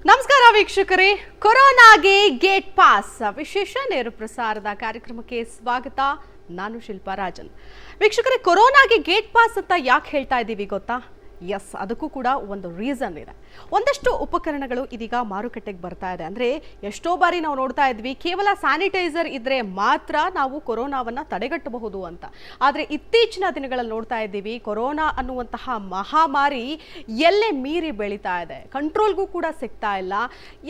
ನಮಸ್ಕಾರ ವೀಕ್ಷಕರೇ, ಕೊರೋನಾಗೆ gate pass ವಿಶೇಷ ನೇರ ಪ್ರಸಾರದ ಕಾರ್ಯಕ್ರಮಕ್ಕೆ ಸ್ವಾಗತ. ನಾನು ಶಿಲ್ಪಾ ರಾಜನ್. ವೀಕ್ಷಕರೇ, ಕೊರೋನಾಗೆ ಗೇಟ್ ಪಾಸ್ ಅಂತ ಯಾಕೆ ಹೇಳ್ತಾ ಇದ್ದೀವಿ ಗೊತ್ತಾ? ಎಸ್, ಅದಕ್ಕೂ ಕೂಡ ಒಂದು ರೀಸನ್ ಇದೆ. ಒಂದಷ್ಟು ಉಪಕರಣಗಳು ಇದೀಗ ಮಾರುಕಟ್ಟೆಗೆ ಬರ್ತಾ ಇದೆ. ಅಂದರೆ ಎಷ್ಟೋ ಬಾರಿ ನಾವು ನೋಡ್ತಾ ಇದ್ವಿ, ಕೇವಲ ಸ್ಯಾನಿಟೈಸರ್ ಇದ್ರೆ ಮಾತ್ರ ನಾವು ಕೊರೋನಾವನ್ನು ತಡೆಗಟ್ಟಬಹುದು ಅಂತ. ಆದರೆ ಇತ್ತೀಚಿನ ದಿನಗಳಲ್ಲಿ ನೋಡ್ತಾ ಇದ್ದೀವಿ, ಕೊರೋನಾ ಅನ್ನುವಂತಹ ಮಹಾಮಾರಿ ಎಲ್ಲೇ ಮೀರಿ ಬೆಳೀತಾ ಇದೆ. ಕಂಟ್ರೋಲ್ಗೂ ಕೂಡ ಸಿಗ್ತಾ ಇಲ್ಲ.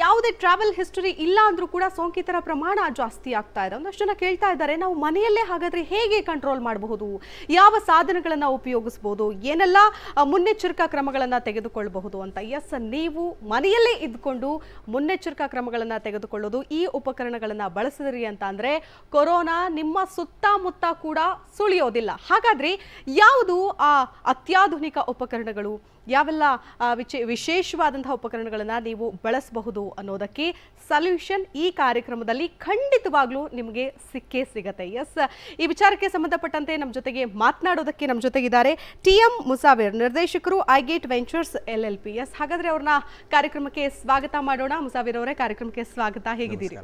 ಯಾವುದೇ ಟ್ರಾವೆಲ್ ಹಿಸ್ಟರಿ ಇಲ್ಲ ಅಂದ್ರೂ ಕೂಡ ಸೋಂಕಿತರ ಪ್ರಮಾಣ ಜಾಸ್ತಿ ಆಗ್ತಾ ಇದೆ. ಒಂದಷ್ಟು ಜನ ಕೇಳ್ತಾ ಇದ್ದಾರೆ, ನಾವು ಮನೆಯಲ್ಲೇ ಹಾಗಾದ್ರೆ ಹೇಗೆ ಕಂಟ್ರೋಲ್ ಮಾಡಬಹುದು, ಯಾವ ಸಾಧನಗಳನ್ನು ಉಪಯೋಗಿಸಬಹುದು, ಏನೆಲ್ಲ ಮುನ್ನೆಚ್ಚರಿಕಾ ಕ್ರಮಗಳನ್ನು ತೆಗೆದುಕೊಳ್ಳಬಹುದು ಅಂತ. ಎಸ್, ನೀವು ಮನೆಯಲ್ಲೇ ಇದ್ಕೊಂಡು ಮುನ್ನೆಚ್ಚರಿಕಾ ಕ್ರಮಗಳನ್ನು ತೆಗೆದುಕೊಳ್ಳೋದು, ಈ ಉಪಕರಣಗಳನ್ನು ಬಳಸಿದ್ರಿ ಅಂತ ಅಂದ್ರೆ ಕೊರೋನಾ ನಿಮ್ಮ ಸುತ್ತಮುತ್ತ ಕೂಡ ಸುಳಿಯೋದಿಲ್ಲ. ಹಾಗಾದ್ರೆ ಯಾವುದು ಆ ಅತ್ಯಾಧುನಿಕ ಉಪಕರಣಗಳು, ಯಾವೆಲ್ಲ ವಿಶೇಷವಾದಂತಹ ಉಪಕರಣಗಳನ್ನು ನೀವು ಬಳಸಬಹುದು ಅನ್ನೋದಕ್ಕೆ ಸೊಲ್ಯೂಷನ್ ಈ ಕಾರ್ಯಕ್ರಮದಲ್ಲಿ ಖಂಡಿತವಾಗ್ಲೂ ನಿಮಗೆ ಸಿಕ್ಕೇ ಸಿಗತ್ತೆ. ಎಸ್, ಈ ವಿಚಾರಕ್ಕೆ ಸಂಬಂಧಪಟ್ಟಂತೆ ನಮ್ಮ ಜೊತೆಗೆ ಮಾತನಾಡೋದಕ್ಕೆ ನಮ್ಮ ಜೊತೆಗಿದ್ದಾರೆ TM ಮುಸಾವಿರ್, ನಿರ್ದೇಶಕರು ಐಗೇಟ್ ವೆಂಚರ್ಸ್ LLP. ಎಸ್, ಹಾಗಾದ್ರೆ ಅವ್ರನ್ನ ಕಾರ್ಯಕ್ರಮಕ್ಕೆ ಸ್ವಾಗತ ಮಾಡೋಣ. ಮುಸಾವಿರ್ ಅವರೇ, ಕಾರ್ಯಕ್ರಮಕ್ಕೆ ಸ್ವಾಗತ. ಹೇಗಿದ್ದೀರಿ?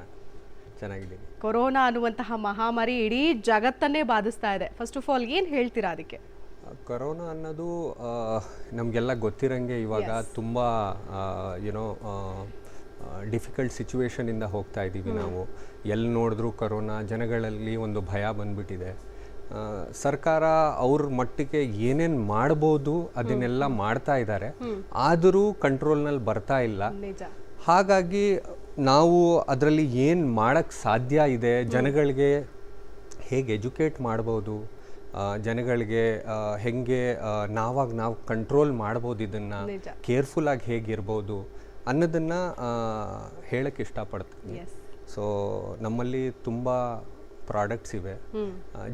ಚೆನ್ನಾಗಿದ್ದೀನಿ. ಕೊರೋನಾ ಅನ್ನುವಂತಹ ಮಹಾಮಾರಿ ಇಡೀ ಜಗತ್ತನ್ನೇ ಬಾಧಿಸ್ತಾ ಇದೆ. ಫಸ್ಟ್ ಆಫ್ ಆಲ್ ಏನು ಹೇಳ್ತೀರಾ ಅದಕ್ಕೆ? ಕೊರೋನಾ ಅನ್ನೋದು ನಮಗೆಲ್ಲ ಗೊತ್ತಿರಂಗೆ ಇವಾಗ ತುಂಬ ಡಿಫಿಕಲ್ಟ್ ಸಿಚುವೇಶನಿಂದ ಹೋಗ್ತಾ ಇದ್ದೀವಿ ನಾವು. ಎಲ್ಲಿ ನೋಡಿದ್ರೂ ಕೊರೋನಾ, ಜನಗಳಲ್ಲಿ ಒಂದು ಭಯ ಬಂದ್ಬಿಟ್ಟಿದೆ. ಸರ್ಕಾರ ಅವ್ರ ಮಟ್ಟಿಗೆ ಏನೇನು ಮಾಡ್ಬೋದು ಅದನ್ನೆಲ್ಲ ಮಾಡ್ತಾ ಇದ್ದಾರೆ, ಆದರೂ ಕಂಟ್ರೋಲ್ನಲ್ಲಿ ಬರ್ತಾ ಇಲ್ಲ. ಹಾಗಾಗಿ ನಾವು ಅದರಲ್ಲಿ ಏನು ಮಾಡೋಕ್ಕೆ ಸಾಧ್ಯ ಇದೆ, ಜನಗಳಿಗೆ ಹೇಗೆ ಎಜುಕೇಟ್ ಮಾಡ್ಬೋದು, ಜನಗಳಿಗೆ ಹೆಂಗೆ ನಾವು ಕಂಟ್ರೋಲ್ ಮಾಡ್ಬೋದು, ಇದನ್ನು ಕೇರ್ಫುಲ್ಲಾಗಿ ಹೇಗಿರ್ಬೋದು ಅನ್ನೋದನ್ನು ಹೇಳಕ್ಕೆ ಇಷ್ಟಪಡ್ತೀನಿ. ಸೊ ನಮ್ಮಲ್ಲಿ ತುಂಬ ಪ್ರಾಡಕ್ಟ್ಸ್ ಇವೆ,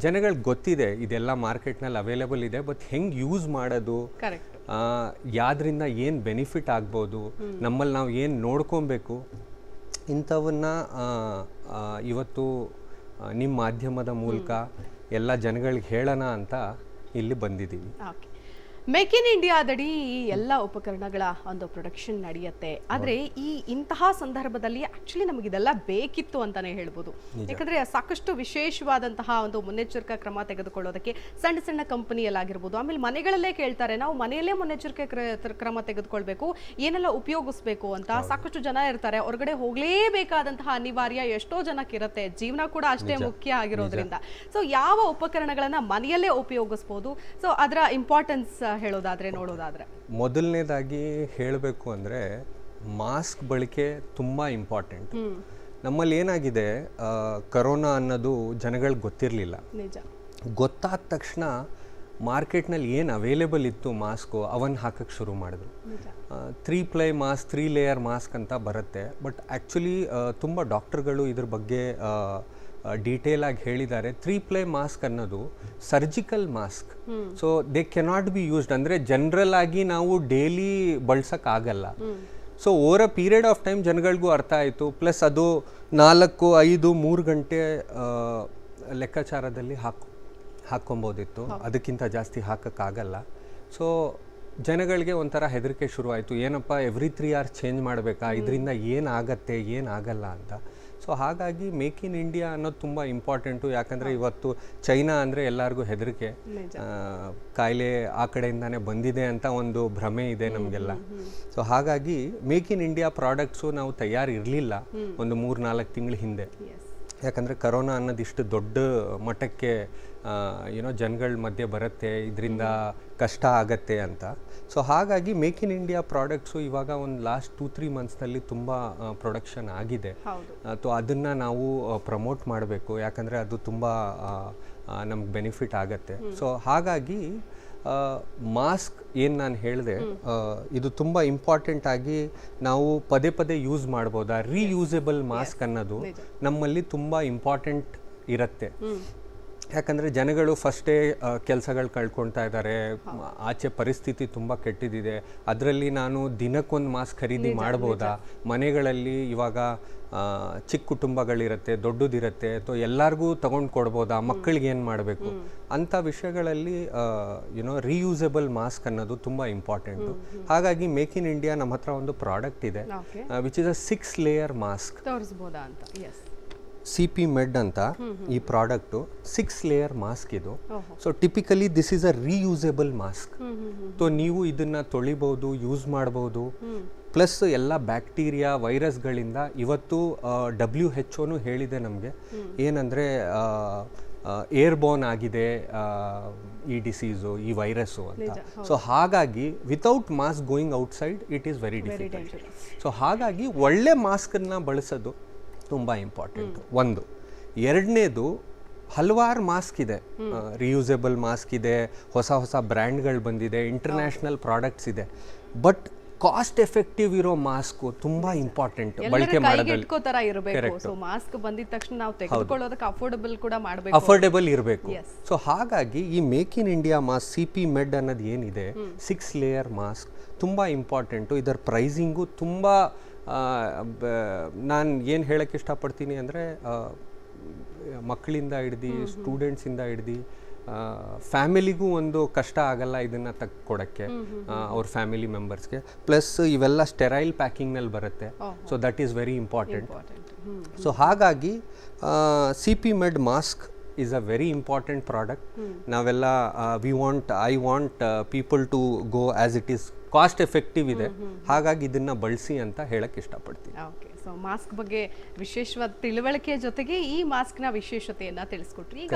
ಜನಗಳಿಗೆ ಗೊತ್ತಿದೆ ಇದೆಲ್ಲ ಮಾರ್ಕೆಟ್ನಲ್ಲಿ ಅವೈಲೇಬಲ್ ಇದೆ. ಬಟ್ ಹೆಂಗೆ ಯೂಸ್ ಮಾಡೋದು, ಯಾವ್ದ್ರಿಂದ ಏನು ಬೆನಿಫಿಟ್ ಆಗ್ಬೋದು, ನಮ್ಮಲ್ಲಿ ನಾವು ಏನು ನೋಡ್ಕೊಬೇಕು, ಇಂಥವನ್ನ ಇವತ್ತು ನಿಮ್ಮ ಮಾಧ್ಯಮದ ಮೂಲಕ ಎಲ್ಲ ಜನಗಳಿಗೆ ಹೇಳೋಣ ಅಂತ ಇಲ್ಲಿ ಬಂದಿದ್ದೀವಿ. ಮೇಕ್ ಇನ್ ಇಂಡಿಯಾದಡಿ ಈ ಎಲ್ಲ ಉಪಕರಣಗಳ ಒಂದು ಪ್ರೊಡಕ್ಷನ್ ನಡೆಯುತ್ತೆ. ಆದರೆ ಇಂತಹ ಸಂದರ್ಭದಲ್ಲಿ ಆಕ್ಚುಲಿ ನಮಗೆ ಇದೆಲ್ಲ ಬೇಕಿತ್ತು ಅಂತಾನೆ ಹೇಳ್ಬೋದು. ಯಾಕಂದ್ರೆ ಸಾಕಷ್ಟು ವಿಶೇಷವಾದಂತಹ ಒಂದು ಮುನ್ನೆಚ್ಚರಿಕಾ ಕ್ರಮ ತೆಗೆದುಕೊಳ್ಳೋದಕ್ಕೆ ಸಣ್ಣ ಸಣ್ಣ ಕಂಪನಿಯಲ್ಲಾಗಿರ್ಬೋದು, ಆಮೇಲೆ ಮನೆಗಳಲ್ಲೇ ಕೇಳ್ತಾರೆ, ನಾವು ಮನೆಯಲ್ಲೇ ಮುನ್ನೆಚ್ಚರಿಕೆ ಕ್ರಮ ತೆಗೆದುಕೊಳ್ಬೇಕು, ಏನೆಲ್ಲ ಉಪಯೋಗಿಸ್ಬೇಕು ಅಂತ. ಸಾಕಷ್ಟು ಜನ ಇರ್ತಾರೆ, ಹೊರಗಡೆ ಹೋಗ್ಲೇಬೇಕಾದಂತಹ ಅನಿವಾರ್ಯ ಎಷ್ಟೋ ಜನಕ್ಕಿರುತ್ತೆ, ಜೀವನ ಕೂಡ ಅಷ್ಟೇ ಮುಖ್ಯ ಆಗಿರೋದ್ರಿಂದ. ಸೊ ಯಾವ ಉಪಕರಣಗಳನ್ನ ಮನೆಯಲ್ಲೇ ಉಪಯೋಗಿಸ್ಬೋದು, ಸೊ ಅದರ ಇಂಪಾರ್ಟೆನ್ಸ್ ಹೇಳೋದಾದ್ರೆ, ನೋಡೋದಾದ್ರೆ, ಮೊದಲನೇದಾಗಿ ಹೇಳಬೇಕು ಅಂದರೆ ಮಾಸ್ಕ್ ಬಳಕೆ ತುಂಬ ಇಂಪಾರ್ಟೆಂಟ್. ನಮ್ಮಲ್ಲಿ ಏನಾಗಿದೆ, ಕರೋನಾ ಅನ್ನೋದು ಜನಗಳಿಗೆ ಗೊತ್ತಿರಲಿಲ್ಲ. ಗೊತ್ತಾದ ತಕ್ಷಣ ಮಾರ್ಕೆಟ್ನಲ್ಲಿ ಏನು ಅವೈಲೇಬಲ್ ಇತ್ತು ಮಾಸ್ಕು, ಅವನ್ನ ಹಾಕಕ್ಕೆ ಶುರು ಮಾಡಿದ್ರು. 3 ಪ್ಲೈ ಮಾಸ್ಕ್, 3 ಲೇಯರ್ ಮಾಸ್ಕ್ ಅಂತ ಬರುತ್ತೆ. ಬಟ್ ಆ್ಯಕ್ಚುಲಿ ತುಂಬ ಡಾಕ್ಟರ್ಗಳು ಇದ್ರ ಬಗ್ಗೆ ಡೀಟೇಲ್ ಆಗಿ ಹೇಳಿದ್ದಾರೆ. 3 ಪ್ಲೈ ಮಾಸ್ಕ್ ಅನ್ನೋದು surgical mask. So they cannot be used, ಅಂದರೆ ಜನರಲ್ ಆಗಿ ನಾವು ಡೈಲಿ ಬಳಸೋಕ್ಕಾಗಲ್ಲ. So over a period of time ಜನಗಳಿಗೂ ಅರ್ಥ ಆಯಿತು. ಪ್ಲಸ್ ಅದು 4, 5, 3 ಗಂಟೆ ಲೆಕ್ಕಾಚಾರದಲ್ಲಿ ಹಾಕ್ಕೊಬೋದಿತ್ತು, ಅದಕ್ಕಿಂತ ಜಾಸ್ತಿ ಹಾಕೋಕ್ಕಾಗಲ್ಲ. ಸೊ ಜನಗಳಿಗೆ ಒಂಥರ ಹೆದರಿಕೆ ಶುರುವಾಯಿತು, ಏನಪ್ಪ ಎವ್ರಿ 3 hours ಚೇಂಜ್ ಮಾಡಬೇಕಾ, ಇದರಿಂದ ಏನಾಗತ್ತೆ ಏನಾಗಲ್ಲ ಅಂತ. ಸೊ ಹಾಗಾಗಿ ಮೇಕ್ ಇನ್ ಇಂಡಿಯಾ ಅನ್ನೋದು ತುಂಬ ಇಂಪಾರ್ಟೆಂಟು. ಯಾಕಂದರೆ ಇವತ್ತು ಚೈನಾ ಅಂದರೆ ಎಲ್ಲರಿಗೂ ಹೆದರಿಕೆ, ಕಾಯಿಲೆ ಆ ಕಡೆಯಿಂದಾನೇ ಬಂದಿದೆ ಅಂತ ಒಂದು ಭ್ರಮೆ ಇದೆ ನಮಗೆಲ್ಲ. ಸೊ ಹಾಗಾಗಿ ಮೇಕ್ ಇನ್ ಇಂಡಿಯಾ ಪ್ರಾಡಕ್ಟ್ಸು ನಾವು ತಯಾರಿರಲಿಲ್ಲ ಒಂದು 3-4 ತಿಂಗಳ ಹಿಂದೆ. ಯಾಕಂದರೆ ಕರೋನಾ ಅನ್ನೋದು ಇಷ್ಟು ದೊಡ್ಡ ಮಟ್ಟಕ್ಕೆ ಜನಗಳ ಮಧ್ಯೆ ಬರುತ್ತೆ, ಇದರಿಂದ ಕಷ್ಟ ಆಗತ್ತೆ ಅಂತ. ಸೊ ಹಾಗಾಗಿ ಮೇಕ್ ಇನ್ ಇಂಡಿಯಾ ಪ್ರಾಡಕ್ಟ್ಸು ಇವಾಗ ಒಂದು ಲಾಸ್ಟ್ 2-3 ಮಂತ್ಸ್ನಲ್ಲಿ ತುಂಬ ಪ್ರೊಡಕ್ಷನ್ ಆಗಿದೆ. ಸೊ ಅದನ್ನು ನಾವು ಪ್ರಮೋಟ್ ಮಾಡಬೇಕು, ಯಾಕಂದರೆ ಅದು ತುಂಬ ನಮ್ಗೆ ಬೆನಿಫಿಟ್ ಆಗತ್ತೆ. ಸೊ ಹಾಗಾಗಿ ಮಾಸ್ಕ್ ಏನು ನಾನು ಹೇಳಿದೆ, ಇದು ತುಂಬ ಇಂಪಾರ್ಟೆಂಟ್ ಆಗಿ ನಾವು ಪದೇ ಪದೇ ಯೂಸ್ ಮಾಡ್ಬೋದಾ. ರೀಯೂಸೇಬಲ್ ಮಾಸ್ಕ್ ಅನ್ನೋದು ನಮ್ಮಲ್ಲಿ ತುಂಬ ಇಂಪಾರ್ಟೆಂಟ್ ಇರುತ್ತೆ. ಯಾಕಂದರೆ ಜನಗಳು ಫಸ್ಟೇ ಕೆಲಸಗಳು ಕಳ್ಕೊಳ್ತಾ ಇದ್ದಾರೆ, ಆಚೆ ಪರಿಸ್ಥಿತಿ ತುಂಬ ಕೆಟ್ಟಿದ್ದಿದೆ, ಅದರಲ್ಲಿ ನಾನು ದಿನಕ್ಕೊಂದು ಮಾಸ್ಕ್ ಖರೀದಿ ಮಾಡ್ಬೋದಾ, ಮನೆಗಳಲ್ಲಿ ಇವಾಗ ಚಿಕ್ಕ ಕುಟುಂಬಗಳಿರುತ್ತೆ, ದೊಡ್ಡದಿರುತ್ತೆ, ಅಥವಾ ಎಲ್ಲರಿಗೂ ತಗೊಂಡು ಕೊಡ್ಬೋದಾ, ಮಕ್ಕಳಿಗೆ ಏನು ಮಾಡಬೇಕು ಅಂಥ ವಿಷಯಗಳಲ್ಲಿ ರೀಯೂಸಬಲ್ ಮಾಸ್ಕ್ ಅನ್ನೋದು ತುಂಬ ಇಂಪಾರ್ಟೆಂಟು. ಹಾಗಾಗಿ ಮೇಕ್ ಇನ್ ಇಂಡಿಯಾ ನಮ್ಮ ಹತ್ರ ಒಂದು ಪ್ರಾಡಕ್ಟ್ ಇದೆ which is a 6 layer mask. ತೋರಿಸ್ಬೋದಾ ಅಂತ? ಎಸ್, CP Med ಅಂತ ಈ ಪ್ರಾಡಕ್ಟು 6 ಲೇಯರ್ ಮಾಸ್ಕ್ ಇದು. So typically this is a reusable mask. So ನೀವು ಇದನ್ನ ತೊಳಿಬಹುದು, ಯೂಸ್ ಮಾಡಬಹುದು. ಪ್ಲಸ್ ಎಲ್ಲ ಬ್ಯಾಕ್ಟೀರಿಯಾ ವೈರಸ್ಗಳಿಂದ ಇವತ್ತು WHO ಹೇಳಿದೆ ನಮಗೆ ಏನಂದರೆ ಏರ್ಬೋರ್ನ್ ಆಗಿದೆ ಈ ಡಿಸೀಸು, ಈ ವೈರಸ್ಸು ಅಂತ. ಸೊ ಹಾಗಾಗಿ without mask going outside it is very difficult. So ಹಾಗಾಗಿ ಒಳ್ಳೆ ಮಾಸ್ಕನ್ನು ಬಳಸೋದು ತುಂಬ ಇಂಪಾರ್ಟೆಂಟು. ಒಂದು. ಎರಡನೇದು, ಹಲವಾರು ಮಾಸ್ಕ್ ಇದೆ, ರಿಯೂಸೇಬಲ್ ಮಾಸ್ಕ್ ಇದೆ, ಹೊಸ ಹೊಸ ಬ್ರ್ಯಾಂಡ್ಗಳು ಬಂದಿದೆ, ಇಂಟರ್ನ್ಯಾಷನಲ್ ಪ್ರಾಡಕ್ಟ್ಸ್ ಇದೆ. ಬಟ್ ಕಾಸ್ಟ್ ಎಫೆಕ್ಟಿವ್ ಇರೋ ಮಾಸ್ಕು ತುಂಬ ಇಂಪಾರ್ಟೆಂಟ್ ಬಳಕೆ ಮಾಡೋದ್ರಲ್ಲಿ. ಮಾಸ್ಕ್ ಬಂದಿದ ತಕ್ಷಣ ನಾವು ತೆಗೆದುಕೊಳ್ಳೋದಕ್ಕೆ ಅಫೋರ್ಡಬಲ್ ಕೂಡ ಮಾಡಬೇಕು, ಅಫೋರ್ಡೆಬಲ್ ಇರಬೇಕು. ಸೊ ಹಾಗಾಗಿ ಈ make in India mask CP Med ಅನ್ನೋದು ಏನಿದೆ 6 ಲೇಯರ್ ಮಾಸ್ಕ್ ತುಂಬ ಇಂಪಾರ್ಟೆಂಟು. ಇದರ ಪ್ರೈಸಿಂಗು ತುಂಬ ನಾನು ಏನು ಹೇಳಕ್ಕೆ ಇಷ್ಟಪಡ್ತೀನಿ ಅಂದರೆ ಮಕ್ಕಳಿಂದ ಹಿಡ್ದು ಸ್ಟೂಡೆಂಟ್ಸಿಂದ ಹಿಡ್ದು ಫ್ಯಾಮಿಲಿಗೂ ಒಂದು ಕಷ್ಟ ಆಗಲ್ಲ ಇದನ್ನು ತಕ್ಕೊಡೋಕ್ಕೆ ಅವ್ರ ಫ್ಯಾಮಿಲಿ ಮೆಂಬರ್ಸ್ಗೆ. ಪ್ಲಸ್ ಇವೆಲ್ಲ ಸ್ಟೆರೈಲ್ ಪ್ಯಾಕಿಂಗ್ನಲ್ಲಿ ಬರುತ್ತೆ. So that is very important. So ಹಾಗಾಗಿ CP Med mask is a very important product. ನಾವೆಲ್ಲ I want people to go as it is cost effective ಇದೆ, ಹಾಗಾಗಿ ಇದನ್ನು ಬಳಸಿ ಅಂತ ಹೇಳಕ್ಕೆ ಇಷ್ಟಪಡ್ತೀನಿ. ಓಕೆ, ಸೊ ಮಾಸ್ಕ್ ಬಗ್ಗೆ ವಿಶೇಷವಾದ ತಿಳುವಳಿಕೆ ಜೊತೆಗೆ ಈ ಮಾಸ್ಕ್ನ ವಿಶೇಷತೆಯನ್ನು ತಿಳಿಸ್ಕೊಟ್ರಿ. ಈಗ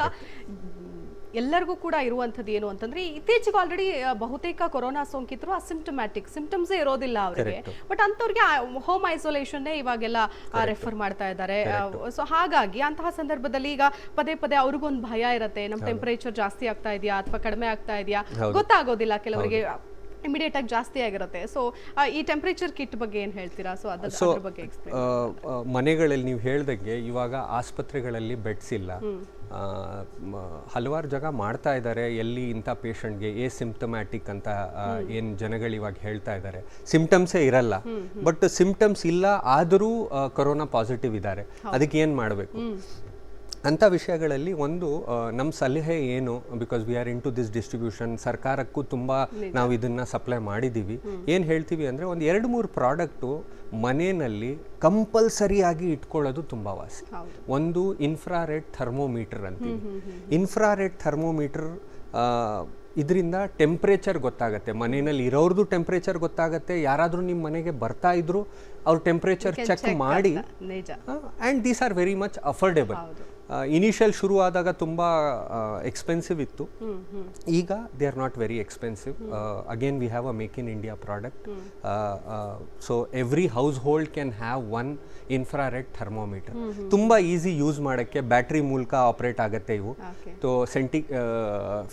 ಎಲ್ಲರಿಗೂ ಕೂಡ ಇರುವಂಥದ್ದು ಏನು ಅಂತಂದ್ರೆ, ಇತ್ತೀಚೆಗೆ ಆಲ್ರೆಡಿ ಬಹುತೇಕ ಕೊರೋನಾ ಸೋಂಕಿತರು ಅಸಿಂಪ್ಟಮ್ಯಾಟಿಕ್, ಸಿಂಪ್ಟಮ್ಸೇ ಇರೋದಿಲ್ಲ ಅವರಿಗೆ. ಬಟ್ ಅಂಥವ್ರಿಗೆ ಹೋಮ್ ಐಸೋಲೇಷನ್ನೇ ಇವಾಗೆಲ್ಲ ರೆಫರ್ ಮಾಡ್ತಾ ಇದ್ದಾರೆ. ಸೊ ಹಾಗಾಗಿ ಅಂತಹ ಸಂದರ್ಭದಲ್ಲಿ ಈಗ ಪದೇ ಪದೇ ಅವ್ರಿಗೊಂದು ಭಯ ಇರುತ್ತೆ, ನಮ್ಮ ಟೆಂಪರೇಚರ್ ಜಾಸ್ತಿ ಆಗ್ತಾ ಇದೆಯಾ ಅಥವಾ ಕಡಿಮೆ ಆಗ್ತಾ ಇದೆಯಾ ಗೊತ್ತಾಗೋದಿಲ್ಲ, ಕೆಲವರಿಗೆ ಇಮಿಡಿಯೇಟ್ ಆಗಿ ಜಾಸ್ತಿ ಆಗಿರುತ್ತೆ. ಸೊ ಈ ಟೆಂಪರೇಚರ್ ಕಿಟ್ ಬಗ್ಗೆ ಏನು ಹೇಳ್ತೀರಾ? ಸೊ ಅದ್ರ ಬಗ್ಗೆ ಮನೆಗಳಲ್ಲಿ ನೀವು ಹೇಳ್ದಂಗೆ ಇವಾಗ ಆಸ್ಪತ್ರೆಗಳಲ್ಲಿ ಬೆಡ್ಸ್ ಇಲ್ಲ, ಹಲವಾರು ಜಾಗ ಮಾಡ್ತಾ ಇದ್ದಾರೆ. ಎಲ್ಲಿ ಇಂಥ ಪೇಷಂಟ್ಗೆ ಸಿಂಪ್ಟಮ್ಯಾಟಿಕ್ ಅಂತ ಏನು ಜನಗಳು ಇವಾಗ ಹೇಳ್ತಾ ಇದ್ದಾರೆ, ಸಿಂಪ್ಟಮ್ಸೇ ಇರಲ್ಲ, ಬಟ್ ಸಿಂಪ್ಟಮ್ಸ್ ಇಲ್ಲ ಆದರೂ ಕೊರೋನಾ ಪಾಸಿಟಿವ್ ಇದ್ದಾರೆ, ಅದಕ್ಕೆ ಏನು ಮಾಡಬೇಕು ಅಂಥ ವಿಷಯಗಳಲ್ಲಿ ಒಂದು ನಮ್ಮ ಸಲಹೆ ಏನು, because we are in to this distribution, ಸರ್ಕಾರಕ್ಕೂ ತುಂಬ ನಾವು ಇದನ್ನು ಸಪ್ಲೈ ಮಾಡಿದ್ದೀವಿ. ಏನು ಹೇಳ್ತೀವಿ ಅಂದರೆ ಒಂದು 2-3 ಪ್ರಾಡಕ್ಟು ಮನೆಯಲ್ಲಿ ಕಂಪಲ್ಸರಿಯಾಗಿ ಇಟ್ಕೊಳ್ಳೋದು ತುಂಬ ವಾಸಿ. ಒಂದು ಇನ್ಫ್ರಾರೆಡ್ ಥರ್ಮೋಮೀಟರ್ ಅಂತೀವಿ. ಇನ್ಫ್ರಾರೆಡ್ ಥರ್ಮೋಮೀಟರ್ ಇದರಿಂದ ಟೆಂಪ್ರೇಚರ್ ಗೊತ್ತಾಗುತ್ತೆ, ಮನೆಯಲ್ಲಿ ಇರೋರ್ದು ಟೆಂಪ್ರೇಚರ್ ಗೊತ್ತಾಗುತ್ತೆ, ಯಾರಾದರೂ ನಿಮ್ಮ ಮನೆಗೆ ಬರ್ತಾ ಇದ್ರು ಅವ್ರ ಟೆಂಪ್ರೇಚರ್ ಚೆಕ್ ಮಾಡಿ. And these are very much affordable. Initial ಶುರು ಆದಾಗ ತುಂಬ ಎಕ್ಸ್ಪೆನ್ಸಿವ್ ಇತ್ತು, ಈಗ they are not very expensive. Again we have a make in India product. So every house hold can have one infrared thermometer. ತುಂಬ easy use ಮಾಡೋಕ್ಕೆ, battery ಮೂಲಕ operate ಆಗುತ್ತೆ ಇವು. ಸೊ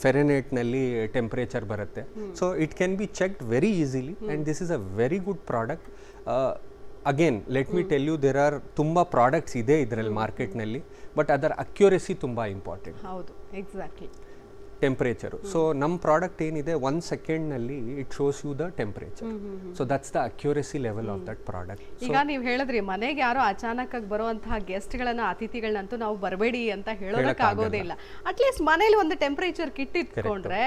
ಫೆರೆನೇಟ್ನಲ್ಲಿ ಟೆಂಪ್ರೇಚರ್ ಬರುತ್ತೆ. So it can be checked very easily and this is a very good product. Again let me tell you, there are ತುಂಬ products ಇದೆ ಇದರಲ್ಲಿ ಮಾರ್ಕೆಟ್ನಲ್ಲಿ, ಬಟ್ ಅದರ ಅಕ್ಯುರೇಸಿ ತುಂಬ ಇಂಪಾರ್ಟೆಂಟ್. ಹೌದು, ಎಕ್ಸಾಕ್ಟ್ಲಿ. ಟೆಂಪ್ರೇಚರು. ಸೊ ನಮ್ಮ ಪ್ರಾಡಕ್ಟ್ ಏನಿದೆ 1 ಸೆಕೆಂಡ್ನಲ್ಲಿ it shows you the temperature. So that's the accuracy level of that product. ಈಗ ನೀವು ಹೇಳಿದ್ರಿ ಮನೆಗೆ ಯಾರೋ ಅಚಾನಕ್ ಆಗಿ ಬರುವಂತಹ ಗೆಸ್ಟ್ಗಳನ್ನ, ಅತಿಥಿಗಳನ್ನಂತೂ ನಾವು ಬರಬೇಡಿ ಅಂತ ಹೇಳೋದಕ್ಕಾಗೋದಿಲ್ಲ. ಅಟ್ಲೀಸ್ಟ್ ಮನೇಲಿ ಒಂದು ಟೆಂಪರೇಚರ್ ಕಿಟ್ ಇಟ್ಕೊಂಡ್ರೆ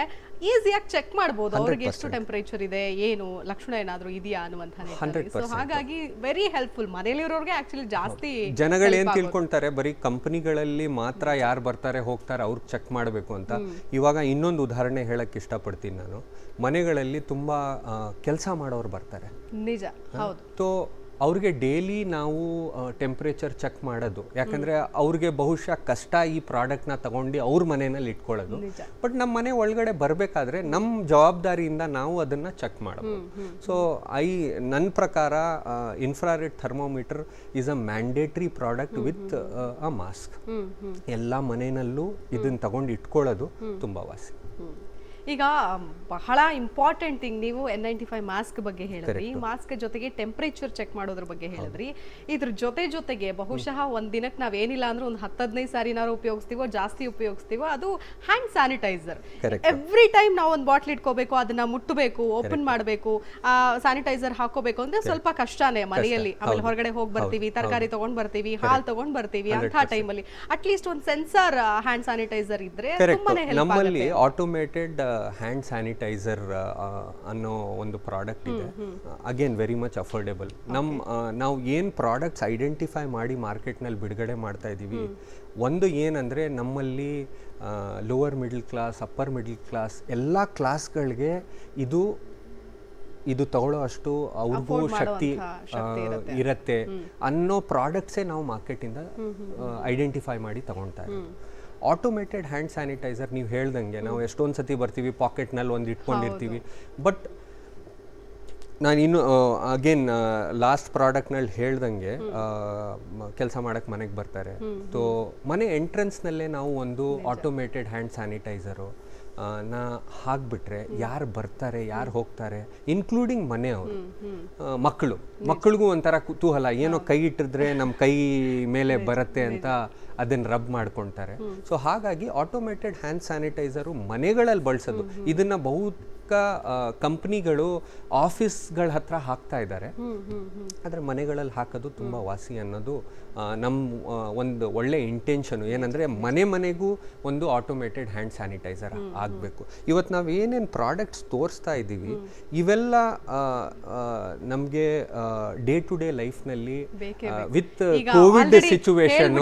ಈಸಿಯಾಗಿ ಚೆಕ್ ಮಾಡ್ಬೋದು ಅವ್ರಿಗೆ ಎಷ್ಟು ಟೆಂಪರೇಚರ್ ಇದೆ, ಏನು ಲಕ್ಷಣ ಏನಾದರೂ ಇದೆಯಾ ಅನ್ನುವಂಥ. ಸೊ ಹಾಗಾಗಿ ವೆರಿ ಹೆಲ್ಪ್ಫುಲ್ ಮನೇಲಿರೋರಿಗೆ. ಆಕ್ಚುಲಿ ಜಾಸ್ತಿ ಜನಗಳು ಏನು ತಿಳ್ಕೊಂತಾರೆ, ಬರೀ ಕಂಪನಿಗಳಲ್ಲಿ ಮಾತ್ರ ಯಾರು ಬರ್ತಾರೆ ಹೋಗ್ತಾರೆ ಅವ್ರಿಗೆ ಚೆಕ್ ಮಾಡಬೇಕು ಅಂತ. ಇವಾಗ ಇನ್ನೊಂದು ಉದಾಹರಣೆ ಹೇಳಕ್ಕೆ ಇಷ್ಟಪಡ್ತೀನಿ ನಾನು. ಮನೆಗಳಲ್ಲಿ ತುಂಬ ಕೆಲಸ ಮಾಡೋರು ಬರ್ತಾರೆ, ನಿಜ, ಹೌದು. ಸೊ ಅವ್ರಿಗೆ ಡೈಲಿ ನಾವು ಟೆಂಪ್ರೇಚರ್ ಚೆಕ್ ಮಾಡೋದು, ಯಾಕಂದರೆ ಅವ್ರಿಗೆ ಬಹುಶಃ ಕಷ್ಟ ಈ ಪ್ರಾಡಕ್ಟ್ನ ತಗೊಂಡು ಅವ್ರ ಮನೆಯಲ್ಲಿ ಇಟ್ಕೊಳ್ಳೋದು. ಬಟ್ ನಮ್ಮ ಮನೆ ಒಳಗಡೆ ಬರಬೇಕಾದ್ರೆ ನಮ್ಮ ಜವಾಬ್ದಾರಿಯಿಂದ ನಾವು ಅದನ್ನು ಚೆಕ್ ಮಾಡಬಹುದು. ಸೊ ನನ್ನ ಪ್ರಕಾರ infrared thermometer is a mandatory product with a mask. ಎಲ್ಲ ಮನೆಯಲ್ಲೂ ಇದನ್ನು ತಗೊಂಡು ಇಟ್ಕೊಳ್ಳೋದು ತುಂಬ ವಾಸಿ. ಈಗ ಬಹಳ ಇಂಪಾರ್ಟೆಂಟ್ ಥಿಂಗ್, ನೀವು N95 ಮಾಸ್ಕ್ ಬಗ್ಗೆ ಹೇಳಿದ್ರಿ, ಮಾಸ್ಕ್ ಜೊತೆಗೆ ಟೆಂಪರೇಚರ್ ಚೆಕ್ ಮಾಡೋದ್ರ ಬಗ್ಗೆ ಹೇಳಿದ್ರಿ. ಇದ್ರ ಜೊತೆಗೆ ಬಹುಶಃ ಒಂದ್ ದಿನಕ್ಕೆ ನಾವ್ ಏನಿಲ್ಲ ಅಂದ್ರೆ ಒಂದು 10-15 ಸಾರಿನಾರು ಉಪಯೋಗಿಸ್ತೀವೋ, ಜಾಸ್ತಿ ಉಪಯೋಗಿಸ್ತೀವೋ, ಅದು ಹ್ಯಾಂಡ್ ಸ್ಯಾನಿಟೈಸರ್. ಎವ್ರಿ ಟೈಮ್ ನಾವು ಒಂದು ಬಾಟ್ಲ್ ಇಟ್ಕೋಬೇಕು, ಅದನ್ನ ಮುಟ್ಟಬೇಕು, ಓಪನ್ ಮಾಡಬೇಕು, ಸ್ಯಾನಿಟೈಸರ್ ಹಾಕೋಬೇಕು ಅಂದ್ರೆ ಸ್ವಲ್ಪ ಕಷ್ಟನೇ ಮನೆಯಲ್ಲಿ. ಆಮೇಲೆ ಹೊರಗಡೆ ಹೋಗಿ ಬರ್ತೀವಿ, ತರಕಾರಿ ತಗೊಂಡ್ ಬರ್ತೀವಿ, ಹಾಲ್ ತಗೊಂಡ್ ಬರ್ತೀವಿ, ಅಂತ ಟೈಮಲ್ಲಿ ಅಟ್ಲೀಸ್ಟ್ ಒಂದು ಸೆನ್ಸರ್ ಹ್ಯಾಂಡ್ ಸ್ಯಾನಿಟೈಸರ್ ಇದ್ರೆ ತುಂಬಾನೇ ಹೆಲ್ಪ್ ಆಗುತ್ತೆ. ನಮ್ಮಲ್ಲಿ ಆಟೋಮೇಟೆಡ್ ಹ್ಯಾಂಡ್ ಸ್ಯಾನಿಟೈಸರ್ ಅನ್ನೋ ಒಂದು ಪ್ರಾಡಕ್ಟ್ ಇದೆ. Again very much affordable. ನಾವು ಏನು ಪ್ರಾಡಕ್ಟ್ಸ್ ಐಡೆಂಟಿಫೈ ಮಾಡಿ ಮಾರ್ಕೆಟ್ನಲ್ಲಿ ಬಿಡುಗಡೆ ಮಾಡ್ತಾ ಇದ್ದೀವಿ, ಒಂದು ಏನಂದರೆ ನಮ್ಮಲ್ಲಿ lower middle class, upper middle class ಎಲ್ಲ ಕ್ಲಾಸ್ಗಳಿಗೆ ಇದು ತಗೊಳ್ಳೋ ಅಷ್ಟು ಅವ್ರಿಗೂ ಶಕ್ತಿ ಇರುತ್ತೆ ಅನ್ನೋ ಪ್ರಾಡಕ್ಟ್ಸೇ ನಾವು ಮಾರ್ಕೆಟಿಂದ ಐಡೆಂಟಿಫೈ ಮಾಡಿ ತಗೊಳ್ತಾ ಇದ್ದೀವಿ. ಆಟೋಮೇಟೆಡ್ ಹ್ಯಾಂಡ್ ಸ್ಯಾನಿಟೈಸರ್ ನೀವು ಹೇಳ್ದಂಗೆ ನಾವು ಎಷ್ಟೊಂದು ಸತಿ ಬರ್ತೀವಿ, ಪಾಕೆಟ್ನಲ್ಲಿ ಒಂದು ಇಟ್ಕೊಂಡಿರ್ತೀವಿ, ಬಟ್ ನಾನು ಇನ್ನು ಅಗೇನ್ ಲಾಸ್ಟ್ ಪ್ರಾಡಕ್ಟ್ನಲ್ಲಿ ಹೇಳ್ದಂಗೆ ಕೆಲಸ ಮಾಡೋಕ್ಕೆ ಮನೆಗೆ ಬರ್ತಾರೆ. ಸೊ ಮನೆ ಎಂಟ್ರೆನ್ಸ್ನಲ್ಲೇ ನಾವು ಒಂದು ಆಟೋಮೇಟೆಡ್ ಹ್ಯಾಂಡ್ ಸ್ಯಾನಿಟೈಸರು ನಾ ಹಾಕ್ಬಿಟ್ರೆ ಯಾರು ಬರ್ತಾರೆ, ಯಾರು ಹೋಗ್ತಾರೆ, ಇನ್ಕ್ಲೂಡಿಂಗ್ ಮನೆಯವರು, ಮಕ್ಕಳಿಗೂ ಒಂಥರ ಕುತೂಹಲ, ಏನೋ ಕೈ ಇಟ್ಟಿದ್ರೆ ನಮ್ಮ ಕೈ ಮೇಲೆ ಬರುತ್ತೆ ಅಂತ ಅದನ್ನು ರಬ್ ಮಾಡ್ಕೊಳ್ತಾರೆ. ಸೊ ಹಾಗಾಗಿ ಆಟೋಮೇಟೆಡ್ ಹ್ಯಾಂಡ್ ಸ್ಯಾನಿಟೈಸರು ಮನೆಗಳಲ್ಲಿ ಬಳಸೋದು, ಇದನ್ನು ಬಹುತೇಕ ಕಂಪ್ನಿಗಳು ಆಫೀಸ್ಗಳ ಹತ್ರ ಹಾಕ್ತಾ ಇದ್ದಾರೆ, ಆದರೆ ಮನೆಗಳಲ್ಲಿ ಹಾಕೋದು ತುಂಬ ವಾಸಿ ಅನ್ನೋದು ನಮ್ಮ ಒಂದು ಒಳ್ಳೆ ಇಂಟೆನ್ಷನು. ಏನಂದರೆ ಮನೆಗೂ ಒಂದು ಆಟೋಮೇಟೆಡ್ ಹ್ಯಾಂಡ್ ಸ್ಯಾನಿಟೈಸರ್ ಆಗಬೇಕು. ಇವತ್ತು ನಾವು ಏನೇನು ಪ್ರಾಡಕ್ಟ್ಸ್ ತೋರಿಸ್ತಾ ಇದ್ದೀವಿ ಇವೆಲ್ಲ ನಮಗೆ ಡೇ ಟು ಡೇ ಲೈಫ್ನಲ್ಲಿ with Covid situation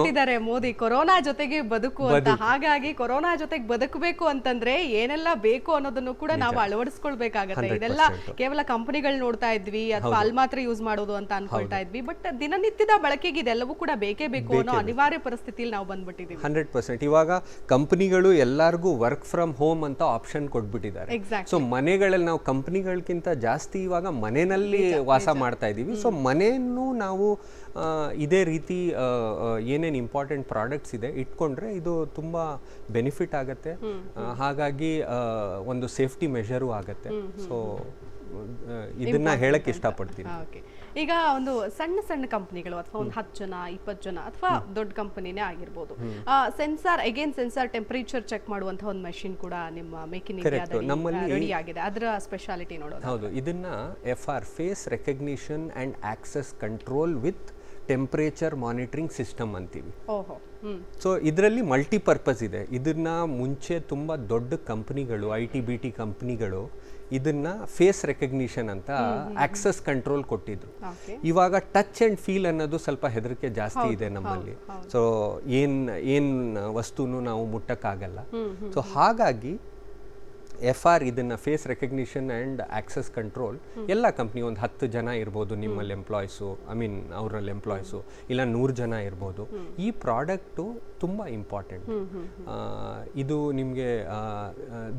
Modi corona ಜೊತೆಗೆ ಬದುಕು ಅಂತ, ಹಾಗಾಗಿ ಕೊರೋನಾ ಜೊತೆಗೆ ಬದುಕಬೇಕು ಅಂತಂದ್ರೆ ಏನೆಲ್ಲ ಬೇಕು ಅನ್ನೋದನ್ನು ಕೂಡ ನಾವು ಅಳವಡಿಸ್ಕೊಳ್ಬೇಕಾಗತ್ತೆ. ಇದೆಲ್ಲ ಕೇವಲ ಕಂಪನಿಗಳು ನೋಡ್ತಾ ಇದ್ವಿ ಅಥವಾ ಅಲ್ಲಿ ಮಾತ್ರ ಯೂಸ್ ಮಾಡೋದು ಅಂತ ಅನ್ಕೊಳ್ತಾ ಇದ್ವಿ, ಬಟ್ ದಿನನಿತ್ಯದ ಬಳಕೆಗೆ ಇದೆಲ್ಲವೂ ಕೂಡ ಬೇಕೇ ಬೇಕು ಅನ್ನೋ ಅನಿವಾರ್ಯ ಪರಿಸ್ಥಿತಿಯಲ್ಲಿ ನಾವು ಬಂದ್ಬಿಟ್ಟಿದೀವಿ. 100%. ಇವಾಗ ಕಂಪನಿಗಳು ಎಲ್ಲರಿಗೂ ವರ್ಕ್ ಫ್ರಮ್ ಹೋಮ್ ಅಂತ ಆಪ್ಷನ್ ಕೊಟ್ಬಿಟ್ಟಿದ್ದಾರೆ. ಸೊ ಮನೆಗಳಲ್ಲಿ ನಾವು ಕಂಪನಿಗಳಕ್ಕಿಂತ ಜಾಸ್ತಿ ಇವಾಗ ಮನೆಯಲ್ಲಿ ವಾಸ ಮಾಡ್ತಾ ಇದೀವಿ. ಸೊ ಮನೆಯನ್ನು ನಾವು ಇದೇ ರೀತಿ ಏನೇನು ಇಂಪಾರ್ಟೆಂಟ್ ಪ್ರಾಡಕ್ಟ್ಸ್ ಇದೆ ಇಟ್ಕೊಂಡ್ರೆ ಇದು ತುಂಬ ಬೆನಿಫಿಟ್ ಆಗುತ್ತೆ. ಹಾಗಾಗಿ ಒಂದು ಸೇಫ್ಟಿ ಮೆಷರು ಆಗುತ್ತೆ. ಸೊ ಇದನ್ನ ಹೇಳಕ್ಕೆ ಇಷ್ಟಪಡ್ತೀನಿ. ಈಗ ಒಂದು ಸಣ್ಣ ಕಂಪನಿಗಳು ಅಥವಾ ಒಂದು 10 ಜನ 20 ಜನ ಅಥವಾ ದೊಡ್ಡ ಕಂಪನಿನೇ ಆಗಿರ್ಬೋದು, ಸೆನ್ಸಾರ್ ಟೆಂಪರೇಚರ್ ಚೆಕ್ ಮಾಡುವಂತಹ ಒಂದು ಮೆಷಿನ್ ಕೂಡ ನಿಮ್ಮ ಮೇಕ್ ಇನ್ ಇಂಡಿಯಾದಲ್ಲಿ ರೆಡಿ ಆಗಿದೆ. ಅದರ ಸ್ಪೆಷಾಲಿಟಿ ನೋಡೋಣ. ಹೌದು, ಇದನ್ನ FR face recognition and access control with temperature monitoring system ಅಂತೀವಿ. ಸೊ ಇದರಲ್ಲಿ ಮಲ್ಟಿಪರ್ಪಸ್ ಇದೆ. ಇದನ್ನ ಮುಂಚೆ ತುಂಬ ದೊಡ್ಡ ಕಂಪನಿಗಳು, IT-BT ಕಂಪನಿಗಳು ಇದನ್ನ ಫೇಸ್ ರೆಕಗ್ನಿಷನ್ ಅಂತ ಆಕ್ಸೆಸ್ ಕಂಟ್ರೋಲ್ ಕೊಟ್ಟಿದ್ರು. ಇವಾಗ ಟಚ್ ಅಂಡ್ ಫೀಲ್ ಅನ್ನೋದು ಸ್ವಲ್ಪ ಹೆದರಿಕೆ ಜಾಸ್ತಿ ಇದೆ ನಮ್ಮಲ್ಲಿ. ಸೊ ಏನ್ ವಸ್ತುನು ನಾವು ಮುಟ್ಟಕ್ಕಾಗಲ್ಲ. ಸೊ ಹಾಗಾಗಿ FR ಇದನ್ನ face recognition and access control ಎಲ್ಲ ಕಂಪ್ನಿ, ಒಂದು 10 ಜನ ಇರ್ಬೋದು ನಿಮ್ಮಲ್ಲಿ ಎಂಪ್ಲಾಯ್ಸು, ಅವರಲ್ಲಿ ಎಂಪ್ಲಾಯ್ಸು, ಇಲ್ಲ 100 ಜನ ಇರ್ಬೋದು. ಈ ಪ್ರಾಡಕ್ಟು ತುಂಬ ಇಂಪಾರ್ಟೆಂಟ್. ಇದು ನಿಮಗೆ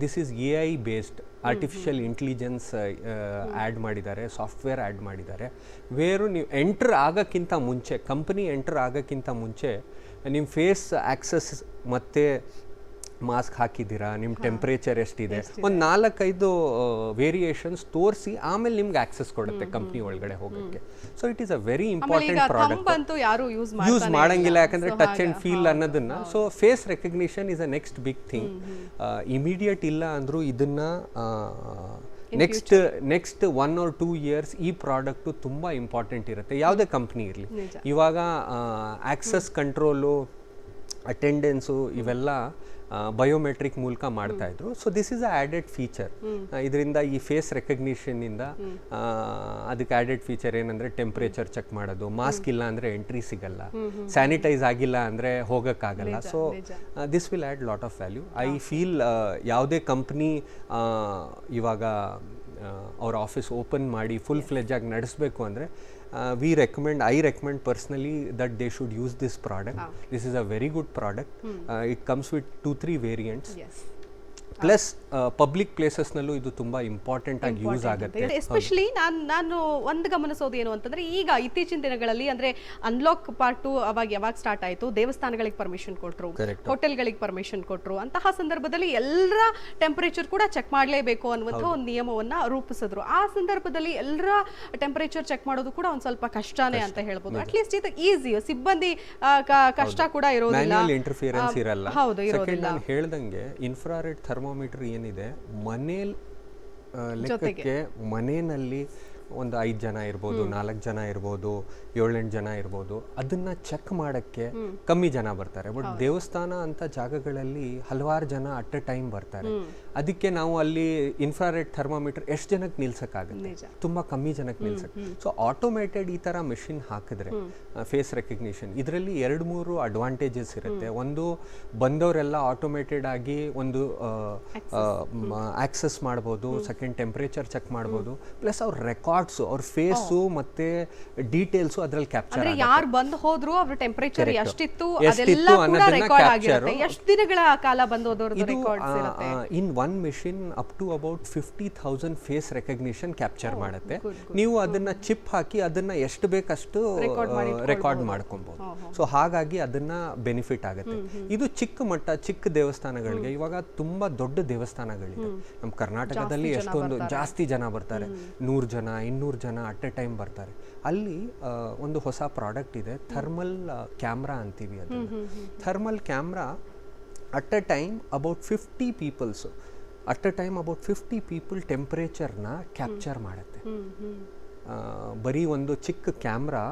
this is AI based, artificial intelligence add ಮಾಡಿದ್ದಾರೆ, ಸಾಫ್ಟ್ವೇರ್ ಆ್ಯಡ್ ಮಾಡಿದ್ದಾರೆ. ನೀವು ಕಂಪನಿ ಎಂಟರ್ ಆಗೋಕ್ಕಿಂತ ಮುಂಚೆ ನಿಮ್ಮ ಫೇಸ್ ಆಕ್ಸೆಸ್ ಮತ್ತು ಮಾಸ್ಕ್ ಹಾಕಿದ್ದೀರಾ, ನಿಮ್ಮ ಟೆಂಪರೇಚರ್ ಎಷ್ಟಿದೆ, ಒಂದು 4-5 ವೇರಿಯೇಷನ್ಸ್ ತೋರಿಸಿ ಆಮೇಲೆ ನಿಮ್ಗೆ ಆಕ್ಸೆಸ್ ಕೊಡುತ್ತೆ ಕಂಪ್ನಿ ಒಳಗಡೆ ಹೋಗೋಕ್ಕೆ. So it is a very important product. Use ಮಾಡಂಗಿಲ್ಲ, ಯಾಕಂದ್ರೆ ಟಚ್ ಅಂಡ್ ಫೀಲ್ ಅನ್ನೋದನ್ನ. So face next is a next big thing. Immediate ಇಲ್ಲ ಅಂದ್ರೂ ಇದನ್ನ ನೆಕ್ಸ್ಟ್ 1 or 2 years ಈ ಪ್ರಾಡಕ್ಟು ತುಂಬ ಇಂಪಾರ್ಟೆಂಟ್ ಇರುತ್ತೆ, ಯಾವುದೇ ಕಂಪ್ನಿ ಇರಲಿ. ಇವಾಗ ಆಕ್ಸೆಸ್ ಕಂಟ್ರೋಲು, ಅಟೆಂಡೆನ್ಸು ಇವೆಲ್ಲ ಬಯೋಮೆಟ್ರಿಕ್ ಮೂಲಕ ಮಾಡ್ತಾ ಇದ್ರು. So this is a added feature. ಇದರಿಂದ ಈ ಫೇಸ್ ರೆಕಗ್ನಿಷನ್ನಿಂದ ಅದಕ್ಕೆ ಆ್ಯಡೆಡ್ ಫೀಚರ್ ಏನಂದರೆ ಟೆಂಪ್ರೇಚರ್ ಚೆಕ್ ಮಾಡೋದು, ಮಾಸ್ಕ್ ಇಲ್ಲ ಅಂದರೆ ಎಂಟ್ರಿ ಸಿಗಲ್ಲ, ಸ್ಯಾನಿಟೈಸ್ ಆಗಿಲ್ಲ ಅಂದರೆ ಹೋಗೋಕ್ಕಾಗಲ್ಲ. So this will add lot of value. I feel ಯಾವುದೇ ಕಂಪ್ನಿ ಇವಾಗ ಅವ್ರ ಆಫೀಸ್ ಓಪನ್ ಮಾಡಿ ಫುಲ್ ಫ್ಲೆಜ್ ಆಗಿ ನಡೆಸಬೇಕು ಅಂದರೆ I recommend personally that they should use this product. This is a very good product. It comes with 2-3 variants. Plus public ಪ್ಲೇಸಸ್ನಲ್ಲೂ ಇದು ತುಂಬ ಇಂಪಾರ್ಟೆಂಟ್ ಆಗಿ ಯೂಸ್ ಆಗುತ್ತೆ. ಎಸ್ಪೆಷಲಿ ನಾನು ಒಂದು ಗಮನಿಸೋದು ಏನು ಅಂತಂದ್ರೆ, ಈಗ ಇತ್ತೀಚಿನ ದಿನಗಳಲ್ಲಿ ಅಂದ್ರೆ ಅನ್ಲಾಕ್ ಪಾರ್ಟ್ 2 ಯಾವಾಗ ಸ್ಟಾರ್ಟ್ ಆಯಿತು, ದೇವಸ್ಥಾನಗಳಿಗೆ ಪರ್ಮಿಷನ್ ಕೊಟ್ಟರು, ಹೋಟೆಲ್ಗಳಿಗೆ ಪರ್ಮಿಷನ್ ಕೊಟ್ಟರು. ಅಂತಹ ಸಂದರ್ಭದಲ್ಲಿ ಎಲ್ಲರ ಟೆಂಪರೇಚರ್ ಕೂಡ ಚೆಕ್ ಮಾಡಲೇಬೇಕು ಅನ್ನುವಂಥ ಒಂದು ನಿಯಮವನ್ನ ರೂಪಿಸಿದ್ರು. ಆ ಸಂದರ್ಭದಲ್ಲಿ ಎಲ್ಲರ ಟೆಂಪರೇಚರ್ ಚೆಕ್ ಮಾಡೋದು ಕೂಡ ಒಂದು ಸ್ವಲ್ಪ ಕಷ್ಟನೇ ಅಂತ ಹೇಳ್ಬೋದು. ಅಟ್ಲೀಸ್ಟ್ ಇದು ಈಸಿ, ಸಿಬ್ಬಂದಿ ಕಷ್ಟ ಕೂಡ ಇರೋದಿಲ್ಲ, ಇಂಟರ್ಫಿಯರೆನ್ಸ್ ಇರಲ್ಲ. ಹೌದು, ಇರೋದಿಲ್ಲ. ನಾನು ಹೇಳ್ದಂಗೆ ಇನ್ಫ್ರಾರೆಡ್ ಥರ್ಮೋಮೀಟರ್ ಏನಿದೆ ಮನೇಲಿ ಲೆಕ್ಕಕ್ಕೆ ಮನೆಯಲ್ಲಿ ಒಂದು 5 ಜನ ಇರ್ಬೋದು, 4 ಜನ ಇರ್ಬೋದು, 7-8 ಜನ ಇರ್ಬೋದು, ಅದನ್ನ ಚೆಕ್ ಮಾಡಕ್ಕೆ ಕಮ್ಮಿ ಜನ ಬರ್ತಾರೆ. ಬಟ್ ದೇವಸ್ಥಾನ ಅಂತ ಜಾಗಗಳಲ್ಲಿ ಹಲವಾರು ಜನ ಅಟ್ ಎ ಟೈಮ್ ಬರ್ತಾರೆ. ಅದಕ್ಕೆ ನಾವು ಅಲ್ಲಿ ಇನ್ಫ್ರಾರೆಡ್ ಥರ್ಮೋಮೀಟರ್ ಎಷ್ಟು ಜನಕ್ಕೆ ನಿಲ್ಸಕ್ಕಾಗುತ್ತೆ, ತುಂಬಾ ಕಮ್ಮಿ ಜನಕ್ಕೆ ನಿಲ್ಸಕ್ಕೆ. ಸೊ ಆಟೋಮೇಟೆಡ್ ಈ ತರ ಮೆಷಿನ್ ಹಾಕಿದ್ರೆ ಫೇಸ್ ರೆಕಗ್ನಿಷನ್, ಇದರಲ್ಲಿ 2-3 ಅಡ್ವಾಂಟೇಜಸ್ ಇರುತ್ತೆ. ಒಂದು, ಬಂದವರೆಲ್ಲ ಆಟೋಮೇಟೆಡ್ ಆಗಿ ಒಂದು ಆಕ್ಸೆಸ್ ಮಾಡ್ಬೋದು, ಸೆಕೆಂಡ್ ಟೆಂಪರೇಚರ್ ಚೆಕ್ ಮಾಡ್ಬೋದು, ಪ್ಲಸ್ ಅವ್ರ ರೆಕಾರ್ಡ್ಸ್, ಅವ್ರ ಫೇಸು ಮತ್ತೆ ಡೀಟೇಲ್ಸ್ ಅದ್ರಲ್ಲಿ ಕ್ಯಾಪ್ಚರ್ ಆಗುತ್ತೆ. ಯಾರು ಬಂದು ಹೋದ್ರು, ಅವ್ರ ಟೆಂಪರೇಚರ್ ಎಷ್ಟಿತ್ತು ಅದೆಲ್ಲ ಕೂಡ ರೆಕಾರ್ಡ್ ಆಗಿರುತ್ತೆ. ಎಷ್ಟು ದಿನಗಳ ಕಾಲ ಬಂದು ಹೋದವರದ್ದು ರೆಕಾರ್ಡ್ಸ್ ಇರುತ್ತೆ. In one machine up to about 50,000 face recognition capture ಮಾಡುತ್ತೆ. ನೀವು ಅದನ್ನ ಚಿಪ್ ಹಾಕಿ ಅದನ್ನ ಎಷ್ಟು ಬೇಕಷ್ಟು ರೆಕಾರ್ಡ್ ಮಾಡ್ಕೊಬಹುದು. ಸೊ ಹಾಗಾಗಿ ಅದನ್ನ ಬೆನಿಫಿಟ್ ಆಗುತ್ತೆ. ಇದು ಚಿಕ್ಕ ಮಟ್ಟ, ಚಿಕ್ಕ ದೇವಸ್ಥಾನಗಳಿಗೆ. ಇವಾಗ ತುಂಬಾ ದೊಡ್ಡ ದೇವಸ್ಥಾನಗಳಿದೆ ನಮ್ಮ ಕರ್ನಾಟಕದಲ್ಲಿ, ಎಷ್ಟೊಂದು ಜಾಸ್ತಿ ಜನ ಬರ್ತಾರೆ, 100 ಜನ 200 ಜನ ಅಟ್ ಎ ಟೈಮ್ ಬರ್ತಾರೆ. ಅಲ್ಲಿ ಒಂದು ಹೊಸ ಪ್ರಾಡಕ್ಟ್ ಇದೆ, ಥರ್ಮಲ್ ಕ್ಯಾಮ್ರಾ ಅಂತೀವಿ. ಅದು thermal camera at a time about 50 peoples, at a time about 50 people ಟೆಂಪರೇಚರ್ನ ಕ್ಯಾಪ್ಚರ್ ಮಾಡುತ್ತೆ. ಬರೀ ಒಂದು ಚಿಕ್ಕ ಕ್ಯಾಮ್ರಾ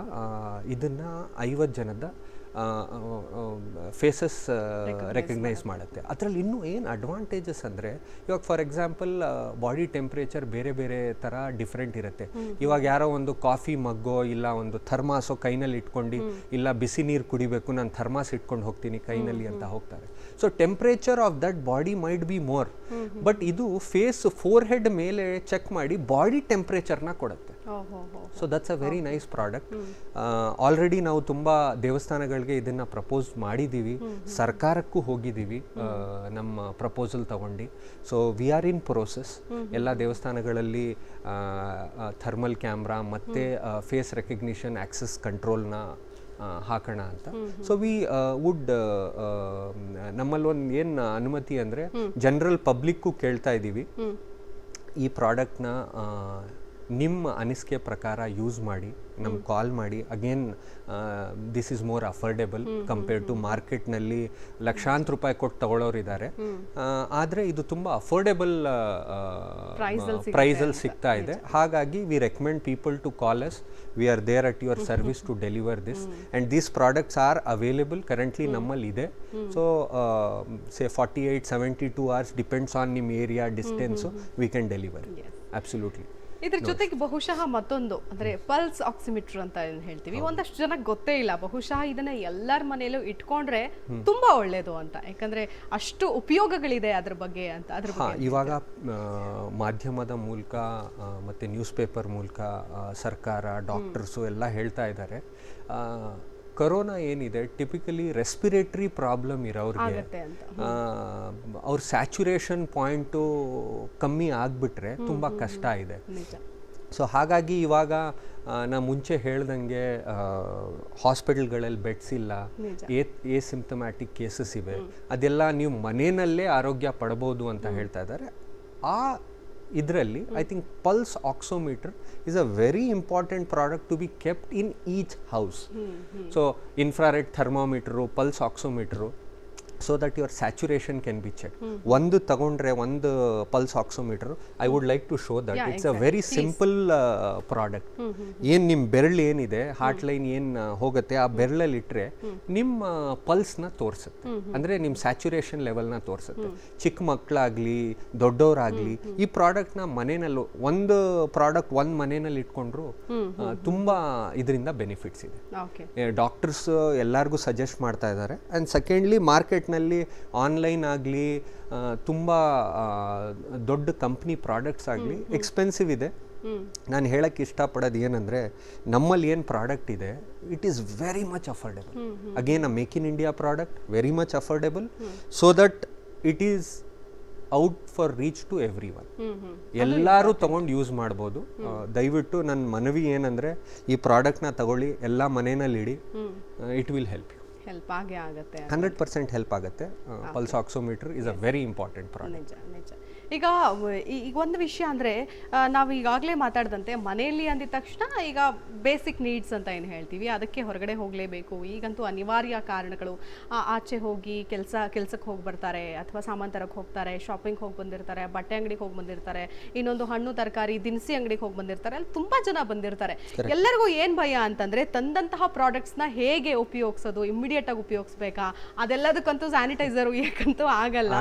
ಇದನ್ನು 50 ಜನದ ಫೇಸಸ್ ರೆಕಗ್ನೈಸ್ ಮಾಡುತ್ತೆ. ಅದರಲ್ಲಿ ಇನ್ನೂ ಏನು ಅಡ್ವಾಂಟೇಜಸ್ ಅಂದರೆ, ಇವಾಗ ಫಾರ್ ಎಕ್ಸಾಂಪಲ್ ಬಾಡಿ ಟೆಂಪ್ರೇಚರ್ ಬೇರೆ ಬೇರೆ ಥರ ಡಿಫ್ರೆಂಟ್ ಇರುತ್ತೆ. ಇವಾಗ ಯಾರೋ ಒಂದು ಕಾಫಿ ಮಗ್ಗೋ ಇಲ್ಲ ಒಂದು ಥರ್ಮಾಸೋ ಕೈನಲ್ಲಿ ಇಟ್ಕೊಂಡು, ಇಲ್ಲ ಬಿಸಿ ನೀರು ಕುಡಿಬೇಕು, ನಾನು ಥರ್ಮಾಸ್ ಇಟ್ಕೊಂಡು ಹೋಗ್ತೀನಿ ಕೈನಲ್ಲಿ ಅಂತ ಹೋಗ್ತಾರೆ. So temperature of that body might be more, but ಇದು ಫೇಸ್ ಫೋರ್ ಹೆಡ್ ಮೇಲೆ ಚೆಕ್ ಮಾಡಿ ಬಾಡಿ ಟೆಂಪ್ರೇಚರ್ನ ಕೊಡುತ್ತೆ. So that's a very nice product. Already ನಾವು ತುಂಬ ದೇವಸ್ಥಾನಗಳಿಗೆ ಇದನ್ನು ಪ್ರಪೋಸ್ ಮಾಡಿದ್ದೀವಿ, ಸರ್ಕಾರಕ್ಕೂ ಹೋಗಿದ್ದೀವಿ ನಮ್ಮ ಪ್ರಪೋಸಲ್ ತಗೊಂಡು. So we are in process. ಎಲ್ಲ ದೇವಸ್ಥಾನಗಳಲ್ಲಿ ಥರ್ಮಲ್ ಕ್ಯಾಮ್ರಾ ಮತ್ತು ಫೇಸ್ ರೆಕಗ್ನಿಷನ್ ಆಕ್ಸೆಸ್ ಕಂಟ್ರೋಲ್ನ ಹಾಕೋಣ ಅಂತ. ಸೊ ವಿ ವುಡ್, ನಮ್ಮಲ್ಲಿ ಒಂದು ಏನು ಅನುಮತಿ ಅಂದರೆ ಜನರಲ್ ಪಬ್ಲಿಕ್ಕು ಕೇಳ್ತಾ ಇದ್ದೀವಿ, ಈ ಪ್ರಾಡಕ್ಟ್ನ ನಿಮ್ಮ ಅನಿಸಿಕೆ ಪ್ರಕಾರ ಯೂಸ್ ಮಾಡಿ, ನಮ್ಗೆ ಕಾಲ್ ಮಾಡಿ. Again this is more affordable compare to ಮಾರ್ಕೆಟ್ನಲ್ಲಿ ಲಕ್ಷಾಂತರ ರೂಪಾಯಿ ಕೊಟ್ಟು ತಗೊಳ್ಳೋರಿದ್ದಾರೆ. ಆದರೆ ಇದು ತುಂಬ ಅಫೋರ್ಡೆಬಲ್ ಪ್ರೈಸಲ್ಲಿ ಸಿಗ್ತಾ ಇದೆ. ಹಾಗಾಗಿ we recommend people to call us. We are there at your service to deliver this, and these products are available currently ನಮ್ಮಲ್ಲಿ ಇದೆ. So say 48-72 hours depends on ನಿಮ್ಮ area distance, we can deliver. Absolutely. ಇದ್ರ ಜೊತೆಗೆ ಬಹುಶಃ ಮತ್ತೊಂದು ಅಂದ್ರೆ pulse oximeter ಅಂತ ಏನ್ ಹೇಳ್ತೀವಿ, ಒಂದಷ್ಟು ಜನಕ್ಕೆ ಗೊತ್ತೇ ಇಲ್ಲ. ಬಹುಶಃ ಇದನ್ನ ಎಲ್ಲರ ಮನೆಯಲ್ಲೂ ಇಟ್ಕೊಂಡ್ರೆ ತುಂಬಾ ಒಳ್ಳೇದು ಅಂತ, ಯಾಕಂದ್ರೆ ಅಷ್ಟು ಉಪಯೋಗಗಳಿದೆ ಅದ್ರ ಬಗ್ಗೆ ಅಂತ. ಅದ್ರ ಬಗ್ಗೆ ಇವಾಗ ಮಾಧ್ಯಮದ ಮೂಲಕ ಮತ್ತೆ ನ್ಯೂಸ್ ಪೇಪರ್ ಮೂಲಕ ಸರ್ಕಾರ, ಡಾಕ್ಟರ್ಸು ಎಲ್ಲ ಹೇಳ್ತಾ ಇದ್ದಾರೆ, ಕೊರೋನಾ ಏನಿದೆ ಟಿಪಿಕಲಿ ರೆಸ್ಪಿರೇಟರಿ ಪ್ರಾಬ್ಲಮ್ ಇರೋರಿಗೆ ಅವ್ರ ಸ್ಯಾಚುರೇಷನ್ ಪಾಯಿಂಟು ಕಮ್ಮಿ ಆಗಿಬಿಟ್ರೆ ತುಂಬ ಕಷ್ಟ ಇದೆ. ಸೊ ಹಾಗಾಗಿ ಇವಾಗ ನಾ ಮುಂಚೆ ಹೇಳ್ದಂಗೆ ಹಾಸ್ಪಿಟಲ್ಗಳಲ್ಲಿ ಬೆಡ್ಸ್ ಇಲ್ಲ, ಸಿಂಪ್ಟಮ್ಯಾಟಿಕ್ ಕೇಸಸ್ ಇವೆ, ಅದೆಲ್ಲ ನೀವು ಮನೆಯಲ್ಲೇ ಆರೋಗ್ಯ ಪಡ್ಬೋದು ಅಂತ ಹೇಳ್ತಾ ಇದ್ದಾರೆ. ಆ ಇದರಲ್ಲಿ I think pulse oximeter is a very important product to be kept in each house. So infrared thermometer, pulse oximeter, so that your saturation can be checked. ಒಂದು ತಗೊಂಡ್ರೆ ಒಂದು pulse oximeter, I would like to show that it's a very simple product. ಏನು ನಿಮ್ಮ ಬೆರಳು ಏನಿದೆ, heart line ಏನು ಹೋಗುತ್ತೆ, ಆ ಬೆರಳಲ್ಲಿ ಇಟ್ಟರೆ ನಿಮ್ಮ ಪಲ್ಸ್ನ ತೋರಿಸುತ್ತೆ, ಅಂದರೆ ನಿಮ್ಮ ಸ್ಯಾಚುರೇಷನ್ ಲೆವೆಲ್ನ ತೋರಿಸುತ್ತೆ. ಚಿಕ್ಕ ಮಕ್ಕಳಾಗಲಿ ದೊಡ್ಡವರಾಗಲಿ ಈ ಪ್ರಾಡಕ್ಟ್ನ ಮನೆಯಲ್ಲೂ, ಒಂದು ಪ್ರಾಡಕ್ಟ್ ಒಂದು ಮನೆಯಲ್ಲಿ ಇಟ್ಕೊಂಡ್ರು ತುಂಬ ಇದರಿಂದ ಬೆನಿಫಿಟ್ಸ್ ಇದೆ. ಡಾಕ್ಟರ್ಸ್ ಎಲ್ಲರಿಗೂ ಸಜೆಸ್ಟ್ ಮಾಡ್ತಾ ಇದ್ದಾರೆ. ಆ್ಯಂಡ್ ಸೆಕೆಂಡ್ಲಿ ಮಾರ್ಕೆಟ್ ನಲ್ಲಿ ಆನ್ಲೈನ್ ಆಗಲಿ ತುಂಬ ದೊಡ್ಡ ಕಂಪ್ನಿ ಪ್ರಾಡಕ್ಟ್ಸ್ ಆಗಲಿ ಎಕ್ಸ್ಪೆನ್ಸಿವ್ ಇದೆ. ನಾನು ಹೇಳಕ್ಕೆ ಇಷ್ಟಪಡೋದು ಏನಂದರೆ, ನಮ್ಮಲ್ಲಿ ಏನು ಪ್ರಾಡಕ್ಟ್ ಇದೆ it is very much affordable. Again a make in India product, very much affordable, so that it is out for reach to every one. ಎಲ್ಲರೂ ತಗೊಂಡು ಯೂಸ್ ಮಾಡ್ಬೋದು. ದಯವಿಟ್ಟು ನನ್ನ ಮನವಿ ಏನಂದ್ರೆ ಈ ಪ್ರಾಡಕ್ಟ್ನ ತಗೊಳ್ಳಿ, ಎಲ್ಲ ಮನೆಯಲ್ಲಿ ಇಡಿ, it will help you. Help ಆಗೇ ಆಗುತ್ತೆ. 100% ಹೆಲ್ಪ್ ಆಗುತ್ತೆ. Pulse oximeter is a very important product. ನಿಜ. ಈಗ ಈಗ ಒಂದು ವಿಷಯ ಅಂದರೆ ನಾವು ಈಗಾಗಲೇ ಮಾತಾಡಿದಂತೆ ಮನೆಯಲ್ಲಿ ಅಂದಿದ ತಕ್ಷಣ ಈಗ ಬೇಸಿಕ್ ನೀಡ್ಸ್ ಅಂತ ಏನು ಹೇಳ್ತೀವಿ ಅದಕ್ಕೆ ಹೊರಗಡೆ ಹೋಗಲೇಬೇಕು. ಈಗಂತೂ ಅನಿವಾರ್ಯ ಕಾರಣಗಳು, ಆಚೆ ಹೋಗಿ ಕೆಲ್ಸಕ್ಕೆ ಹೋಗಿ ಬರ್ತಾರೆ, ಅಥವಾ ಸಾಮಾನು ತರಕ್ಕೆ ಹೋಗ್ತಾರೆ, ಶಾಪಿಂಗ್ ಹೋಗಿ ಬಂದಿರ್ತಾರೆ, ಬಟ್ಟೆ ಅಂಗಡಿಗೆ ಹೋಗಿ ಬಂದಿರ್ತಾರೆ, ಇನ್ನೊಂದು ಹಣ್ಣು ತರಕಾರಿ ದಿನಸಿ ಅಂಗಡಿಗೆ ಹೋಗಿ ಬಂದಿರ್ತಾರೆ, ಅಲ್ಲಿ ತುಂಬ ಜನ ಬಂದಿರ್ತಾರೆ. ಎಲ್ಲರಿಗೂ ಏನು ಭಯ ಅಂತಂದರೆ ತಂದಂತಹ ಪ್ರಾಡಕ್ಟ್ಸ್ನ ಹೇಗೆ ಉಪಯೋಗಿಸೋದು, ಇಮಿಡಿಯೇಟ್ ಆಗಿ ಉಪಯೋಗಿಸ್ಬೇಕಾ, ಅದೆಲ್ಲದಕ್ಕಂತೂ ಸ್ಯಾನಿಟೈಸರ್ ಏಕಂತೂ ಆಗಲ್ಲ.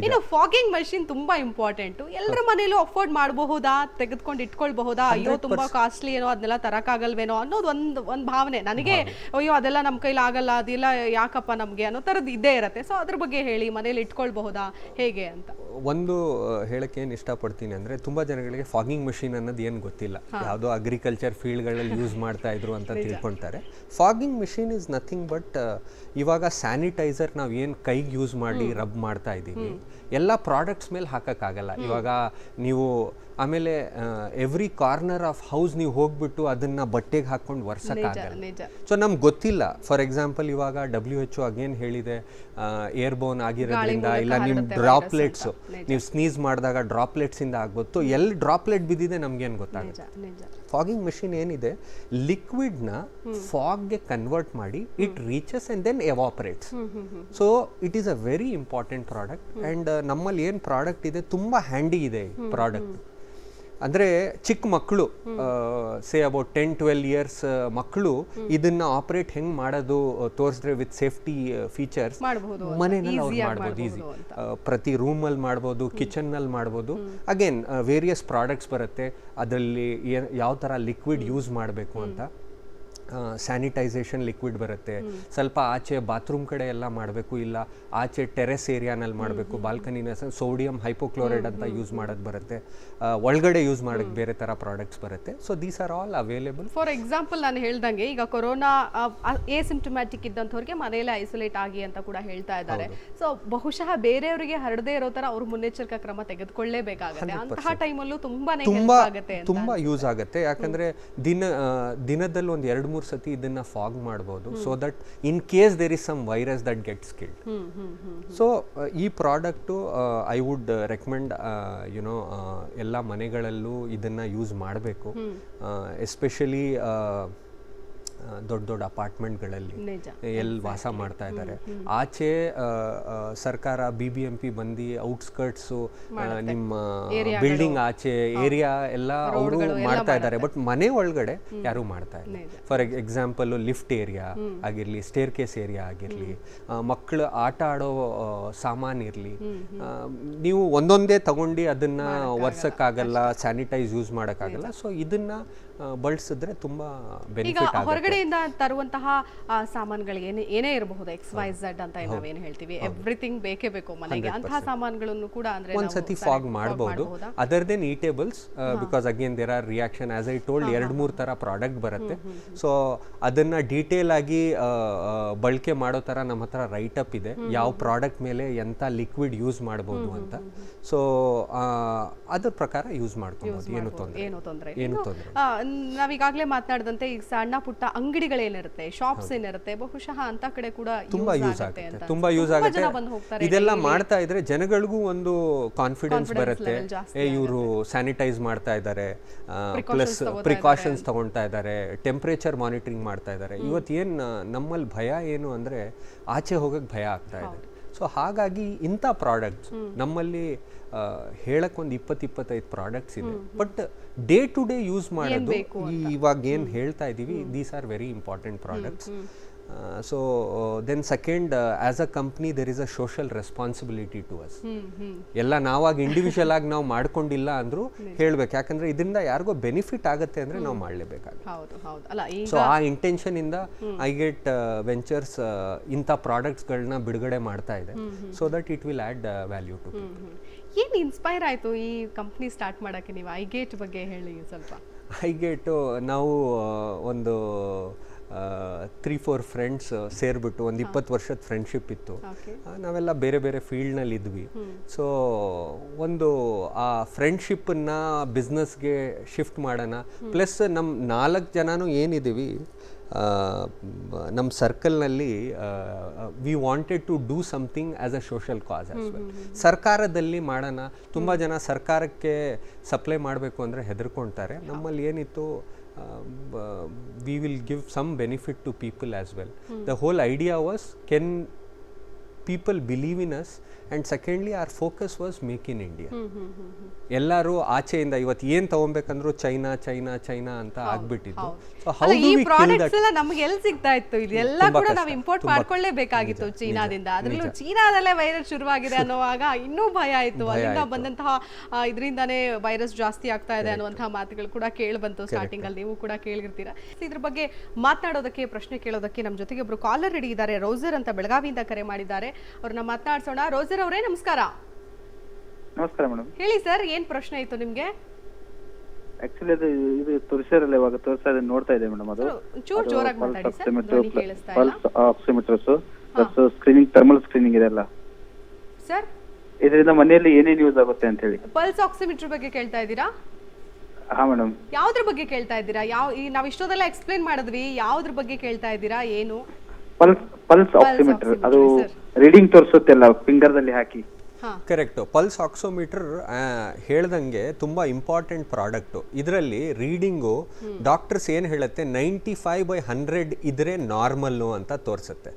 ಇನ್ನು ಫಾಗಿಂಗ್ ಮಷಿನ್ ತುಂಬಾ ಇಂಪಾರ್ಟೆಂಟ್. ಎಲ್ಲರ ಮನೇಲೂ ಅಫೋರ್ಡ್ ಮಾಡಬಹುದಾ, ತೆಗೆದುಕೊಂಡು ಇಟ್ಕೊಳ್ಬಹುದಾ, ಅಯ್ಯೋ ತುಂಬಾ ಕಾಸ್ಟ್ಲಿ ಏನೋ ಅದನ್ನೆಲ್ಲ ತರಕಾಗಲ್ವೇನೋ ಅನ್ನೋದು ಒಂದು ಭಾವನೆ ನನಗೆ. ಅಯ್ಯೋ ಅದೆಲ್ಲ ನಮ್ಮ ಕೈಲಿ ಆಗಲ್ಲ, ಅದೆಲ್ಲ ಯಾಕಪ್ಪ ನಮ್ಗೆ ಅನ್ನೋ ತರದ್ದು ಇದ್ದೇ ಇರುತ್ತೆ. ಸೊ ಅದ್ರ ಬಗ್ಗೆ ಹೇಳಿ, ಮನೇಲಿ ಇಟ್ಕೊಳ್ಬಹುದಾ ಹೇಗೆ ಅಂತ. ಒಂದು ಹೇಳಕ್ಕೆ ಏನು ಇಷ್ಟಪಡ್ತೀನಿ ಅಂದರೆ, ತುಂಬ ಜನಗಳಿಗೆ ಫಾಗಿಂಗ್ ಮಷಿನ್ ಅನ್ನೋದು ಏನು ಗೊತ್ತಿಲ್ಲ. ಯಾವುದೋ ಅಗ್ರಿಕಲ್ಚರ್ ಫೀಲ್ಡ್ಗಳಲ್ಲಿ ಯೂಸ್ ಮಾಡ್ತಾ ಇದ್ರು ಅಂತ ತಿಳ್ಕೊಳ್ತಾರೆ. Fogging machine is nothing but ಇವಾಗ ಸ್ಯಾನಿಟೈಸರ್ ನಾವು ಏನು ಕೈಗೆ ಯೂಸ್ ಮಾಡಿ ರಬ್ ಮಾಡ್ತಾ ಇದ್ದೀವಿ, ಎಲ್ಲ ಪ್ರಾಡಕ್ಟ್ಸ್ ಮೇಲೆ ಹಾಕೋಕ್ಕಾಗಲ್ಲ. ಇವಾಗ ನೀವು ಆಮೇಲೆ ಎವ್ರಿ ಕಾರ್ನರ್ ಆಫ್ ಹೌಸ್ ನೀವು ಹೋಗ್ಬಿಟ್ಟು ಅದನ್ನ ಬಟ್ಟೆಗೆ ಹಾಕೊಂಡು ಒರ್ಸಕ್ಕಾಗಲ್ಲ. ಸೊ ನಮ್ಗೆ ಗೊತ್ತಿಲ್ಲ. ಫಾರ್ ಎಕ್ಸಾಂಪಲ್ ಇವಾಗ WHO ಅಗೇನ್ ಹೇಳಿದೆ, ಏರ್ಬೋನ್ ಆಗಿರೋದ್ರಿಂದ ಇಲ್ಲ ನಿಮ್ಮ ಡ್ರಾಪ್ಲೆಟ್ಸು ನೀವು ಸ್ನೀಸ್ ಮಾಡಿದಾಗ ಡ್ರಾಪ್ಲೆಟ್ಸ್ ಇಂದ ಆಗ್ಬೋದು. ಎಲ್ಲಿ ಡ್ರಾಪ್ಲೆಟ್ ಬಿದ್ದಿದೆ ನಮ್ಗೇನು ಗೊತ್ತಾಗುತ್ತೆ. ಫಾಗಿಂಗ್ ಮಷಿನ್ ಏನಿದೆ, ಲಿಕ್ವಿಡ್ನ ಫಾಗ್ಗೆ ಕನ್ವರ್ಟ್ ಮಾಡಿ it reaches and then evaporates. So it is a very important product. And ನಮ್ಮಲ್ಲಿ ಏನು ಪ್ರಾಡಕ್ಟ್ ಇದೆ ತುಂಬ ಹ್ಯಾಂಡಿ ಇದೆ ಈ ಪ್ರಾಡಕ್ಟ್. ಅಂದರೆ ಚಿಕ್ಕ ಮಕ್ಕಳು, ಸೇ ಅಬೌಟ್ 10-12 ಇಯರ್ಸ್ ಮಕ್ಕಳು ಇದನ್ನ ಆಪರೇಟ್ ಹೆಂಗೆ ಮಾಡೋದು ತೋರಿಸಿದ್ರೆ ವಿತ್ ಸೇಫ್ಟಿ ಫೀಚರ್ಸ್ ಮನೆಯಲ್ಲಿ ಅವ್ರು ಮಾಡ್ಬೋದು. ಈಸಿ ಪ್ರತಿ ರೂಮಲ್ಲಿ ಮಾಡ್ಬೋದು, ಕಿಚನ್ನಲ್ಲಿ ಮಾಡ್ಬೋದು. ಅಗೇನ್ ವೇರಿಯಸ್ ಪ್ರಾಡಕ್ಟ್ಸ್ ಬರುತ್ತೆ, ಅದರಲ್ಲಿ ಯಾವ ಥರ ಲಿಕ್ವಿಡ್ ಯೂಸ್ ಮಾಡಬೇಕು ಅಂತ. ಸ್ಯಾನಿಟೈಸೇಷನ್ ಲಿಕ್ವಿಡ್ ಬರುತ್ತೆ. ಸ್ವಲ್ಪ ಆಚೆ ಬಾತ್ರೂಮ್ ಕಡೆ ಎಲ್ಲ ಮಾಡಬೇಕು, ಇಲ್ಲ ಆಚೆ ಟೆರೆಸ್ ಏರಿಯಾನಲ್ಲಿ ಮಾಡಬೇಕು, ಬಾಲ್ಕನಿನ ಸೋಡಿಯಂ ಹೈಪೋಕ್ಲೋರೈಡ್ ಅಂತ ಯೂಸ್ ಮಾಡೋದು ಬರುತ್ತೆ. ಒಳಗಡೆ ಯೂಸ್ ಮಾಡೋಕ್ಕೆ ಬೇರೆ ಥರ ಪ್ರಾಡಕ್ಟ್ಸ್ ಬರುತ್ತೆ. So these are all available. For example ನಾನು ಹೇಳ್ದಂಗೆ ಈಗ ಕೊರೋನಾ ಏಸಿಂಪ್ಟೊಮ್ಯಾಟಿಕ್ ಇದ್ದಂಥವ್ರಿಗೆ ಮನೆಯಲ್ಲೇ ಐಸೋಲೇಟ್ ಆಗಿ ಅಂತ ಕೂಡ ಹೇಳ್ತಾ ಇದ್ದಾರೆ. ಸೊ ಬಹುಶಃ ಬೇರೆಯವರಿಗೆ ಹರಡದೇ ಇರೋ ಥರ ಅವರು ಮುನ್ನೆಚ್ಚರಿಕಾ ಕ್ರಮ ತೆಗೆದುಕೊಳ್ಳೇಬೇಕಾಗುತ್ತೆ. ಅಂತಹ ಟೈಮಲ್ಲೂ ತುಂಬಾ ಯೂಸ್ ಆಗುತ್ತೆ. ಯಾಕಂದ್ರೆ ದಿನದಲ್ಲಿ ಒಂದು 2-3 ಸತಿ ಇದನ್ನ ಫಾಗ್ ಮಾಡಬಹುದು. So that in case there is some virus that gets killed. So ಈ ಪ್ರಾಡಕ್ಟು ಐ ವುಡ್ ರೆಕಮೆಂಡ್ ಎಲ್ಲ ಮನೆಗಳಲ್ಲೂ ಇದನ್ನ ಯೂಸ್ ಮಾಡಬೇಕು. ಎಸ್ಪೆಷಲಿ ದೊಡ್ಡ ದೊಡ್ಡ ಅಪಾರ್ಟ್ಮೆಂಟ್ಗಳಲ್ಲಿ ಎಲ್ಲಿ ವಾಸ ಮಾಡ್ತಾ ಇದ್ದಾರೆ. ಆಚೆ ಸರ್ಕಾರ BBMP ಬಂದು ಔಟ್ಸ್ಕರ್ಟ್ಸು ನಿಮ್ಮ ಬಿಲ್ಡಿಂಗ್ ಆಚೆ ಏರಿಯಾ ಎಲ್ಲ ಅವರು ಮಾಡ್ತಾ ಇದ್ದಾರೆ. ಬಟ್ ಮನೆ ಒಳಗಡೆ ಯಾರು ಮಾಡ್ತಾ ಇಲ್ಲ. ಫಾರ್ ಎಕ್ಸಾಂಪಲ್ ಲಿಫ್ಟ್ ಏರಿಯಾ ಆಗಿರಲಿ, ಸ್ಟೇರ್ ಕೇಸ್ ಏರಿಯಾ ಆಗಿರಲಿ, ಮಕ್ಕಳು ಆಟ ಆಡೋ ಸಾಮಾನು ಇರಲಿ, ನೀವು ಒಂದೊಂದೇ ತಗೊಂಡು ಅದನ್ನ ಒರ್ಸಕ್ಕಾಗಲ್ಲ, ಸ್ಯಾನಿಟೈಸ್ ಯೂಸ್ ಮಾಡೋಕ್ಕಾಗಲ್ಲ. ಸೊ ಇದನ್ನ ಬಳಸಿದ್ರೆ ತುಂಬಾ ಬೆನಿಫಿಟ್ ಆಗುತ್ತೆ. ಹೊರಗಡೆಯಿಂದ ತರುವಂತಹ ಸಾಮಾನುಗಳಿಗೆ ಏನೇ ಇರಬಹುದು, XYZ ಅಂತ ನಾವೇನು ಹೇಳ್ತೀವಿ, ಎವ್ರಿಥಿಂಗ್ ಬೇಕೇ ಬೇಕು ಮನೆಗೆ. ಅಂತಹ ಸಾಮಾನುಗಳನ್ನು ಕೂಡ ಅಂದ್ರೆ ಒಂದ್ಸತಿ ಫಾಗ್ ಮಾಡಬಹುದು. Other than eatables, because again there are reaction. As I told 2-3 ತರ ಪ್ರಾಡಕ್ಟ್ ಬರುತ್ತೆ. ಸೊ ಅದನ್ನ ಡೀಟೇಲ್ ಆಗಿ ಬಳಕೆ ಮಾಡೋ ತರ ನಮ್ಮ ಹತ್ರ ರೈಟ್ ಅಪ್ ಇದೆ, ಯಾವ ಪ್ರಾಡಕ್ಟ್ ಮೇಲೆ ಎಂತ ಲಿಕ್ವಿಡ್ ಯೂಸ್ ಮಾಡಬಹುದು ಅಂತ. ಸೊ ಅದ್ರ ಪ್ರಕಾರ ಯೂಸ್ ಮಾಡ್ಕೊಬಹುದು. ಏನು ತೊಂದರೆ. ನಾವೀಗಾಗಲೇ ಮಾತನಾಡಿದಂತೆ ಈಗ ಸಣ್ಣ ಪುಟ್ಟ ಅಂಗಡಿಗಳೇನಿರುತ್ತೆ, ಶಾಪ್ಸ್ ಏನಿರುತ್ತೆ, ಬಹುಶಃ ಅಂತ ಕಡೆ ಕೂಡ ತುಂಬಾ ಯೂಸ್ ಆಗುತ್ತೆ. ಇದೆಲ್ಲ ಮಾಡ್ತಾ ಇದ್ರೆ ಜನಗಳಿಗೂ ಒಂದು ಕಾನ್ಫಿಡೆನ್ಸ್ ಬರುತ್ತೆ, ಇವರು ಸ್ಯಾನಿಟೈಸ್ ಮಾಡ್ತಾ ಇದ್ದಾರೆ, ಪ್ಲಸ್ ಪ್ರಿಕಾಷನ್ಸ್ ತಗೊಳ್ತಾ ಇದ್ದಾರೆ, ಟೆಂಪರೇಚರ್ ಮಾನಿಟರಿಂಗ್ ಮಾಡ್ತಾ ಇದ್ದಾರೆ. ಇವತ್ತೇನ್ ನಮ್ಮಲ್ಲಿ ಭಯ ಏನು ಅಂದ್ರೆ ಆಚೆ ಹೋಗಕ್ಕೆ ಭಯ ಆಗ್ತಾ ಇದೆ. ಸೊ ಹಾಗಾಗಿ ಇಂಥ ಪ್ರಾಡಕ್ಟ್ಸ್ ನಮ್ಮಲ್ಲಿ ಹೇಳಕ್ ಒಂದು 20-25 ಪ್ರಾಡಕ್ಟ್ಸ್ ಇದೆ. But day to day use ಮಾಡೋದು ಇವಾಗ ಏನು ಹೇಳ್ತಾ ಇದ್ದೀವಿ, these are very important products. So then second, as a company there is a social responsibility to us. ಎಲ್ಲ ನಾವಾಗ ಇಂಡಿವಿಜುವಲ್ ಆಗಿ ನಾವು ಮಾಡ್ಕೊಂಡಿಲ್ಲ ಅಂದ್ರೂ ಹೇಳ್ಬೇಕು. ಯಾಕಂದ್ರೆ ಇದರಿಂದ ಯಾರಿಗೋ ಬೆನಿಫಿಟ್ ಆಗುತ್ತೆ ಅಂದ್ರೆ ನಾವು ಮಾಡಲೇಬೇಕಾಗುತ್ತೆ. ಸೊ ಆ ಇಂಟೆನ್ಷನ್ ಇಂದ ಐಗೆಟ್ ವೆಂಚರ್ಸ್ ಇಂಥ ಪ್ರಾಡಕ್ಟ್ಸ್ಗಳನ್ನ ಬಿಡುಗಡೆ ಮಾಡ್ತಾ ಇದೆ. So that it will add value to people. ಏನು ಇನ್ಸ್ಪೈರ್ ಆಯಿತು ಈ ಕಂಪ್ನಿ ಸ್ಟಾರ್ಟ್ ಮಾಡೋಕ್ಕೆ? ನೀವು ಐಗೇಟ್ ಬಗ್ಗೆ ಹೇಳಿ ಸ್ವಲ್ಪ. ಐಗೇಟು ನಾವು ಒಂದು 3-4 ಫ್ರೆಂಡ್ಸ್ ಸೇರಿಬಿಟ್ಟು ಒಂದು 20 ವರ್ಷದ ಫ್ರೆಂಡ್ಶಿಪ್ ಇತ್ತು. ಓಕೆ. ನಾವೆಲ್ಲ ಬೇರೆ ಬೇರೆ ಫೀಲ್ಡ್ನಲ್ಲಿ ಇದ್ವಿ. ಸೊ ಒಂದು ಆ ಫ್ರೆಂಡ್ಶಿಪ್ಪನ್ನು ಬಿಸ್ನೆಸ್ಗೆ ಶಿಫ್ಟ್ ಮಾಡೋಣ. ಪ್ಲಸ್ ನಮ್ಮ 4 ಜನನೂ ಏನಿದ್ದೀವಿ ನಮ್ಮ ಸರ್ಕಲ್ನಲ್ಲಿ we wanted to do something as a social cause as well. ಸರ್ಕಾರದಲ್ಲಿ ಮಾಡೋಣ. ತುಂಬ ಜನ ಸರ್ಕಾರಕ್ಕೆ ಸಪ್ಲೈ ಮಾಡಬೇಕು ಅಂದರೆ ಹೆದರ್ಕೊಳ್ತಾರೆ. ನಮ್ಮಲ್ಲಿ ಏನಿತ್ತು, we will give some benefit to people as well. The whole idea was, can people believe in us, and secondly our focus was make in India. ಎಲ್ಲರೂ ಆಚೆಯಿಂದ ಇವತ್ತು ಏನು ತಗೊಬೇಕಂದ್ರೂ ಚೈನಾ ಚೈನಾ ಚೈನಾ ಅಂತ ಆಗ್ಬಿಟ್ಟಿದ್ದು. ಸೊ ಹೌ ಡು ಈ V kill products that? ಎಲ್ಲ ನಮಗೆ ಎಲ್ಲಿ ಸಿಗ್ತಾ ಇತ್ತು? ಇದೆಲ್ಲ ಕೂಡ ನಾವು ಇಂಪೋರ್ಟ್ ಮಾಡ್ಕೊಳ್ಳೇಬೇಕಾಗಿತ್ತು ಚೀನಾದಿಂದ. ಅದರಲ್ಲೂ ಚೀನಾದಲ್ಲೇ ವೈರಸ್ ಶುರುವಾಗಿದೆ ಅನ್ನುವಾಗ ಇನ್ನೂ ಭಯ ಆಯಿತು. ಅಲ್ಲಿಂದ ಬಂದಂತಹ ಇದರಿಂದಾನೇ ವೈರಸ್ ಜಾಸ್ತಿ ಆಗ್ತಾ ಇದೆ ಅನ್ನುವಂತಹ ಮಾತುಗಳು ಕೂಡ ಕೇಳಿ ಬಂತು ಸ್ಟಾರ್ಟಿಂಗ್ ಅಲ್ಲಿ. ನೀವು ಕೂಡ ಕೇಳಿರ್ತೀರಾ. ಇದ್ರ ಬಗ್ಗೆ ಮಾತನಾಡೋದಕ್ಕೆ, ಪ್ರಶ್ನೆ ಕೇಳೋದಕ್ಕೆ ನಮ್ಮ ಜೊತೆಗೆ ಒಬ್ರು ಕಾಲರ್ ರೆಡಿ ಇದ್ದಾರೆ. ರೋಸರ್ ಅಂತ ಬೆಳಗಾವಿಯಿಂದ ಕರೆ ಮಾಡಿದ್ದಾರೆ. ಅವ್ರನ್ನ ಮಾತನಾಡ್ಸೋಣ. ರೋಸರ್ ಅವರೇ ನಮಸ್ಕಾರ. ನಮಸ್ಕಾರ ಮೇಡಮ್. ಹೇಳಿ ಸರ್, ಏನ್ ಪ್ರಶ್ನೆ ಇತ್ತು ನಿಮ್ಗೆ? ಆಕ್ಚುಲಿ ಅದು ಇದು ತೋರಿಸಿರಲ್ಲ, ಇವಾಗ ತೋರಿಸ್ತಾ ಇದೆ, ನೋಡ್ತಾ ಇದೆ ಮೇಡಮ್. ಅದು ಚೂರ್ ಜೋರಾಗಿ ಮಾತಾಡಿ ಸರ್, ಧ್ವನಿ ಕೇಳಿಸ್ತಾ ಇಲ್ಲ. Pulse oximeters plus screening, thermal screening ಇದೆಲ್ಲ ಸರ್. ಇದರಿಂದ ಮನೆಯಲ್ಲಿ ಏನೇನು ಯೂಸ್ ಆಗುತ್ತೆ ಅಂತ ಹೇಳಿ. ಪಲ್ಸ್ ಆಕ್ಸಿಮೀಟರ್ ಬಗ್ಗೆ ಕೇಳ್ತಾ ಇದ್ದೀರಾ? ಹಾ ಮೇಡಮ್. ಯಾವ್ದ್ರ ಬಗ್ಗೆ ಕೇಳ್ತಾ ಇದ್ದೀರಾ? ನಾವ್ ಇಷ್ಟೊಂದೆಲ್ಲ ಎಕ್ಸ್ಪ್ಲೇನ್ ಮಾಡಿದ್ವಿ, ಯಾವ್ದ್ರ ಬಗ್ಗೆ ಕೇಳ್ತಾ ಇದ್ದೀರಾ? ಏನು? ಪಲ್ಸ್ ಆಕ್ಸಿಮೀಟರ್, ಅದು ರೀಡಿಂಗ್ ತೋರಿಸುತ್ತೆಲ್ಲ ಫಿಂಗರ್ ದಲ್ಲಿ ಹಾಕಿ. ಕರೆಕ್ಟು. ಪಲ್ಸ್ ಆಕ್ಸೋಮೀಟರ್ ಹೇಳ್ದಂಗೆ ತುಂಬ ಇಂಪಾರ್ಟೆಂಟ್ ಪ್ರಾಡಕ್ಟು. ಇದರಲ್ಲಿ ರೀಡಿಂಗು ಡಾಕ್ಟರ್ಸ್ ಏನು ಹೇಳುತ್ತೆ, 95/100 ಇದ್ರೆ ನಾರ್ಮಲ್ಲು ಅಂತ ತೋರಿಸುತ್ತೆ.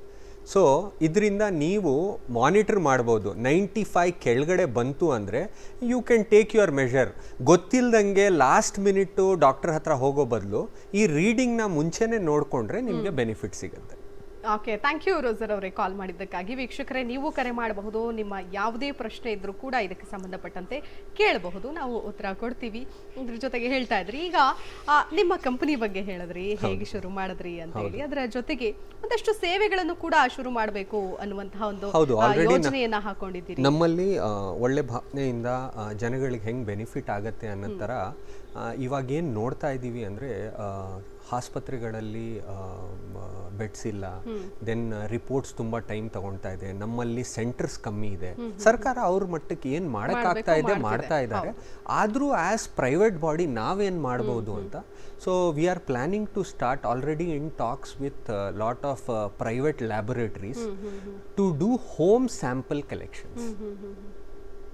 ಸೊ ಇದರಿಂದ ನೀವು ಮಾನಿಟರ್ ಮಾಡ್ಬೋದು. 95 ಕೆಳಗಡೆ ಬಂತು ಅಂದರೆ you can take your measure. ಗೊತ್ತಿಲ್ಲದಂಗೆ ಲಾಸ್ಟ್ ಮಿನಿಟ್ಟು ಡಾಕ್ಟರ್ ಹತ್ರ ಹೋಗೋ ಬದಲು ಈ ರೀಡಿಂಗ್ನ ಮುಂಚೆನೇ ನೋಡಿಕೊಂಡ್ರೆ ನಿಮಗೆ ಬೆನಿಫಿಟ್ ಸಿಗುತ್ತೆ. ಓಕೆ, ಥ್ಯಾಂಕ್ ಯು ರೋಸರ್ ಅವರೇ ಕಾಲ್ ಮಾಡಿದ್ದಕ್ಕಾಗಿ. ವೀಕ್ಷಕರೇ, ನೀವು ಕರೆ ಮಾಡಬಹುದು. ನಿಮ್ಮ ಯಾವುದೇ ಪ್ರಶ್ನೆ ಇದ್ರೂ ಕೂಡ ಇದಕ್ಕೆ ಸಂಬಂಧಪಟ್ಟಂತೆ ಕೇಳಬಹುದು, ನಾವು ಉತ್ತರ ಕೊಡ್ತೀವಿ. ಇದ್ರ ಜೊತೆಗೆ ಹೇಳ್ತಾ ಇದ್ರಿ, ಈಗ ನಿಮ್ಮ ಕಂಪನಿ ಬಗ್ಗೆ ಹೇಳಿದ್ರಿ, ಹೇಗೆ ಶುರು ಮಾಡಿದ್ರಿ ಅಂತ ಹೇಳಿ. ಅದರ ಜೊತೆಗೆ ಒಂದಷ್ಟು ಸೇವೆಗಳನ್ನು ಕೂಡ ಶುರು ಮಾಡಬೇಕು ಅನ್ನುವಂತಹ ಒಂದು ಯೋಜನೆಯನ್ನ ಹಾಕೊಂಡಿದ್ದೀರಿ. ನಮ್ಮಲ್ಲಿ ಒಳ್ಳೆ ಭಾವನೆಯಿಂದ ಜನಗಳಿಗೆ ಹೆಂಗೆ ಬೆನಿಫಿಟ್ ಆಗತ್ತೆ ಅನ್ನೋ ಥರ ಇವಾಗ ಏನು ನೋಡ್ತಾ ಇದ್ದೀವಿ ಅಂದರೆ, ಆಸ್ಪತ್ರೆಗಳಲ್ಲಿ ಬೆಡ್ಸ್ ಇಲ್ಲ, ದೆನ್ ರಿಪೋರ್ಟ್ಸ್ ತುಂಬ ಟೈಮ್ ತಗೊಳ್ತಾ ಇದೆ. ನಮ್ಮಲ್ಲಿ ಸೆಂಟರ್ಸ್ ಕಮ್ಮಿ ಇದೆ. ಸರ್ಕಾರ ಅವ್ರ ಮಟ್ಟಕ್ಕೆ ಏನು ಮಾಡೋಕ್ಕಾಗ್ತಾ ಇದೆ ಮಾಡ್ತಾ ಇದ್ದಾರೆ. ಆದರೂ ಆ್ಯಸ್ ಪ್ರೈವೇಟ್ ಬಾಡಿ ನಾವೇನು ಮಾಡ್ಬೋದು ಅಂತ. So we are planning to start already in talks with lot of private laboratories to do home sample collections.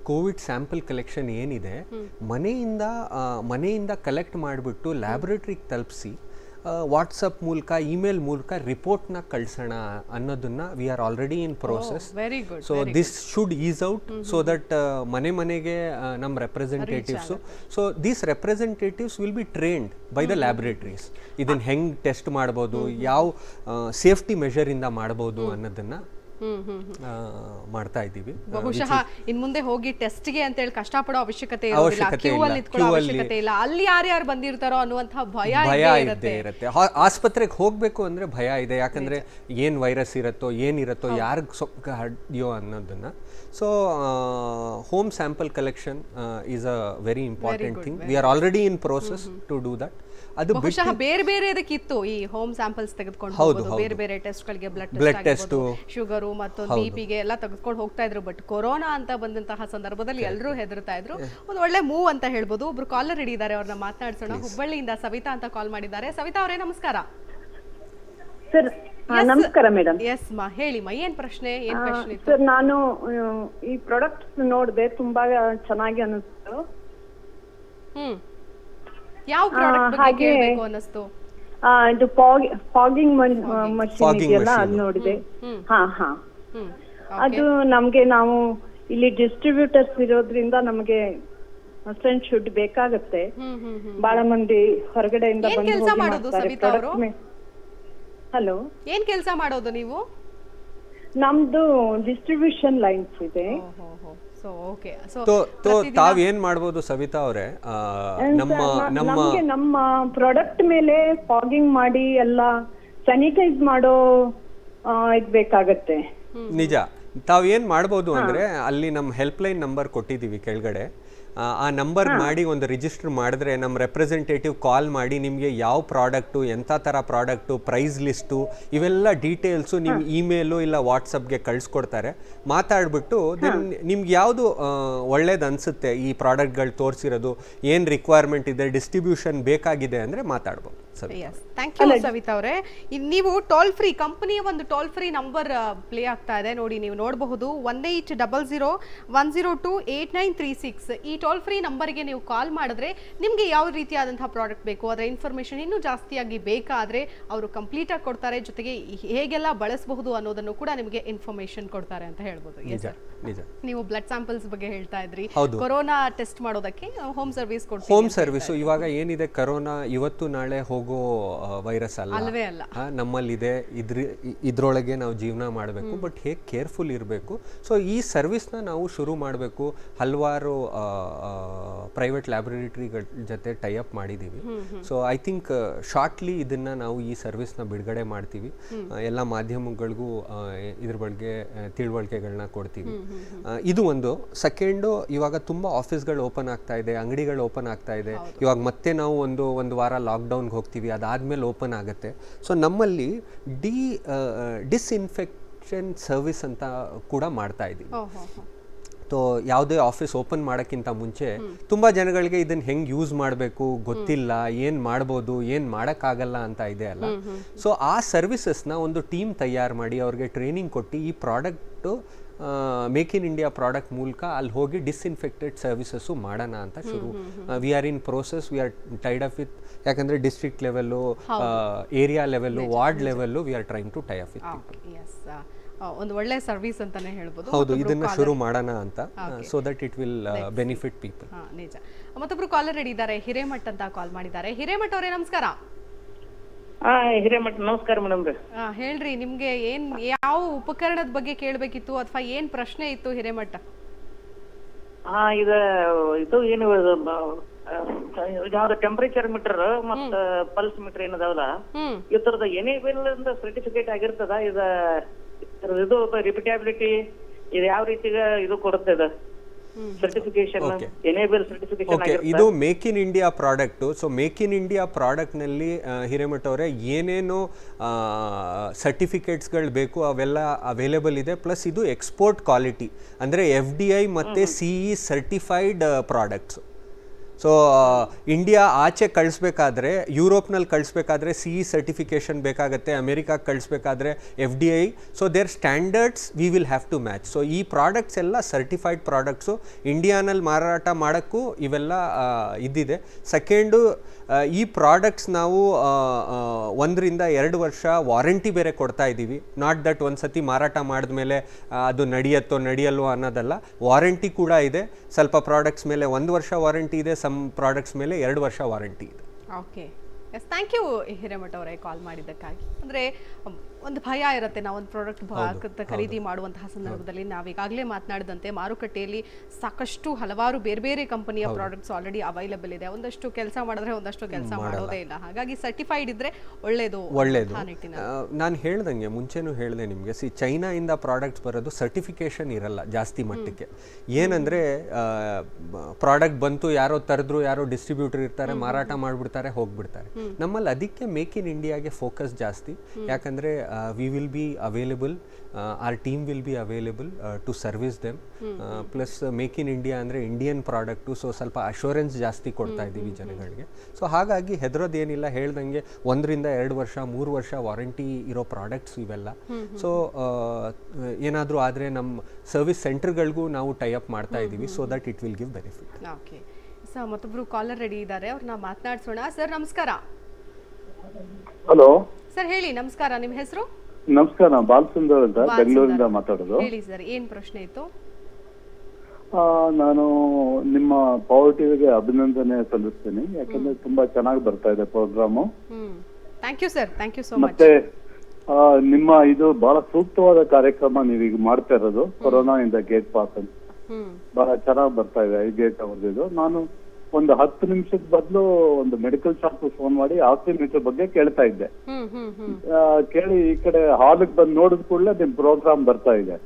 Covid sample collection ಏನಿದೆ, ಮನೆಯಿಂದ ಕಲೆಕ್ಟ್ ಮಾಡಿಬಿಟ್ಟು ಲ್ಯಾಬೊರೇಟ್ರಿಗೆ ತಲುಪಿಸಿ ವಾಟ್ಸಪ್ ಮೂಲಕ, ಇಮೇಲ್ ಮೂಲಕ ರಿಪೋರ್ಟ್ನ ಕಳ್ಸೋಣ ಅನ್ನೋದನ್ನ V are already in process. So this should is out so that ಮನೆಗೆ ನಮ್ಮ representatives, so these representatives will be trained by the laboratories. ಇದನ್ನು ಹೆಂಗೆ ಟೆಸ್ಟ್ ಮಾಡ್ಬೋದು, ಯಾವ ಸೇಫ್ಟಿ ಮೆಷರಿಂದ ಮಾಡ್ಬೋದು ಅನ್ನೋದನ್ನ ಮಾಡ್ತಾ ಇದ್ದೀವಿ. ಬಹುಶಃ ಇನ್ ಮುಂದೆ ಹೋಗಿ ಟೆಸ್ಟ್ಗೆ ಅಂತ ಹೇಳಿ ಕಷ್ಟಪಡೋ ಅವಶ್ಯಕತೆ ಇರೋದಿಲ್ಲ, ಕ್ಯೂ ಅಲ್ಲಿ ನಿಂತ್ಕೊಳ್ಳೋ ಅವಶ್ಯಕತೆ ಇಲ್ಲ. ಅಲ್ಲಿ ಯಾರ್ಯಾರು ಬಂದಿರ್ತಾರೋ ಅನ್ನುವಂತಹ ಭಯ ಇದ್ದೇ ಇರುತ್ತೆ. ಆಸ್ಪತ್ರೆಗೆ ಹೋಗ್ಬೇಕು ಅಂದ್ರೆ ಭಯ ಇದೆ, ಯಾಕಂದ್ರೆ ಏನ್ ವೈರಸ್ ಇರುತ್ತೋ ಏನಿರುತ್ತೋ, ಯಾರಿಗ್ ಸೊಕ್ಕ ಹಡ್ಯೋ ಅನ್ನೋದನ್ನ. So home sample collection is a very important thing. We are already in process to do that. ಅದು ಬಹುಶಃ ಬೇರೆ ಬೇರೆ ಇದಕ್ಕಿತ್ತು, ಈ ಹೋಮ್ ಸ್ಯಾಂಪಲ್ಸ್ ತೆಗೆದುಕೊಂಡು ಹೋಗೋದು, ಬೇರೆ ಬೇರೆ ಟೆಸ್ಟ್ಗಳಿಗೆ, ಬ್ಲಡ್ ಟೆಸ್ಟ್, ಶುಗರು ಮತ್ತು ಬಿಪಿಗೆ ಎಲ್ಲ ತೆಗೆದುಕೊಂಡು ಹೋಗ್ತಾ ಇದ್ರು. ಬಟ್ ಕೊರೋನಾ ಅಂತ ಬಂದಂತಹ ಸಂದರ್ಭದಲ್ಲಿ ಎಲ್ಲರೂ ಹೆದರ್ತಾ ಇದ್ರು. ಒಂದು ಒಳ್ಳೆ ಮೂವ್ ಅಂತ ಹೇಳ್ಬೋದು. ಒಬ್ರು ಕಾಲರ್ ರೆಡಿ ಇದ್ದಾರೆ, ಅವ್ರನ್ನ ಮಾತನಾಡ್ಸೋಣ. ಹುಬ್ಬಳ್ಳಿಯಿಂದ ಸವಿತಾ ಅಂತ ಕಾಲ್ ಮಾಡಿದ್ದಾರೆ. ಸವಿತಾ ಅವರೇ ನಮಸ್ಕಾರ. ಸರ್ ನಮಸ್ಕಾರ ಮೇಡಮ್. ಎಸ್ ಮಾ, ಹೇಳಿ ಮಾ, ಏನ್ ಪ್ರಶ್ನೆ ಇತ್ತು? ಸರ್ ನಾನು ಈ ಪ್ರಾಡಕ್ಟ್ಸ್ ನೋಡಿದೆ, ತುಂಬಾ ಚೆನ್ನಾಗಿ ಅನಿಸ್ತು. ಯಾವ ಪ್ರಾಡಕ್ಟ್ ಬಗ್ಗೆ ಕೇಳಬೇಕು ಅನ್ನಿಸ್ತು? ಇದು ಫಾಗಿಂಗ್ ಮಷೀನ್ ಇದೆಯಲ್ಲ, ಅದು ನೋಡಿದೆ. ಅದು ನಮ್ಗೆ, ನಾವು ಇಲ್ಲಿ ಡಿಸ್ಟ್ರಿಬ್ಯೂಟರ್ಸ್ ಇರೋದ್ರಿಂದ ನಮಗೆ ಮಸ್ಟ್ ಶುಡ್ ಬೇಕಾಗತ್ತೆ. ಬಹಳ ಮಂದಿ ಹೊರಗಡೆಯಿಂದ ಬಂದು. ಹಲೋ, ಏನ್ ಕೆಲಸ ಮಾಡೋದು ನೀವು? ನಮ್ದು ಡಿಸ್ಟ್ರಿಬ್ಯೂಷನ್ ಲೈನ್ಸ್ ಇದೆ. ತಾವೇನ್ ಮಾಡ್ಬೋದು ಸವಿತಾ ಅವರೇ, ನಮ್ಮ ಪ್ರಾಡಕ್ಟ್ ಮೇಲೆ ಫಾಗಿಂಗ್ ಮಾಡಿ ಎಲ್ಲ ಸ್ಯಾನಿಟೈಸ್ ಮಾಡೋ ಇದ್ ಬೇಕಾಗತ್ತೆ. ನಿಜ. ತಾವೇನ್ ಮಾಡ್ಬೋದು ಅಂದ್ರೆ, ಅಲ್ಲಿ ನಮ್ಮ ಹೆಲ್ಪ್ ಲೈನ್ ನಂಬರ್ ಕೊಟ್ಟಿದೀವಿ ಕೆಳಗಡೆ. ಆ ನಂಬರ್ ಮಾಡಿ ಒಂದು ರಿಜಿಸ್ಟರ್ ಮಾಡಿದ್ರೆ ನಮ್ಮ ರೆಪ್ರೆಸೆಂಟೇಟಿವ್ ಕಾಲ್ ಮಾಡಿ ನಿಮಗೆ ಯಾವ ಪ್ರಾಡಕ್ಟು, ಎಂಥ ಥರ ಪ್ರಾಡಕ್ಟು, ಪ್ರೈಸ್ ಲಿಸ್ಟು ಇವೆಲ್ಲ ಡೀಟೇಲ್ಸು ನಿಮ್ಮ ಇಮೇಲು ಇಲ್ಲ ವಾಟ್ಸಪ್ಗೆ ಕಳಿಸ್ಕೊಡ್ತಾರೆ. ಮಾತಾಡ್ಬಿಟ್ಟು ದೆನ್ ನಿಮ್ಗೆ ಯಾವುದು ಒಳ್ಳೇದು ಅನಿಸುತ್ತೆ, ಈ ಪ್ರಾಡಕ್ಟ್ಗಳು ತೋರಿಸಿರೋದು ಏನು ರಿಕ್ವೈರ್ಮೆಂಟ್ ಇದೆ, ಡಿಸ್ಟ್ರಿಬ್ಯೂಷನ್ ಬೇಕಾಗಿದೆ ಅಂದರೆ ಮಾತಾಡ್ಬೋದು. ಸರಿ, ಥ್ಯಾಂಕ್ ಯು ಸವಿತಾ ಅವರೇ. ನೀವು ಟೋಲ್ ಫ್ರೀ ಕಂಪನಿಯ ಒಂದು ಟೋಲ್ ಫ್ರೀ ನಂಬರ್ ಪ್ಲೇ ಆಗ್ತಾ ಇದೆ ನೋಡಿ, ನೀವು ನೋಡಬಹುದು 180010289936 ಈ ಟೋಲ್ ಫ್ರೀ ನಂಬರ್ಗೆ ನೀವು ಕಾಲ್ ಮಾಡಿದ್ರೆ ನಿಮಗೆ ಯಾವ ರೀತಿಯಾದಂತಹ ಪ್ರಾಡಕ್ಟ್ ಬೇಕು, ಅದರ ಇನ್ಫಾರ್ಮೇಶನ್ ಇನ್ನೂ ಜಾಸ್ತಿಯಾಗಿ ಬೇಕಾದ್ರೆ ಅವರು ಕಂಪ್ಲೀಟ್ ಆಗಿ ಕೊಡ್ತಾರೆ. ಜೊತೆಗೆ ಹೇಗೆಲ್ಲ ಬಳಸಬಹುದು ಅನ್ನೋದನ್ನು ಕೂಡ ನಿಮಗೆ ಇನ್ಫಾರ್ಮೇಶನ್ ಕೊಡ್ತಾರೆ ಅಂತ ಹೇಳ್ಬೋದು. ನೀವು ಬ್ಲಡ್ ಸ್ಯಾಂಪಲ್ಸ್ ಬಗ್ಗೆ ಹೇಳ್ತಾ ಇದ್ರಿ, ಕೊರೋನಾ ಟೆಸ್ಟ್ ಮಾಡೋದಕ್ಕೆ ಹೋಮ್ ಸರ್ವಿಸ್ ಕೊಡ್ತೀವಿ. ಹೋಮ್ ಸರ್ವಿಸ್ ಇವಾಗ ಏನಿದೆ, ಕರೋನಾ ಇವತ್ತು ನಾಳೆ ಹೋಗೋ ವೈರಸ್ ಅಲ್ವೇ ಅಲ್ಲ, ನಮ್ಮಲ್ಲಿದೆ, ಇದ್ರೊಳಗೆ ನಾವು ಜೀವನ ಮಾಡಬೇಕು. ಬಟ್ ಹೇಗೆ ಕೇರ್ಫುಲ್ ಇರಬೇಕು. ಸೊ ಈ ಸರ್ವಿಸ್ನ ನಾವು ಶುರು ಮಾಡಬೇಕು. ಹಲವಾರು ಪ್ರೈವೇಟ್ ಲ್ಯಾಬೊರೇಟರಿಗಳ ಜೊತೆ ಟೈ ಅಪ್ ಮಾಡಿದ್ದೀವಿ. ಸೊ ಐ ಥಿಂಕ್ ಶಾರ್ಟ್ಲಿ ಇದನ್ನ ನಾವು ಈ ಸರ್ವಿಸ್ನ ಬಿಡುಗಡೆ ಮಾಡ್ತೀವಿ. ಎಲ್ಲ ಮಾಧ್ಯಮಗಳಿಗೂ ಇದ್ರ ಬಗ್ಗೆ ತಿಳುವಳಿಕೆಗಳನ್ನ ಕೊಡ್ತೀವಿ. ಇದು ಒಂದು. ಸೆಕೆಂಡು, ಇವಾಗ ತುಂಬ ಆಫೀಸ್ಗಳು ಓಪನ್ ಆಗ್ತಾ ಇದೆ, ಅಂಗಡಿಗಳು ಓಪನ್ ಆಗ್ತಾ ಇದೆ. ಇವಾಗ ಮತ್ತೆ ನಾವು ಒಂದು ವಾರ ಲಾಕ್ಡೌನ್ಗೆ ಹೋಗ್ತೀವಿ, ಅದಾದಮೇಲೆ ಓಪನ್ ಆಗುತ್ತೆ. ಸೊ ನಮ್ಮಲ್ಲಿ ಡಿಸ್ಇನ್ಫೆಕ್ಷನ್ ಸರ್ವಿಸ್ ಅಂತ ಕೂಡ ಮಾಡ್ತಾ ಇದ್ದೀವಿ. ಸೊ ಯಾವುದೇ ಆಫೀಸ್ ಓಪನ್ ಮಾಡೋಕ್ಕಿಂತ ಮುಂಚೆ ತುಂಬ ಜನಗಳಿಗೆ ಇದನ್ನು ಹೆಂಗೆ ಯೂಸ್ ಮಾಡಬೇಕು ಗೊತ್ತಿಲ್ಲ, ಏನು ಮಾಡ್ಬೋದು, ಏನು ಮಾಡೋಕ್ಕಾಗಲ್ಲ ಅಂತ ಇದೆ ಅಲ್ಲ. ಸೊ ಆ ಸರ್ವಿಸಸ್ನ ಒಂದು ಟೀಮ್ ತಯಾರು ಮಾಡಿ ಅವ್ರಿಗೆ ಟ್ರೈನಿಂಗ್ ಕೊಟ್ಟು ಈ product make in India product ಮೂಲಕ ಅಲ್ಲಿ ಹೋಗಿ ಡಿಸ್ಇನ್ಫೆಕ್ಟೆಡ್ ಸರ್ವಿಸಸ್ಸು ಮಾಡೋಣ ಅಂತ ಶುರು. We are in process, we are tied up with, ಯಾಕಂದರೆ district level, area level, ward level we are trying to tie up with people. ಒಂದು ಒಳ್ಳೆ ಸರ್ವಿಸ್ ಅಂತಾನೆ ಹೇಳ್ಬೋದು. ಹೌದು, ಇದನ್ನ ಶುರು ಮಾಡೋಣ ಅಂತ, so that it will benefit people. ನಿಜ. ಮತ್ತೊಬ್ರು ಕಾಲರ್ ರೆಡಿ ಇದ್ದಾರೆ, ಹಿರೇಮಠ್ ಅಂತ ಕಾಲ್ ಮಾಡಿದ್ದಾರೆ. ಹಿರೇಮಠ್ ಅವರೇ ನಮಸ್ಕಾರ. ಹಿರೇಮಠ ನಮಸ್ಕಾರ ಮೇಡಮ್ ರೀ. ಹೇಳ್ರಿ, ನಿಮ್ಗೆ ಏನ್ ಯಾವ ಉಪಕರಣದ ಬಗ್ಗೆ ಕೇಳಬೇಕಿತ್ತು ಅಥವಾ ಏನ್ ಪ್ರಶ್ನೆ ಇತ್ತು ಹಿರೇಮಠ? ಇದು ಏನು ಯಾವ್ದು ಟೆಂಪರೇಚರ್ ಮೀಟರ್ ಮತ್ತ ಪಲ್ಸ್ ಮೀಟರ್ ಏನದಾವಲ್ಲ, ಇತರದ ಎನೇಬಲ್ ಸರ್ಟಿಫಿಕೇಟ್ ಆಗಿರ್ತದ. ಇದು ರಿಪಿಟಬಿಲಿಟಿ ಇದು ಯಾವ ರೀತಿ ಇದು ಕೊಡುತ್ತೆ ಇದು ಸರ್ಟಿಫಿಕೇಶನ್, ಎನೇಬಲ್ ಸರ್ಟಿಫಿಕೇಶನ್. ಇದು make in India product. So make in India product ನಲ್ಲಿ ಹಿರೇಮಠ ಅವರೇ ಏನೇನು ಸರ್ಟಿಫಿಕೇಟ್ಸ್ಗಳು ಬೇಕು ಅವೆಲ್ಲ ಅವೈಲೇಬಲ್ ಇದೆ. ಪ್ಲಸ್ ಇದು ಎಕ್ಸ್ಪೋರ್ಟ್ ಕ್ವಾಲಿಟಿ, ಅಂದರೆ FDI ಮತ್ತು CE certified products. So India ಆಚೆ ಕಳಿಸ್ಬೇಕಾದ್ರೆ, ಯುರೋಪ್ನಲ್ಲಿ ಕಳಿಸ್ಬೇಕಾದ್ರೆ CE ಸರ್ಟಿಫಿಕೇಷನ್ ಬೇಕಾಗುತ್ತೆ, ಅಮೆರಿಕಾಗೆ ಕಳಿಸ್ಬೇಕಾದ್ರೆ FDI. So their standards we will have to match. So ಈ ಪ್ರಾಡಕ್ಟ್ಸ್ ಎಲ್ಲ ಸರ್ಟಿಫೈಡ್ ಪ್ರಾಡಕ್ಟ್ಸು. ಇಂಡಿಯಾನಲ್ಲಿ ಮಾರಾಟ ಮಾಡೋಕ್ಕೂ ಇವೆಲ್ಲ ಇದ್ದಿದೆ. ಸೆಕೆಂಡು, ಈ ಪ್ರಾಡಕ್ಟ್ಸ್ ನಾವು 1 ರಿಂದ 2 ವರ್ಷ ವಾರಂಟಿ ಬೇರೆ ಕೊಡ್ತಾ ಇದ್ದೀವಿ. ನಾಟ್ ದಟ್ ಒಂದು ಸತಿ ಮಾರಾಟ ಮಾಡಿದ್ಮೇಲೆ ಅದು ನಡೆಯಲ್ವೋ ಅನ್ನೋದಲ್ಲ, ವಾರಂಟಿ ಕೂಡ ಇದೆ. ಸ್ವಲ್ಪ ಪ್ರಾಡಕ್ಟ್ಸ್ ಮೇಲೆ 1 ವರ್ಷ ವಾರಂಟಿ ಇದೆ, ಸಮ್ ಪ್ರಾಡಕ್ಟ್ಸ್ ಮೇಲೆ 2 ವರ್ಷ ವಾರಂಟಿ ಇದೆ. Okay, yes, thank you Hiremath ಅವರೇ ಕಾಲ್ ಮಾಡಿದ್ದಕ್ಕಾಗಿ. ಅಂದರೆ ಒಂದು ಭಯ ಇರುತ್ತೆ, ನಾವು ಒಂದು ಪ್ರಾಡಕ್ಟ್ ಖರೀದಿ ಮಾಡುವಂತಹ ಸಂದರ್ಭದಲ್ಲಿ ನಾವೀಗಾಗಲೇ ಮಾತನಾಡಿದಂತೆ ಮಾರುಕಟ್ಟೆಯಲ್ಲಿ ಸಾಕಷ್ಟು ಹಲವಾರು ಬೇರೆ ಬೇರೆ ಕಂಪನಿಯ ಪ್ರಾಡಕ್ಟ್ಸ್ ಆಲ್ರೆಡಿ ಅವೈಲೇಬಲ್ ಇದೆ. ಒಂದಷ್ಟು ಕೆಲಸ ಮಾಡಿದ್ರೆ ಒಂದಷ್ಟು ಕೆಲಸ ಮಾಡೋದೇ ಇಲ್ಲ. ಹಾಗಾಗಿ ಸರ್ಟಿಫೈಡ್ ಇದ್ರೆ ಒಳ್ಳೇದು. ನಾನು ಹೇಳ್ದಂಗೆ ಮುಂಚೆನೂ ಹೇಳಿದೆ ನಿಮಗೆ, ಚೈನಾಯಿಂದ ಪ್ರಾಡಕ್ಟ್ಸ್ ಬರೋದು ಸರ್ಟಿಫಿಕೇಶನ್ ಇರಲ್ಲ ಜಾಸ್ತಿ ಮಟ್ಟಕ್ಕೆ. ಏನಂದರೆ ಪ್ರಾಡಕ್ಟ್ ಬಂತು, ಯಾರೋ ತರಿದ್ರು, ಯಾರೋ ಡಿಸ್ಟ್ರಿಬ್ಯೂಟರ್ ಇರ್ತಾರೆ, ಮಾರಾಟ ಮಾಡಿಬಿಡ್ತಾರೆ, ಹೋಗ್ಬಿಡ್ತಾರೆ. ನಮ್ಮಲ್ಲಿ ಅದಕ್ಕೆ ಮೇಕ್ ಇನ್ ಇಂಡಿಯಾಗೆ ಫೋಕಸ್ ಜಾಸ್ತಿ. ಯಾಕಂದರೆ we will be available, our team will be available to service them. Plus make in India ಅಂದರೆ ಇಂಡಿಯನ್ ಪ್ರಾಡಕ್ಟು. ಸೊ ಸ್ವಲ್ಪ ಅಶ್ಯೂರೆನ್ಸ್ ಜಾಸ್ತಿ ಕೊಡ್ತಾ ಇದ್ದೀವಿ ಜನಗಳಿಗೆ. ಸೊ ಹಾಗಾಗಿ ಹೆದರೋದೇನಿಲ್ಲ. ಹೇಳ್ದಂಗೆ 1 ರಿಂದ 2 ವರ್ಷ 3 ವರ್ಷ ವಾರಂಟಿ ಇರೋ ಪ್ರಾಡಕ್ಟ್ಸ್ ಇವೆಲ್ಲ. ಸೊ ಏನಾದರೂ ಆದರೆ ನಮ್ಮ ಸರ್ವಿಸ್ ಸೆಂಟರ್ಗಳಿಗೂ ನಾವು ಟೈ ಅಪ್ ಮಾಡ್ತಾ ಇದ್ದೀವಿ, so that it will give benefit. Okay sir, ಮತ್ತೊಬ್ರು ಕಾಲರ್ ರೆಡಿ ಇದ್ದಾರೆ, ಅವ್ರನ್ನ ಮಾತನಾಡ್ಸೋಣ. ಸರ್ ನಮಸ್ಕಾರ. ಹಲೋ ಸರ್ ಹೇಳಿ. ನಮಸ್ಕಾರ, ನಿಮ್ಮ ಹೆಸರು? ನಮಸ್ಕಾರ, ಬಾಲಸುಂದರ್ ಅಂತ ಬೆಂಗಳೂರಿಂದ ಮಾತಾಡೋದು. ಹೇಳಿ ಸರ್, ಏನ್ ಪ್ರಶ್ನೆ ಇತ್ತು? ನಾನು ನಿಮ್ಮ ಪವರ್ ಟಿವಿಗೆ ಅಭಿನಂದನೆ ಸಲ್ಲಿಸ್ತೀನಿ. ಯಾಕಂದ್ರೆ ತುಂಬಾ ಚೆನ್ನಾಗಿ ಬರ್ತಾ ಇದೆ programme. Thank you sir, thank you so much. ಮತ್ತೆ ನಿಮ್ಮ ಇದು ಬಹಳ ಸೂಕ್ತವಾದ ಕಾರ್ಯಕ್ರಮ ನೀವೀಗ ಮಾಡ್ತಾ ಇರೋದು, ಕೊರೋನಾ ಇಂದ ಗೇಟ್ ಪಾಸ್ ಅಂತ ಬಹಳ ಚೆನ್ನಾಗಿ ಬರ್ತಾ ಇದೆ. ಗೇಟ್ ಅವ್ರದ್ದು ನಾನು ಒಂದು 10 ನಿಮಿಷದ ಬದಲು ಒಂದು ಮೆಡಿಕಲ್ ಶಾಪ್ ಫೋನ್ ಮಾಡಿ ಆಕ್ಸಿಮೀಟರ್ ಬಗ್ಗೆ ಕೇಳ್ತಾ ಇದ್ದೆ. ಕೇಳಿ ಈ ಕಡೆ ಹಾಲ್ಗೆ ಬಂದು ನೋಡಿದ ಕೂಡಲೇ ನಿಮ್ ಪ್ರೋಗ್ರಾಮ್ ಬರ್ತಾ ಇದೆ.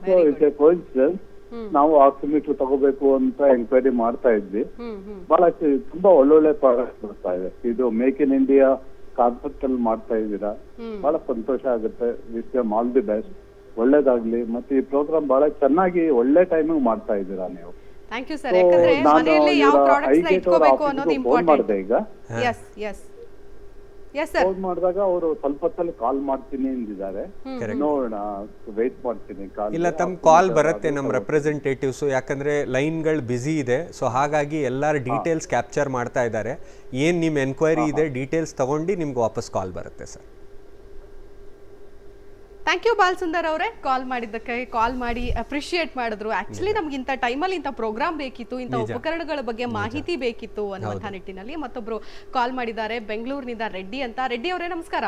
So it's A coincidence. ನಾವು ಆಕ್ಸಿಮೀಟರ್ ತಗೋಬೇಕು ಅಂತ ಎಂಕ್ವೈರಿ ಮಾಡ್ತಾ ಇದ್ವಿ. ಬಹಳ ತುಂಬಾ ಒಳ್ಳೊಳ್ಳೆ ಪ್ರಾಡಕ್ಟ್ ಬರ್ತಾ ಇದೆ. ಇದು ಮೇಕ್ ಇನ್ ಇಂಡಿಯಾ ಕಾನ್ಸೆಪ್ಟ್ ಅಲ್ಲಿ ಮಾಡ್ತಾ ಇದ್ದೀರಾ, ಬಹಳ ಸಂತೋಷ ಆಗುತ್ತೆ. ವಿತ್ ಆಲ್ ದಿ ಬೆಸ್ಟ್, ಒಳ್ಳೇದಾಗ್ಲಿ. ಮತ್ತೆ ಈ ಪ್ರೋಗ್ರಾಮ್ ಬಹಳ ಚೆನ್ನಾಗಿ ಒಳ್ಳೆ ಟೈಮಿಗೆ ಮಾಡ್ತಾ ಇದ್ದೀರಾ ನೀವು. Thank you sir. ಯಾಕಂದ್ರೆ ಮನೆಯಲ್ಲಿ ಯಾವ ಪ್ರಾಡಕ್ಟ್ಸ್ ನ ಇಟ್ಕೋಬೇಕು ಅನ್ನೋದು ಇಂಪಾರ್ಟೆಂಟ್. ಈಗ yes yes yes sir. Phone ಮಾಡಿದಾಗ ಅವರು ಸ್ವಲ್ಪ ಹೊತ್ತಲ್ಲಿ ಕಾಲ್ ಮಾಡ್ತೀನಿ ಎಂದಿದ್ದಾರೆ. ನೋಡೋಣ, ವೇಟ್ ಮಾಡ್ತೀನಿ. ಇಲ್ಲ, ತಮ್ಮ ಕಾಲ್ ಬರುತ್ತೆ ನಮ್ಮ ರೆಪ್ರೆಸೆಂಟೇಟಿವ್ಸು, ಯಾಕಂದರೆ ಲೈನ್ಗಳು ಬ್ಯುಸಿ ಇದೆ. ಸೊ ಹಾಗಾಗಿ ಎಲ್ಲರ ಡೀಟೇಲ್ಸ್ ಕ್ಯಾಪ್ಚರ್ ಮಾಡ್ತಾ ಇದ್ದಾರೆ. ಏನು ನಿಮ್ಮ ಎನ್ಕ್ವೈರಿ ಇದೆ ಡೀಟೇಲ್ಸ್ ತಗೊಂಡು ನಿಮ್ಗೆ ವಾಪಸ್ ಕಾಲ್ ಬರುತ್ತೆ ಸರ್. ಥ್ಯಾಂಕ್ ಯು ಬಾಲಸುಂದರ್ ಅವರೇ, ಕಾಲ್ ಮಾಡಿದ್ದಕ್ಕೆ. ಕಾಲ್ ಮಾಡಿ ಅಪ್ರಿಷಿಯೇಟ್ ಮಾಡಿದ್ರು. ಆಕ್ಚುಲಿ ನಮ್ಗೆ ಇಂಥ ಟೈಮಲ್ಲಿ ಇಂಥ ಪ್ರೋಗ್ರಾಮ್ ಬೇಕಿತ್ತು, ಇಂಥ ಉಪಕರಣಗಳ ಬಗ್ಗೆ ಮಾಹಿತಿ ಬೇಕಿತ್ತು ಅನ್ನುವಂಥ ನಿಟ್ಟಿನಲ್ಲಿ ಮತ್ತೊಬ್ರು ಕಾಲ್ ಮಾಡಿದ್ದಾರೆ ಬೆಂಗಳೂರಿನಿಂದ. ರೆಡ್ಡಿ ಅಂತ. ರೆಡ್ಡಿ ಅವರೇ ನಮಸ್ಕಾರ.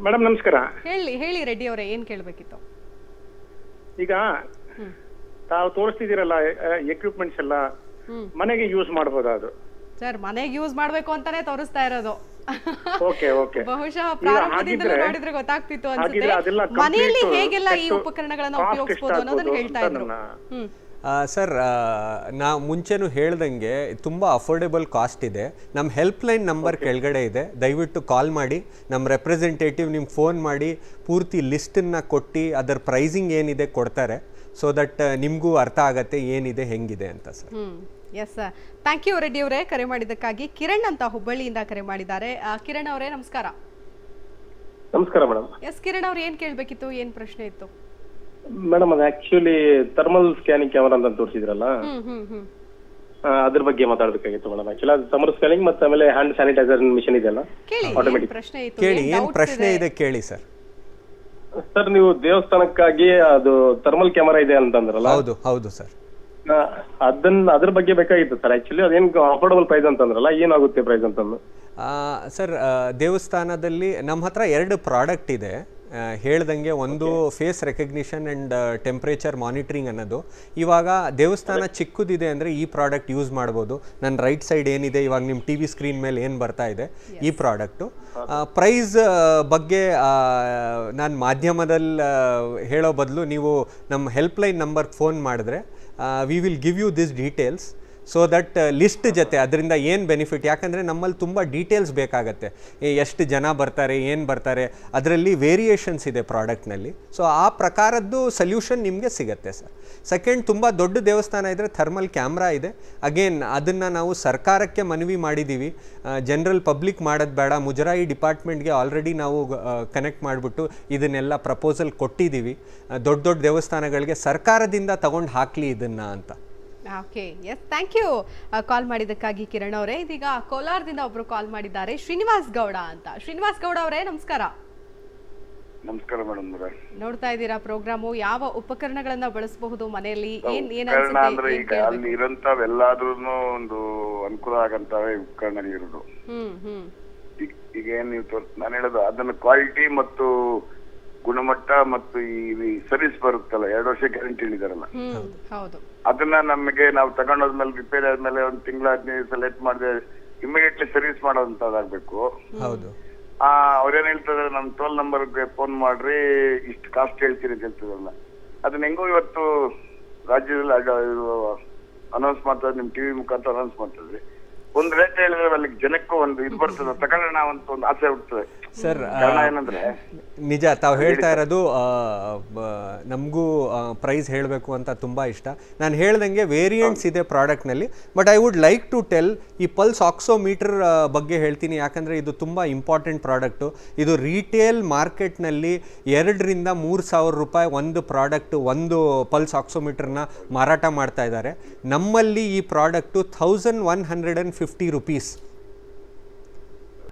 ಮೇಡಮ್ ನಮಸ್ಕಾರ. ಹೇಳಿ ರೆಡ್ಡಿ ಅವರೇ, ಏನ್ ಕೇಳಬೇಕಿತ್ತು? ಈಗ ತಾವು ತೋರಿಸ್ತಿದ್ದೀರಲ್ಲ ಎಕ್ವಿಪ್ಮೆಂಟ್ಸ್ ಎಲ್ಲ ಮನೆಗೆ ಯೂಸ್ ಮಾಡಬಹುದಾ? ಅದು ಸರ್ ಮನೆಗೆ ಯೂಸ್ ಮಾಡ್ಬೇಕು ಅಂತಾನೆ ತೋರಿಸ್ತಾ ಇರೋದು. Okay okay. ಬಹುಶಃ ಪ್ರಾರಂಭದಿಂದಲೂ ನೋಡಿದ್ರೆ ಗೊತ್ತಾಗ್ತಿತ್ತು ಅನ್ಸುತ್ತೆ ಮನೆಯಲ್ಲಿ ಹೇಗೆಲ್ಲ ಈ ಉಪಕರಣಗಳನ್ನ ಉಪಯೋಗಿಸಬಹುದು ಅನ್ನೋದನ್ನ ಹೇಳ್ತಾ ಇದ್ರು. ಸರ್, ನಾ ಮುಂಚೆನೂ ಹೇಳ್ದಂಗೆ ತುಂಬ ಅಫೋರ್ಡೆಬಲ್ ಕಾಸ್ಟ್ ಇದೆ. ನಮ್ಮ ಹೆಲ್ಪ್ಲೈನ್ ನಂಬರ್ ಕೆಳಗಡೆ ಇದೆ, ದಯವಿಟ್ಟು ಕಾಲ್ ಮಾಡಿ. ನಮ್ಮ ರೆಪ್ರೆಸೆಂಟೇಟಿವ್ ನಿಮ್ಗೆ ಫೋನ್ ಮಾಡಿ ಪೂರ್ತಿ ಲಿಸ್ಟನ್ನು ಕೊಟ್ಟು ಅದರ ಪ್ರೈಸಿಂಗ್ ಏನಿದೆ ಕೊಡ್ತಾರೆ. ಸೊ ದಟ್ ನಿಮಗೂ ಅರ್ಥ ಆಗತ್ತೆ ಏನಿದೆ ಹೆಂಗಿದೆ ಅಂತ sir. Yes sir, thank you Reddy ಅವರೇ ಕರೆ ಮಾಡಿದ್ದಕ್ಕಾಗಿ. ಕಿರಣ್ ಅಂತ ಹುಬ್ಬಳ್ಳಿಯಿಂದ ಕರೆ ಮಾಡಿದ್ದಾರೆ. ಕಿರಣ್ ಅವರೇ ನಮಸ್ಕಾರ. ನಮಸ್ಕಾರ ಮೇಡಮ್. ಎಸ್ ಕಿರಣ್ ಅವ್ರು ಏನ್ ಕೇಳಬೇಕಿತ್ತು, ಏನ್ ಪ್ರಶ್ನೆ ಇತ್ತು? ಮೇಡಮ್ ಅದು ಆಕ್ಚುಲಿ ಥರ್ಮಲ್ ಸ್ಕ್ಯಾನಿಂಗ್ ಕ್ಯಾಮರಾ ಅಂತ ತೋರಿಸಿದ್ರಲ್ಲ, ಅದ್ರ ಬಗ್ಗೆ ಮಾತಾಡಬೇಕಾಗಿತ್ತು ಮೇಡಮ್. ಆಕ್ಚುಲಿ ಅದು ಥರ್ಮಲ್ ಸ್ಕ್ಯಾನಿಂಗ್ ಮತ್ತೆ ಆಮೇಲೆ ಹ್ಯಾಂಡ್ ಸ್ಯಾನಿಟೈಸರ್ ಮಿಷನ್ ಇದೆಯಲ್ಲ, ಆಟೋಮೆಟಿಕ್. ಪ್ರಶ್ನೆ ಇತ್ತು, ಕೇಳಿ, ಏನು ಪ್ರಶ್ನೆ ಇದೆ ಕೇಳಿ ಸರ್. ಸರ್ ನೀವು ದೇವಸ್ಥಾನಕ್ಕಾಗಿ ಅದು ಥರ್ಮಲ್ ಕ್ಯಾಮರಾ ಇದೆ ಅಂತಂದ್ರಲ್ಲ? ಹೌದು ಸರ್. ಅದ್ರ ಬಗ್ಗೆ ಬೇಕಾಗಿತ್ತು ಸರ್. ಆಕ್ಚುಲಿ ಅದೇನು ಅಫೋರ್ಡಬಲ್ ಪ್ರೈಸ್ ಅಂತಂದ್ರಲ್ಲ, ಏನಾಗುತ್ತೆ ಪ್ರೈಸ್ ಅಂತಂದು? ಸರ್, ದೇವಸ್ಥಾನದಲ್ಲಿ ನಮ್ಮ ಹತ್ರ 2 ಪ್ರಾಡಕ್ಟ್ ಇದೆ ಹೇಳ್ದಂಗೆ. ಒಂದು face recognition and temperature monitoring ಅನ್ನೋದು. ಇವಾಗ ದೇವಸ್ಥಾನ ಚಿಕ್ಕದಿದೆ ಅಂದರೆ ಈ ಪ್ರಾಡಕ್ಟ್ ಯೂಸ್ ಮಾಡ್ಬೋದು. ನನ್ನ ರೈಟ್ ಸೈಡ್ ಏನಿದೆ ಇವಾಗ ನಿಮ್ಮ ಟಿ ವಿ ಸ್ಕ್ರೀನ್ ಮೇಲೆ ಏನು ಬರ್ತಾ ಇದೆ ಈ ಪ್ರಾಡಕ್ಟು. ಪ್ರೈಸ್ ಬಗ್ಗೆ ನಾನು ಮಾಧ್ಯಮದಲ್ಲಿ ಹೇಳೋ ಬದಲು ನೀವು ನಮ್ಮ ಹೆಲ್ಪ್ಲೈನ್ ನಂಬರ್ಗೆ ಫೋನ್ ಮಾಡಿದ್ರೆ we will give you this details. So that list ಜೊತೆ ಅದರಿಂದ ಏನು ಬೆನಿಫಿಟ್, ಯಾಕಂದರೆ ನಮ್ಮಲ್ಲಿ ತುಂಬ ಡೀಟೇಲ್ಸ್ ಬೇಕಾಗತ್ತೆ. ಎಷ್ಟು ಜನ ಬರ್ತಾರೆ, ಏನು ಬರ್ತಾರೆ, ಅದರಲ್ಲಿ ವೇರಿಯೇಷನ್ಸ್ ಇದೆ ಪ್ರಾಡಕ್ಟ್ನಲ್ಲಿ. ಸೊ ಆ ಪ್ರಕಾರದ್ದು ಸೊಲ್ಯೂಷನ್ ನಿಮಗೆ ಸಿಗುತ್ತೆ ಸರ್. ಸೆಕೆಂಡ್, ತುಂಬ ದೊಡ್ಡ ದೇವಸ್ಥಾನ ಇದ್ದರೆ ಥರ್ಮಲ್ ಕ್ಯಾಮ್ರಾ ಇದೆ. ಅಗೇನ್ ಅದನ್ನು ನಾವು ಸರ್ಕಾರಕ್ಕೆ ಮನವಿ ಮಾಡಿದ್ದೀವಿ. ಜನರಲ್ ಪಬ್ಲಿಕ್ ಮಾಡೋದು ಬೇಡ, ಮುಜರಾಯಿ ಡಿಪಾರ್ಟ್ಮೆಂಟ್ಗೆ ಆಲ್ರೆಡಿ ನಾವು ಕನೆಕ್ಟ್ ಮಾಡಿಬಿಟ್ಟು ಇದನ್ನೆಲ್ಲ ಪ್ರಪೋಸಲ್ ಕೊಟ್ಟಿದ್ದೀವಿ. ದೊಡ್ಡ ದೊಡ್ಡ ದೇವಸ್ಥಾನಗಳಿಗೆ ಸರ್ಕಾರದಿಂದ ತಗೊಂಡು ಹಾಕಲಿ ಇದನ್ನು ಅಂತ. Okay, yes, thank you call ಮಾಡಿದ್ದಕ್ಕಾಗಿ ಕಿರಣ್ ಅವರೇ. ಇದೀಗ ಕೋಲಾರದಿಂದ ಒಬ್ರು ಕಾಲ್ ಮಾಡಿದ್ದಾರೆ, ಶ್ರೀನಿವಾಸ್ ಗೌಡ ಅಂತ. ಶ್ರೀನಿವಾಸ್ ಗೌಡ ಅವರೇ ನಮಸ್ಕಾರ. ನಮಸ್ಕಾರ ಮೇಡಮ್. ನೋಡ್ತಾ ಇದ್ದೀರಾ ಪ್ರೋಗ್ರಾಮು, ಯಾವ ಉಪಕರಣಗಳನ್ನ ಬಳಸಬಹುದು ಮನೆಯಲ್ಲಿ, ಅಂದ್ರೆ ಈಗ ಅಲ್ಲಿ ಇರಂತಾವೆಲ್ಲಾದ್ರೂ ಒಂದು ಅನುಕೂಲ ಆಗಂತಾವೆ ಉಪಕರಣ ಇರೋದು. ಈಗ ಏನ್ ನೀವು ನಾನು ಹೇಳೋದು ಅದನ್ನ ಕ್ವಾಲಿಟಿ ಮತ್ತು ಗುಣಮಟ್ಟ ಮತ್ತು ಈ ಸರ್ವಿಸ್ ಬರುತ್ತಲ್ಲ, 2 ವರ್ಷ ಗ್ಯಾರಂಟಿ ಹೇಳಿದಾರಲ್ಲ, ಅದನ್ನ ನಮಗೆ ನಾವು ತಗೊಂಡೋದ್ಮೇಲೆ ರಿಪೇರಿ ಆದ್ಮೇಲೆ 1 ತಿಂಗಳ 15 ಸೆಲೆಕ್ಟ್ ಮಾಡಿದ್ರೆ ಇಮಿಡಿಯೇಟ್ಲಿ ಸರ್ವಿಸ್ ಮಾಡೋದಂತಾಗಬೇಕು. ಹೌದು. ಅವ್ರೇನ್ ಹೇಳ್ತಾರೆ, ನಮ್ ಟೋಲ್ ನಂಬರ್ಗೆ ಫೋನ್ ಮಾಡ್ರಿ, ಇಷ್ಟು ಕಾಸ್ಟ್ ಹೇಳ್ತೀರಿ ಅಂತ ಹೇಳ್ತಿದ್ರಲ್ಲ, ಅದನ್ನ ಹೆಂಗೋ ಇವತ್ತು ರಾಜ್ಯದಲ್ಲಿ ಅನೌನ್ಸ್ ಮಾಡ್ತಾರೆ, ನಿಮ್ ಟಿವಿ ಮುಖಾಂತರ ಅನೌನ್ಸ್ ಮಾಡ್ತಿದ್ರಿ. ಒಂದು ರೇಟ್ ಹೇಳಿದ್ರೆ ಅಲ್ಲಿ ಜನಕ್ಕೂ ಒಂದು ಇದು ಬರ್ತದೆ, ತಗೊಳ್ಳೋಣ ಅಂತ ಒಂದು ಆಸೆ ಹುಡ್ತದೆ ಸರ್. ಏನಂದ್ರೆ ನಿಜ ತಾವು ಹೇಳ್ತಾ ಇರೋದು, ನಮಗೂ ಪ್ರೈಸ್ ಹೇಳಬೇಕು ಅಂತ ತುಂಬ ಇಷ್ಟ. ನಾನು ಹೇಳ್ದಂಗೆ ವೇರಿಯಂಟ್ಸ್ ಇದೆ ಪ್ರಾಡಕ್ಟ್ನಲ್ಲಿ. But I would like to tell, ಈ ಪಲ್ಸ್ ಆಕ್ಸೋಮೀಟರ್ ಬಗ್ಗೆ ಹೇಳ್ತೀನಿ, ಯಾಕಂದರೆ ಇದು ತುಂಬ ಇಂಪಾರ್ಟೆಂಟ್ ಪ್ರಾಡಕ್ಟು. ಇದು ರಿಟೇಲ್ ಮಾರ್ಕೆಟ್ನಲ್ಲಿ 2,000 to 3,000 ರೂಪಾಯಿ ಒಂದು ಪ್ರಾಡಕ್ಟು, ಒಂದು ಪಲ್ಸ್ ಆಕ್ಸೋಮೀಟರ್ನ ಮಾರಾಟ ಮಾಡ್ತಾ ಇದ್ದಾರೆ. ನಮ್ಮಲ್ಲಿ ಈ ಪ್ರಾಡಕ್ಟು 1,150 rupees.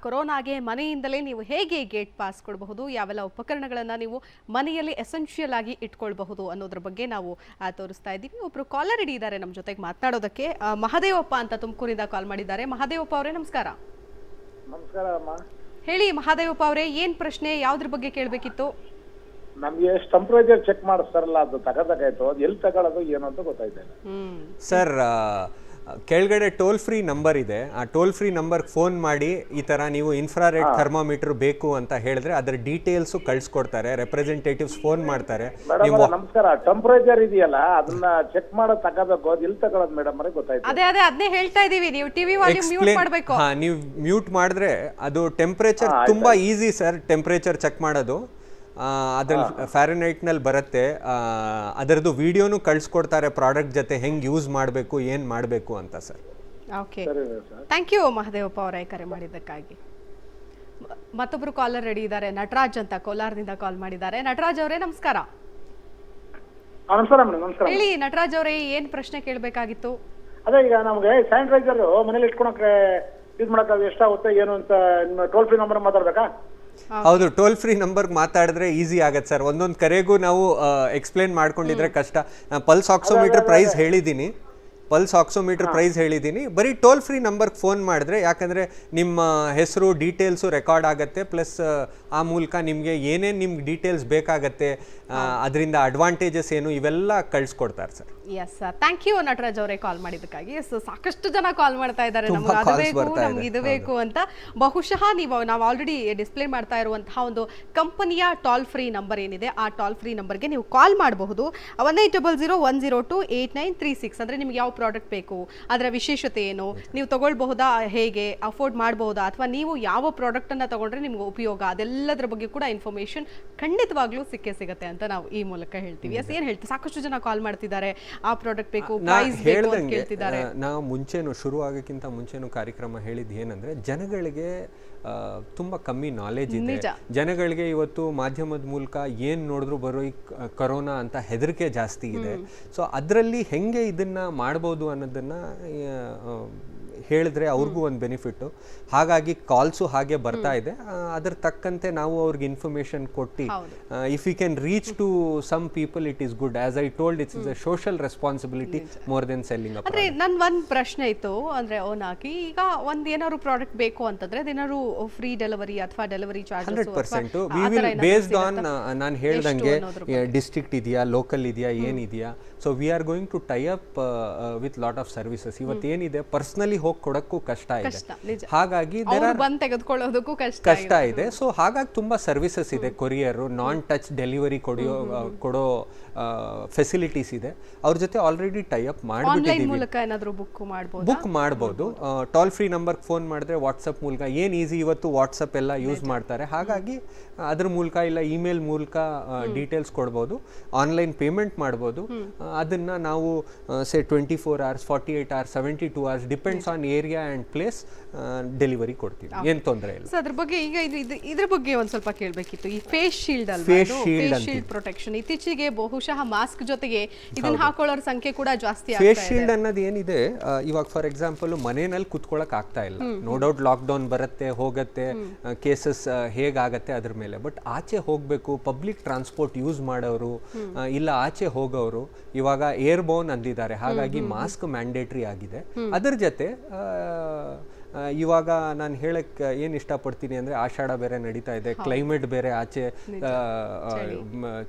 ಕೊರೋನಾಗೆ ಮನೆಯಿಂದಲೇ ನೀವು ಹೇಗೆ ಗೇಟ್ ಪಾಸ್ ಕೊಡಬಹುದು, ಯಾವೆಲ್ಲ ಉಪಕರಣಗಳನ್ನು ನೀವು ಮನೆಯಲ್ಲಿ ಎಸೆನ್ಷಿಯಲ್ ಆಗಿ ಇಟ್ಕೊಳ್ಬಹುದು ಅನ್ನೋದ್ರ ಬಗ್ಗೆ ನಾವು ತೋರಿಸ್ತಾ ಇದ್ದೀವಿ. ಒಬ್ರು ಕಾಲರ್ ರೆಡಿ ಇದ್ದಾರೆ ನಮ್ಮ ಜೊತೆಗೆ ಮಾತನಾಡೋದಕ್ಕೆ. ಮಹದೇವಪ್ಪ ಅಂತ ತುಮಕೂರಿಂದ ಕಾಲ್ ಮಾಡಿದ್ದಾರೆ. ಮಹದೇವಪ್ಪ ಅವರೇ ನಮಸ್ಕಾರ. ನಮಸ್ಕಾರ ಅಮ್ಮ. ಹೇಳಿ ಮಹದೇವಪ್ಪ ಅವರೇ, ಏನ್ ಪ್ರಶ್ನೆ, ಯಾವ್ದ್ರ ಬಗ್ಗೆ ಕೇಳಬೇಕಿತ್ತು? ನಮ್ಗೆ ಟೆಂಪರೇಚರ್ ಚೆಕ್ ಮಾಡಿಸ್ತಾರಲ್ಲ, ಅದು ತಗೋದಾಗಾಯ್ತು, ಅದು ಎಲ್ಲಿ ತಗೊಳ್ಳೋದು ಏನು ಅಂತ ಗೊತ್ತಾಯ್ತು ಸರ್. ಕೆಳಗಡೆ ಟೋಲ್ ಫ್ರೀ ನಂಬರ್ ಇದೆ, ಆ ಟೋಲ್ ಫ್ರೀ ನಂಬರ್ಗೆ ಫೋನ್ ಮಾಡಿ ಈ ಥರ ನೀವು ಇನ್ಫ್ರಾರೆಡ್ ಥರ್ಮಾಮೀಟರ್ ಬೇಕು ಅಂತ ಹೇಳಿದ್ರೆ ಅದರ ಡೀಟೇಲ್ಸು ಕಳಿಸ್ಕೊಡ್ತಾರೆ, ರೆಪ್ರೆಸೆಂಟೇಟಿವ್ಸ್ ಫೋನ್ ಮಾಡ್ತಾರೆ. ಮೇಡಮ್ ನಮಸ್ಕಾರ. ಟೆಂಪರೇಚರ್ ಇದೆಯಲ್ಲ ಅದನ್ನ ಚೆಕ್ ಮಾಡೋದು ತಗೋಬೇಕು, ಅದು ಎಲ್ಲಿ ತಗೊಳ್ಳೋದು ಮೇಡಮ್ ಅವರೇ ಗೊತ್ತಾಯ್ತು. ಅದೇ ಅದನ್ನೇ ಹೇಳ್ತಾ ಇದೀವಿ, ನೀವು ಟಿವಿ ವಾಲ್ಯೂಮ್ ಮ್ಯೂಟ್ ಮಾಡಬೇಕು. ನೀವು ಮ್ಯೂಟ್ ಮಾಡಿದ್ರೆ ಅದು ಟೆಂಪರೇಚರ್ ತುಂಬಾ ಈಸಿ ಸರ್, ಟೆಂಪರೇಚರ್ ಚೆಕ್ ಮಾಡೋದು. ಅದ್ರಲ್ಲಿ ಫ್ಯಾರನೈಟ್ನಲ್ಲಿ ಬರುತ್ತೆ, ಅದರದ್ದು ವಿಡಿಯೋನು ಕಳಿಸ್ಕೊಡ್ತಾರೆ ಪ್ರಾಡಕ್ಟ್ ಜೊತೆ ಹೆಂಗೆ ಯೂಸ್ ಮಾಡಬೇಕು ಏನು ಮಾಡಬೇಕು ಅಂತ sir. Okay, thank you Mahadevappa ಅವರೇ ಕರೆ ಮಾಡಿದ್ದಕ್ಕಾಗಿ. ಮತ್ತೊಬ್ರು ಕಾಲರ್ ರೆಡಿ ಇದ್ದಾರೆ, ನಟರಾಜ್ ಅಂತ ಕೋಲಾರದಿಂದ ಕಾಲ್ ಮಾಡಿದ್ದಾರೆ. ನಟರಾಜ್ ಅವರೇ ನಮಸ್ಕಾರ. ನಮಸ್ಕಾರ ಮೇಡಮ್. ನಮಸ್ಕಾರ ಹೇಳಿ ನಟರಾಜ್ ಅವರೇ, ಏನ್ ಪ್ರಶ್ನೆ ಕೇಳಬೇಕಾಗಿತ್ತು? ಅದೇ ಈಗ ನಮ್ಗೆ ಸ್ಯಾನಿಟೈಸರ್ ಮನೇಲಿ ಇಟ್ಕೊಳಕ್ಕೆ ಯೂಸ್ ಮಾಡಕ್ಕೆ ಎಷ್ಟಾಗುತ್ತೆ ಏನು ಅಂತ ಟೋಲ್ ಫ್ರೀ ನಂಬರ್ ಮಾತಾಡ್ಬೇಕಾ? ಹೌದು, ಟೋಲ್ ಫ್ರೀ ನಂಬರ್ಗೆ ಮಾತಾಡಿದ್ರೆ ಈಸಿ ಆಗತ್ತೆ ಸರ್. ಒಂದೊಂದು ಕರೆಗೂ ನಾವು ಎಕ್ಸ್ಪ್ಲೇನ್ ಮಾಡ್ಕೊಂಡಿದ್ರೆ ಕಷ್ಟ. ಪಲ್ಸ್ ಆಕ್ಸೋಮೀಟರ್ ಪ್ರೈಸ್ ಹೇಳಿದ್ದೀನಿ, ಬರೀ ಟೋಲ್ ಫ್ರೀ ನಂಬರ್ಗೆ ಫೋನ್ ಮಾಡಿದ್ರೆ, ಯಾಕಂದರೆ ನಿಮ್ಮ ಹೆಸರು ಡೀಟೇಲ್ಸು ರೆಕಾರ್ಡ್ ಆಗುತ್ತೆ, ಪ್ಲಸ್ ಆ ಮೂಲಕ ನಿಮಗೆ ಏನೇನು ನಿಮ್ಗೆ ಡೀಟೇಲ್ಸ್ ಬೇಕಾಗತ್ತೆ, ಅದರಿಂದ ಅಡ್ವಾಂಟೇಜಸ್ ಏನು ಇವೆಲ್ಲ ಕಳಿಸ್ಕೊಡ್ತಾರೆ sir. Yes sir, thank you Nataraj ಅವರೇ ಕಾಲ್ ಮಾಡಿದ್ದಕ್ಕಾಗಿ. ಸಾಕಷ್ಟು ಜನ ಕಾಲ್ ಮಾಡ್ತಾ ಇದ್ದಾರೆ, ನಮ್ಗೆ ಅದು ಬೇಕು ನಮ್ಗೆ ಇದು ಬೇಕು ಅಂತ. ಬಹುಶಃ ನಾವು ಆಲ್ರೆಡಿ ಡಿಸ್ಪ್ಲೇ ಮಾಡ್ತಾ ಇರುವಂತಹ ಒಂದು ಕಂಪನಿಯ ಟೋಲ್ ಫ್ರೀ ನಂಬರ್ ಏನಿದೆ, ಆ ಟೋಲ್ ಫ್ರೀ ನಂಬರ್ಗೆ ನೀವು ಕಾಲ್ ಮಾಡಬಹುದು. 1800102836 ಅಂದರೆ ನಿಮ್ಗೆ ಯಾವ ಪ್ರಾಡಕ್ಟ್ ಬೇಕು, ಅದರ ವಿಶೇಷತೆ ಏನು, ನೀವು ತಗೊಳ್ಬಹುದಾ, ಹೇಗೆ ಅಫೋರ್ಡ್ ಮಾಡಬಹುದಾ, ಅಥವಾ ನೀವು ಯಾವ ಪ್ರಾಡಕ್ಟನ್ನು ತಗೊಂಡ್ರೆ ನಿಮ್ಗೆ ಉಪಯೋಗ, ಅದೆಲ್ಲದರ ಬಗ್ಗೆ ಕೂಡ ಇನ್ಫಾರ್ಮೇಶನ್ ಖಂಡಿತವಾಗ್ಲೂ ಸಿಗುತ್ತೆ ಅಂತ ನಾವು ಈ ಮೂಲಕ ಹೇಳ್ತೀವಿ. ಎಸ್, ಏನು ಹೇಳ್ತೀವಿ, ಸಾಕಷ್ಟು ಜನ ಕಾಲ್ ಮಾಡ್ತಿದ್ದಾರೆ, ಆ ಪ್ರಾಡಕ್ಟ್ ಬೇಕು, ಪ್ರೈಸ್ ಬೇಕು ಅಂತ ಕೇಳ್ತಿದ್ದಾರೆ. ನಾವು ಮುಂಚೆನೂ ಶುರು ಆಗೋಕ್ಕಿಂತ ಮುಂಚೆನೂ ಕಾರ್ಯಕ್ರಮ ಹೇಳಿದ್ದು ಏನಂದ್ರೆ, ಜನಗಳಿಗೆ ತುಂಬಾ ಕಮ್ಮಿ ನಾಲೆಜ್ ಇದೆ. ಜನಗಳಿಗೆ ಇವತ್ತು ಮಾಧ್ಯಮದ ಮೂಲಕ ಏನ್ ನೋಡಿದ್ರು ಬರೋ ಈ ಕರೋನಾ ಅಂತ ಹೆದರಿಕೆ ಜಾಸ್ತಿ ಇದೆ. ಸೊ ಅದರಲ್ಲಿ ಹೆಂಗೆ ಇದನ್ನ ಮಾಡ್ಬೋದು ಅನ್ನೋದನ್ನ ಹೇಳಿದ್ರೆ ಅವ್ರಿಗೂ ಒಂದು ಬೆನಿಫಿಟ್ಟು. ಹಾಗಾಗಿ ಕಾಲ್ಸು ಹಾಗೆ ಬರ್ತಾ ಇದೆ. ಅದ್ರ ತಕ್ಕಂತೆ ನಾವು ಅವ್ರಿಗೆ ಇನ್ಫಾರ್ಮೇಶನ್ ಕೊಟ್ಟು, if you can reach to some people it is good. As I told, it's is a social responsibility more than selling. ಅಂದ್ರೆ ನನ್ ಒಂದ್ ಪ್ರಶ್ನೆ ಇತ್ತು, ಅಂದ್ರೆ ಓನಾಕಿ ಈಗ ಒಂದ್ ಏನಾದ್ರು ಪ್ರಾಡಕ್ಟ್ ಬೇಕು ಅಂತಂದ್ರೆ ಅದೇನಾದ್ರು ಫ್ರೀ ಡೆಲಿವರಿ ಅಥವಾ delivery charge 100% we will based on ನಾನು ಹೇಳ್ದಂಗೆ ಡಿಸ್ಟ್ರಿಕ್ಟ್ ಇದೆಯಾ, ಲೋಕಲ್ ಇದೆಯಾ, ಏನಿದೆಯಾ. So we are going to tie up with lot of services. ಇವತ್ತೇನಿದೆ ಪರ್ಸನಲಿ ಹೋಗಿ ಕೊಡಕ್ಕೂ ಕಷ್ಟ ಇದೆ, ಹಾಗಾಗಿ ತೆಗೆದುಕೊಳ್ಳೋದಕ್ಕೂ ಕಷ್ಟ ಇದೆ. ಸೊ ಹಾಗಾಗಿ ತುಂಬಾ ಸರ್ವಿಸಸ್ ಇದೆ, ಕೊರಿಯರ್, ನಾನ್ ಟಚ್ ಡೆಲಿವರಿ ಕೊಡೋ ಫೆಸಿಲಿಟೀಸ್ ಇದೆ. ಅವ್ರ ಜೊತೆ ಆಲ್ರೆಡಿ ಟೈ ಅಪ್ ಮಾಡಿಬಿಟ್ಟಿದ್ದೀವಿ, ಬುಕ್ ಮಾಡ್ಬೋದು. ಟೋಲ್ ಫ್ರೀ ನಂಬರ್ ಫೋನ್ ಮಾಡಿದ್ರೆ ವಾಟ್ಸಪ್ ಮೂಲಕ ಏನು ಈಸಿ, ಇವತ್ತು ವಾಟ್ಸಪ್ ಎಲ್ಲ ಯೂಸ್ ಮಾಡ್ತಾರೆ, ಹಾಗಾಗಿ ಅದ್ರ ಮೂಲಕ ಇಲ್ಲ ಇಮೇಲ್ ಮೂಲಕ ಡೀಟೇಲ್ಸ್ ಕೊಡ್ಬೋದು, ಆನ್ಲೈನ್ ಪೇಮೆಂಟ್ ಮಾಡ್ಬೋದು. ಅದನ್ನ ನಾವು ಸೇ 24 hours, 48 hours, 72 hours depends on area and place delivery ಕೊಡ್ತೀವಿ, ಏನು ತೊಂದರೆ ಇಲ್ಲ. ಅದ್ರ ಬಗ್ಗೆ ಈಗ ಇದ್ರ ಬಗ್ಗೆ ಒಂದು ಸ್ವಲ್ಪ ಕೇಳಬೇಕಿತ್ತು. ಈ ಫೇಸ್ ಶೀಲ್ಡ್ ಅಲ್ವಾ, ಫೇಸ್ ಶೀಲ್ಡ್ ಪ್ರೊಟೆಕ್ಷನ್ ಇತ್ತೀಚೆಗೆ ಬಹುಶಃ ಮಾಸ್ಕ್ ಜೊತೆಗೆ ಇದನ್ನ ಹಾಕೊಳ್ಳೋರ ಸಂಖ್ಯೆ ಕೂಡ ಜಾಸ್ತಿ ಆಗ್ತಾ ಇದೆ. ಫೇಸ್ ಶೀಲ್ಡ್ ಅನ್ನೋದು ಏನಿದೆ, ಇವಾಗ ಫಾರ್ ಎಕ್ಸಾಂಪಲ್ ಮನೆಯಲ್ಲಿ ಕುತ್ಕೊಳ್ಳೋಕೆ ಆಗ್ತಾ ಇಲ್ಲ, ನೋ ಡೌಟ್ ಲಾಕ್ಡೌನ್ ಬರುತ್ತೆ ಹೋಗುತ್ತೆ, ಕೇಸಸ್ ಹೇಗಾಗತ್ತೆ ಅದ್ರ ಮೇಲೆ. ಬಟ್ ಆಚೆ ಹೋಗಬೇಕು, ಪಬ್ಲಿಕ್ ಟ್ರಾನ್ಸ್ಪೋರ್ಟ್ ಯೂಸ್ ಮಾಡೋರು ಇಲ್ಲ ಆಚೆ ಹೋಗೋರು ಇವಾಗ ಏರ್ ಬೋನ್ ಅಂದಿದ್ದಾರೆ, ಹಾಗಾಗಿ ಮಾಸ್ಕ್ ಮ್ಯಾಂಡೇಟ್ರಿ ಆಗಿದೆ. ಅದರ ಜೊತೆ ಇವಾಗ ನಾನು ಹೇಳಕ್ಕೆ ಏನು ಇಷ್ಟಪಡ್ತೀನಿ ಅಂದರೆ, ಆಷಾಢ ಬೇರೆ ನಡೀತಾ ಇದೆ, ಕ್ಲೈಮೇಟ್ ಬೇರೆ ಆಚೆ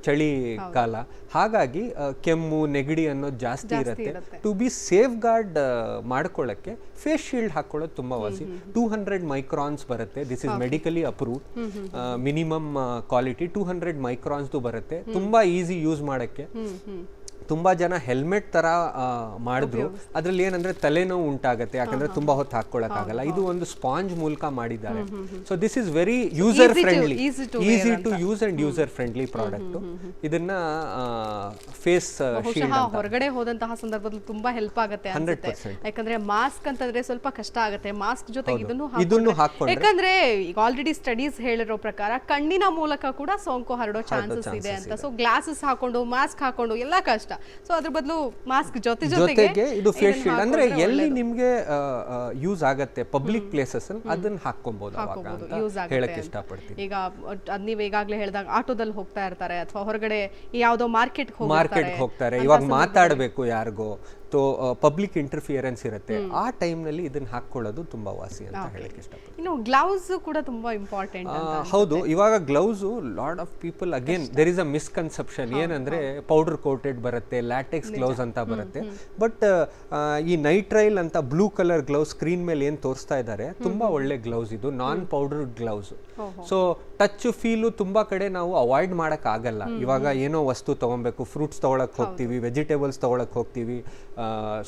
ಚಳಿ ಕಾಲ, ಹಾಗಾಗಿ ಕೆಮ್ಮು ನೆಗಡಿ ಅನ್ನೋದು ಜಾಸ್ತಿ ಇರುತ್ತೆ. ಟು ಬಿ ಸೇಫ್ ಗಾರ್ಡ್ ಮಾಡ್ಕೊಳ್ಳೋಕ್ಕೆ ಫೇಸ್ ಶೀಲ್ಡ್ ಹಾಕೊಳ್ಳೋದು ತುಂಬ ವಾಸಿ. 200 ಮೈಕ್ರಾನ್ಸ್ ಬರುತ್ತೆ, this is medically approved, minimum quality 200 ಮೈಕ್ರಾನ್ಸ್ದು ಬರುತ್ತೆ. ತುಂಬ ಈಸಿ ಯೂಸ್ ಮಾಡೋಕ್ಕೆ. ತುಂಬ ಜನ ಹೆಲ್ಮೆಟ್ ಥರ ಮಾಡಿದ್ರು, ಅದರಲ್ಲಿ ಏನಂದರೆ ತಲೆನೋವು ಉಂಟಾಗುತ್ತೆ, ಯಾಕಂದರೆ ತುಂಬ ಹೊತ್ತು ಹಾಕ್ಕೊಳ್ಳೋಕ್ಕಾಗಲ್ಲ. ಇದು ಒಂದು ಸ್ಪಾಂಜ್ ಮೂಲಕ ಮಾಡಿದ್ದಾರೆ. So this is very user friendly, easy to use and user friendly product. ಇದನ್ನ ಫೇಸ್ ಶೀಲ್ಡ್ ಹೊರಗಡೆ ಹೋದಂತಹ ಸಂದರ್ಭದಲ್ಲಿ ತುಂಬಾ ಹೆಲ್ಪ್ ಆಗುತ್ತೆ ಅನ್ಸುತ್ತೆ. ಯಾಕಂದ್ರೆ ಮಾಸ್ಕ್ ಅಂತಂದ್ರೆ ಸ್ವಲ್ಪ ಕಷ್ಟ ಆಗುತ್ತೆ, ಮಾಸ್ಕ್ ಜೊತೆಗೆ ಇದನ್ನು ಹಾಕೊಂಡು, ಯಾಕಂದ್ರೆ ಈಗ ಆಲ್ರೆಡಿ ಸ್ಟಡೀಸ್ ಹೇಳಿರೋ ಪ್ರಕಾರ ಕಣ್ಣಿನ ಮೂಲಕ ಕೂಡ ಸೋಂಕು ಹರಡೋ ಚಾನ್ಸಸ್ ಇದೆ ಅಂತ. ಸೊ ಗ್ಲಾಸಸ್ ಹಾಕೊಂಡು ಮಾಸ್ಕ್ ಹಾಕೊಂಡು ಎಲ್ಲ ಕಷ್ಟ. ಸೊ ಅದ್ರ ಬದಲು ಮಾಸ್ಕ್ ಜೊತೆಗೆ ಇದು ಫೇಸ್ ಶೀಲ್ಡ್ ಅಂದ್ರೆ ಎಲ್ಲಿ ನಿಮ್ಗೆ ಯೂಸ್ ಆಗತ್ತೆ ಪಬ್ಲಿಕ್ ಪ್ಲೇಸಸ್ ಅಲ್ಲಿ ಅದನ್ನ ಹಾಕೊಬಹುದು ಅಂತ ಹೇಳಕ್ಕೆ ಇಷ್ಟಪಡ್ತೀನಿ. ಈಗ ನೀವು ಈಗಾಗಲೇ ಹೇಳಿದಾಗ ಆಟೋದಲ್ಲಿ ಹೋಗ್ತಾ ಇರ್ತಾರೆ ಅಥವಾ ಹೊರಗಡೆ ಯಾವುದೋ ಮಾರ್ಕೆಟ್ ಹೋಗ್ತಾರೆ, ಇವಾಗ ಮಾತಾಡಬೇಕು ಯಾರಿಗೋ ಪಬ್ಲಿಕ್ ಇಂಟರ್ಫಿಯರೆನ್ಸ್ ಇರುತ್ತೆ, ಆ ಟೈಮ್ನಲ್ಲಿ ಇದನ್ನ ಹಾಕೊಳ್ಳೋದು ತುಂಬಾ ವಾಸಿ ಅಂತ ಹೇಳಕ್ಕೆ ಇಷ್ಟಪಡ್ತೀನಿ. ಇನ್ನು ಗ್ಲೌಸ್ ಕೂಡ ತುಂಬಾ ಇಂಪಾರ್ಟೆಂಟ್. ಹೌದು, ಇವಾಗ gloves lot of people again there is a misconception ಏನಂದ್ರೆ ಪೌಡರ್ ಕೋಟೆಡ್ ಬರುತ್ತೆ, ಲ್ಯಾಟೆಕ್ಸ್ ಗ್ಲೌಸ್ ಅಂತ ಬರುತ್ತೆ. ಬಟ್ ಈ ನೈಟ್ರೈಲ್ ಅಂತ ಬ್ಲೂ ಕಲರ್ ಗ್ಲೌಸ್ ಸ್ಕ್ರೀನ್ ಮೇಲೆ ಏನ್ ತೋರಿಸ್ತಾ ಇದ್ದಾರೆ ತುಂಬಾ ಒಳ್ಳೆ ಗ್ಲೌಸ್, ಇದು non powdered gloves. So touch feel ತುಂಬಾ ಕಡೆ ನಾವು ಅವಾಯ್ಡ್ ಮಾಡಕ್ ಆಗಲ್ಲ. ಇವಾಗ ಏನೋ ವಸ್ತು ತಗೊಬೇಕು, ಫ್ರೂಟ್ಸ್ ತಗೊಳಕ್ ಹೋಗ್ತೀವಿ, ವೆಜಿಟೇಬಲ್ಸ್ ತಗೊಳಕ್ ಹೋಗ್ತೀವಿ,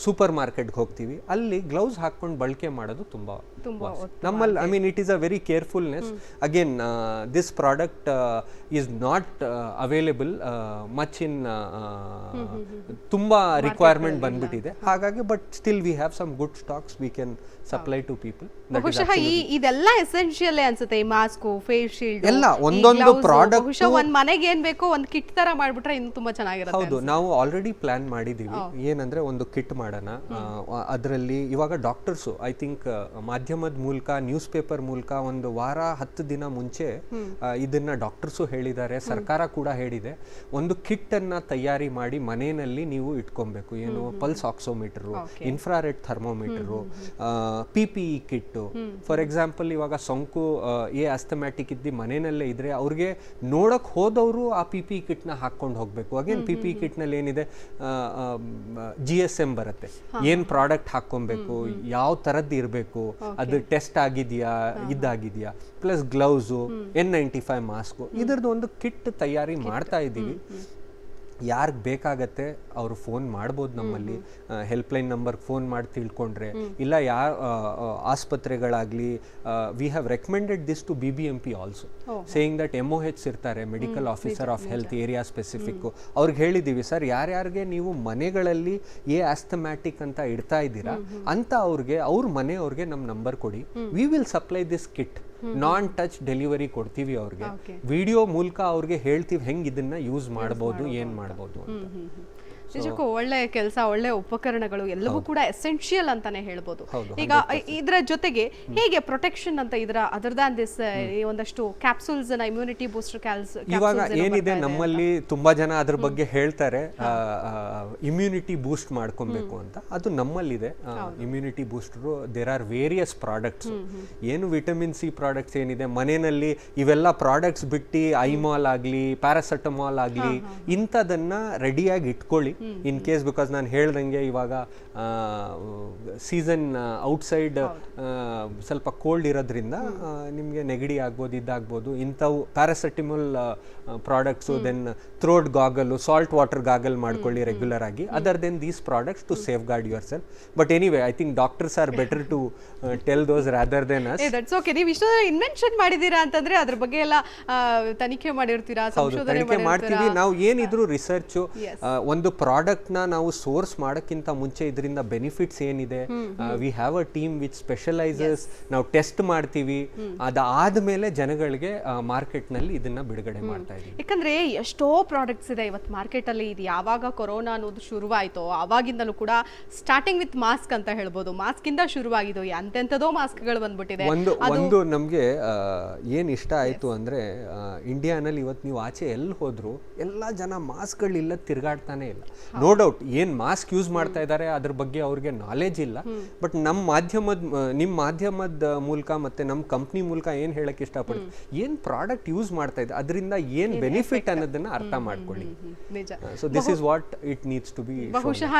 ಸೂಪರ್ ಮಾರ್ಕೆಟ್ಗೆ ಹೋಗ್ತೀವಿ, ಅಲ್ಲಿ ಗ್ಲೌಸ್ ಹಾಕೊಂಡು ಬಳಕೆ ಮಾಡೋದು ತುಂಬಾ ನಮ್ಮಲ್ಲಿ. I mean it is a very carefulness. Again this product is not available much in, ತುಂಬಾ ರಿಕ್ವೈರ್ಮೆಂಟ್ ಬಂದ್ಬಿಟ್ಟಿದೆ ಹಾಗಾಗಿ. But still we have some good stocks we can supply to people. ಬಹುಶಃ ಇದೆಲ್ಲ ಎಸೆನ್ಷಿಯಲ್ ಅನ್ಸುತ್ತೆ, ಈ ಮಾಸ್ಕ್, ಫೇಸ್ ಶೀಲ್ಡ್ ಎಲ್ಲ ಒಂದೊಂದು product. ಬಹುಶಃ ಒಂದ್ ಮನೆಗೆ ಏನ್ ಬೇಕೋ ಒಂದ್ ಕಿಟ್ ತರ ಮಾಡ್ಬಿಟ್ರೆ ಇನ್ನು ತುಂಬಾ ಚೆನ್ನಾಗಿರುತ್ತೆ. ಹೌದು, ನಾವು ಆಲ್ರೆಡಿ ಪ್ಲಾನ್ ಮಾಡಿದೀವಿ. ಏನಂದ್ರೆ ಒಂದು ಕಿಟ್ ಮಾಡೋಣ, ಅದರಲ್ಲಿ ಇವಾಗ ಡಾಕ್ಟರ್ಸು ಐ ಥಿಂಕ್ ಮಾಧ್ಯಮದ ಮೂಲಕ, ನ್ಯೂಸ್ ಪೇಪರ್ ಮೂಲಕ ಒಂದು ವಾರ 10 ದಿನ ಮುಂಚೆ ಇದನ್ನ ಡಾಕ್ಟರ್ಸು ಹೇಳಿದ್ದಾರೆ, ಸರ್ಕಾರ ಕೂಡ ಹೇಳಿದೆ. ಒಂದು ಕಿಟ್ ಅನ್ನ ತಯಾರಿ ಮಾಡಿ ಮನೆಯಲ್ಲಿ ನೀವು ಇಟ್ಕೊಬೇಕು. ಏನು pulse oximeter, infrared thermometer, PPE kit. For example ಇವಾಗ ಸೋಂಕು ಆಸ್ಥಮ್ಯಾಟಿಕ್ ಇದ್ದು ಮನೆಯಲ್ಲೇ ಇದ್ರೆ ಅವ್ರಿಗೆ ನೋಡಕ್ ಹೋದವರು ಆ PPE ಕಿಟ್ನ ಹಾಕೊಂಡು ಹೋಗ್ಬೇಕು. ಅಗೇನ್ PPE ಕಿಟ್ನಲ್ಲಿ ಏನಿದೆ, GSM ಬರುತ್ತೆ, ಏನ್ ಪ್ರಾಡಕ್ಟ್ ಹಾಕೊಬೇಕು, ಯಾವ ತರದ್ದು ಇರಬೇಕು, ಅದು ಟೆಸ್ಟ್ ಆಗಿದೆಯಾ, ಇದಾಗಿದೆಯಾ, ಪ್ಲಸ್ ಗ್ಲೌಸು, N95 ಮಾಸ್ಕು, ಇದರದ್ದು ಒಂದು ಕಿಟ್ ತಯಾರಿ ಮಾಡ್ತಾ ಇದ್ದೀವಿ. ಯಾರಿಗೆ ಬೇಕಾಗತ್ತೆ ಅವರು ಫೋನ್ ಮಾಡ್ಬೋದು ನಮ್ಮಲ್ಲಿ, ಹೆಲ್ಪ್ಲೈನ್ ನಂಬರ್ಗೆ ಫೋನ್ ಮಾಡಿ ತಿಳ್ಕೊಂಡ್ರೆ. ಇಲ್ಲ ಆಸ್ಪತ್ರೆಗಳಾಗಲಿ, we have recommended this to BBMP also, saying that MOH ಇರ್ತಾರೆ, medical officer of health area specific. ಅವ್ರಿಗೆ ಹೇಳಿದ್ದೀವಿ, ಸರ್ ಯಾರ್ಯಾರಿಗೆ ನೀವು ಮನೆಗಳಲ್ಲಿ ಆಸ್ಥಮ್ಯಾಟಿಕ್ ಅಂತ ಇಡ್ತಾ ಇದ್ದೀರಾ ಅಂತ ಅವ್ರ ಮನೆಯವ್ರಿಗೆ ನಮ್ಮ ನಂಬರ್ ಕೊಡಿ, we will supply this kit. Non touch delivery ಕೊಡ್ತೀವಿ ಅವ್ರಿಗೆ, ವಿಡಿಯೋ ಮೂಲಕ ಅವ್ರಿಗೆ ಹೇಳ್ತೀವಿ ಹೆಂಗ್ ಇದನ್ನ ಯೂಸ್ ಮಾಡ್ಬೋದು, ಏನ್ ಮಾಡ್ಬೋದು ಅಂತ. ನಿಜಕ್ಕೂ ಒಳ್ಳೆ ಕೆಲಸ, ಒಳ್ಳೆ ಉಪಕರಣಗಳು ಎಲ್ಲವೂ ಕೂಡ ಎಸೆನ್ಷಿಯಲ್ ಅಂತಾನೆ ಹೇಳ್ಬೋದು. ಈಗ ಇದರ ಜೊತೆಗೆ ಹೇಗೆ ಪ್ರೊಟೆಕ್ಷನ್ ಅಂತ ಅದರ್ ದಾನ್ ದಿಸ್ ಒಂದಷ್ಟು ಕ್ಯಾಪ್ಸೂಲ್ಸ್, ಇಮ್ಯುನಿಟಿ ಬೂಸ್ಟರ್ ಇವಾಗ ಏನಿದೆ ನಮ್ಮಲ್ಲಿ ತುಂಬಾ ಜನ ಅದ್ರ ಬಗ್ಗೆ ಹೇಳ್ತಾರೆ, ಇಮ್ಯುನಿಟಿ ಬೂಸ್ಟ್ ಮಾಡ್ಕೊಬೇಕು ಅಂತ. ಅದು ನಮ್ಮಲ್ಲಿದೆ immunity booster. There are various products. ಏನು ವಿಟಮಿನ್ C ಪ್ರಾಡಕ್ಟ್ಸ್ ಏನಿದೆ ಮನೆಯಲ್ಲಿ, ಇವೆಲ್ಲ ಪ್ರಾಡಕ್ಟ್ಸ್ ಬಿಟ್ಟು ಐಮಾಲ್ ಆಗ್ಲಿ, ಪ್ಯಾರಾಸೆಟಮಾಲ್ ಆಗ್ಲಿ, ಇಂಥದನ್ನ ರೆಡಿಯಾಗಿ ಇಟ್ಕೊಳ್ಳಿ ಇನ್ ಕೇಸ್. ಬಿಕಾಸ್ ನಾನು ಹೇಳ್ದಂಗೆ ಇವಾಗ ಸೀಸನ್ ಔಟ್ಸೈಡ್ ಸ್ವಲ್ಪ ಕೋಲ್ಡ್ ಇರೋದ್ರಿಂದ ನಿಮಗೆ ನೆಗಡಿ ಆಗ್ಬೋದು, ಇದಾಗ್ಬೋದು. ಇಂಥವು paracetamol products, then throat gargle, salt water gargle ಮಾಡ್ಕೊಳ್ಳಿ ರೆಗ್ಯುಲರ್ ಆಗಿ. Other than these products to safeguard yourself. But anyway I think doctors are better to tell those rather than us. That's okay. ನೀವು ಇಷ್ಟೊಂದು invention ಮಾಡಿದೀರಾ ಅಂತಂದ್ರೆ ಅದ್ರ ಬಗ್ಗೆ ಎಲ್ಲ ತನಿಖೆ ಮಾಡಿರ್ತೀರಾ, ತನಿಖೆ ಮಾಡ್ತೀವಿ ನಾವು. ಏನಿದ್ರು ರಿಸರ್ಚ್, ಒಂದು ಪ್ರಾಡಕ್ಟ್ ನ ನಾವು ಸೋರ್ಸ್ ಮಾಡೋಕ್ಕಿಂತ ಮುಂಚೆ ಇದರಿಂದ ಬೆನಿಫಿಟ್ಸ್ ಏನಿದೆ, we have a team which specialises. ನಾವು ಟೆಸ್ಟ್ ಮಾಡ್ತೀವಿ, ಅದಾದ್ಮೇಲೆ ಜನಗಳಿಗೆ ಮಾರ್ಕೆಟ್ ನಲ್ಲಿ ಇದನ್ನ ಬಿಡುಗಡೆ ಮಾಡ್ತಾ ಇದೀವಿ. ಯಾಕಂದ್ರೆ ಎಷ್ಟೋ ಪ್ರಾಡಕ್ಟ್ಸ್ ಇದೆ ಇವತ್ತು ಮಾರ್ಕೆಟ್ ಅಲ್ಲಿ. ಇದು ಯಾವಾಗ ಕೊರೋನಾ ಅನ್ನೋದು ಶುರುವಾಯ್ತೋ ಆವಾಗಿಂದಲೂ ಕೂಡ ಸ್ಟಾರ್ಟಿಂಗ್ ವಿತ್ ಮಾಸ್ಕ್ ಅಂತ ಹೇಳ್ಬೋದು, ಮಾಸ್ಕ್ ಇಂದ ಶುರುವಾಗಿದ್ದು ಎಂತೆಂತದೋ ಮಾಸ್ಕ್ ಗಳು ಬಂದ್ಬಿಟ್ಟಿದೆ. ಒಂದು ನಮ್ಗೆ ಏನ್ ಇಷ್ಟ ಆಯ್ತು ಅಂದ್ರೆ, ಇಂಡಿಯಾನಲ್ಲಿ ಇವತ್ತು ನೀವು ಆಚೆ ಎಲ್ಲಿ ಹೋದ್ರು ಎಲ್ಲಾ ಜನ ಮಾಸ್ಕ್ ಗಳಿಲ್ಲ, ತಿರ್ಗಾಡ್ತಾನೆ ಇಲ್ಲ. ನೋ ಡೌಟ್ ಏನ್ ಮಾಸ್ಕ್ ಯೂಸ್ ಮಾಡ್ತಾ ಇದ್ದಾರೆ ಅದ್ರ ಬಗ್ಗೆ ಅವ್ರಿಗೆ ನಾಲೆಜ್ ಇಲ್ಲ. ಬಟ್ ನಮ್ಮ ನಿಮ್ ಮಾಧ್ಯಮದ ಮೂಲಕ ಮತ್ತೆ ನಮ್ಮ ಕಂಪ್ನಿ ಮೂಲಕ ಏನ್ ಹೇಳಕ್ ಇಷ್ಟಪಡ್ತೀವಿ, ಏನ್ ಪ್ರಾಡಕ್ಟ್ ಯೂಸ್ ಮಾಡ್ತಾ ಇದೆ, ಅದರಿಂದ ಏನ್ ಬೆನಿಫಿಟ್ ಅನ್ನೋದನ್ನ ಅರ್ಥ ಮಾಡ್ಕೊಳ್ಳಿ. So this is what it needs to be. ಬಹುಶಃ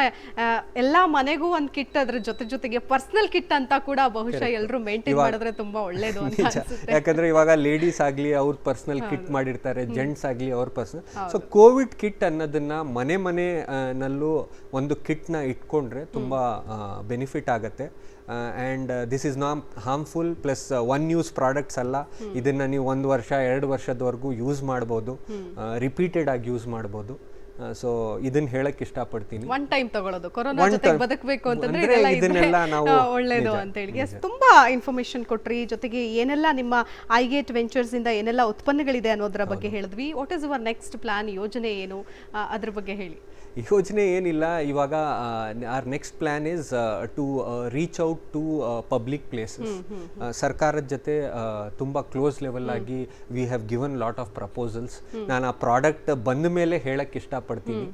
ಎಲ್ಲಾ ಮನೆಗೂ ಒಂದ್ ಕಿಟ್, ಅದ್ರ ಜೊತೆಗೆ ಪರ್ಸನಲ್ ಕಿಟ್ ಅಂತ ಕೂಡ ಬಹುಶಃ ಎಲ್ಲರೂ ಮೇಂಟೈನ್ ಮಾಡಿದ್ರೆ ತುಂಬಾ ಒಳ್ಳೇದು ಅಂತ ಅನ್ಸುತ್ತೆ. ಯಾಕಂದ್ರೆ ಇವಾಗ ಲೇಡೀಸ್ ಆಗ್ಲಿ ಅವ್ರ ಪರ್ಸನಲ್ ಕಿಟ್ ಮಾಡಿರ್ತಾರೆ, ಜೆಂಟ್ಸ್ ಆಗ್ಲಿ ಅವ್ರ ಪರ್ಸನಲ್. ಸೊ ಕೋವಿಡ್ ಕಿಟ್ ಅನ್ನೋದನ್ನ ಮನೆಯಲ್ಲೂ ಒಂದು ಕಿಟ್ನ ಇಟ್ಕೊಂಡ್ರೆ ತುಂಬಾ ಬೆನಿಫಿಟ್ ಆಗುತ್ತೆ. And this is not harmful. Plus one use products ಅಲ್ಲ, ಇದನ್ನ ನೀವು 1 ವರ್ಷ 2 ವರ್ಷದವರೆಗೂ ಯೂಸ್ ಮಾಡ್ಬೋದು, ರಿಪೀಟೆಡ್ ಆಗಿ ಯೂಸ್ ಮಾಡ್ಬೋದು. ಸೊ ಇದನ್ನ ಹೇಳಕ್ ಇಷ್ಟಪಡ್ತೀನಿ. ಒನ್ ಟೈಮ್ ತಗೊಳ್ಳೋದು, ಕೊರೋನಾ ಜೊತೆ ಬದುಕಬೇಕು ಅಂತಂದ್ರೆ ಇದನ್ನೆಲ್ಲ ನಾವು ಒಳ್ಳೇದು ಅಂತ ಹೇಳಿ. ತುಂಬಾ ಇನ್ಫಾರ್ಮೇಶನ್ ಕೊಟ್ರಿ. ಜೊತೆಗೆ ಏನೆಲ್ಲ ನಿಮ್ಮ ಐಗೇಟ್ ವೆಂಚರ್ಸ್ ಇಂದ ಏನೆಲ್ಲ ಉತ್ಪನ್ನಗಳಿದೆ ಅನ್ನೋದ್ರ ಬಗ್ಗೆ ಹೇಳಿದ್ವಿ. What is your next plan, ಯೋಜನೆ ಏನು, ಅದ್ರ ಬಗ್ಗೆ ಹೇಳಿ. ಯೋಜನೆ ಏನಿಲ್ಲ, ಇವಾಗ our next plan is to reach out to public places. ಸರ್ಕಾರದ ಜೊತೆ ತುಂಬ ಕ್ಲೋಸ್ ಲೆವೆಲ್ ಆಗಿ we have given lot of proposals. ನಾನು ಆ ಪ್ರಾಡಕ್ಟ್ ಬಂದ ಮೇಲೆ ಹೇಳಕ್ಕೆ ಇಷ್ಟಪಡ್ತೀನಿ. ಇಷ್ಟಪಡ್ತೀನಿ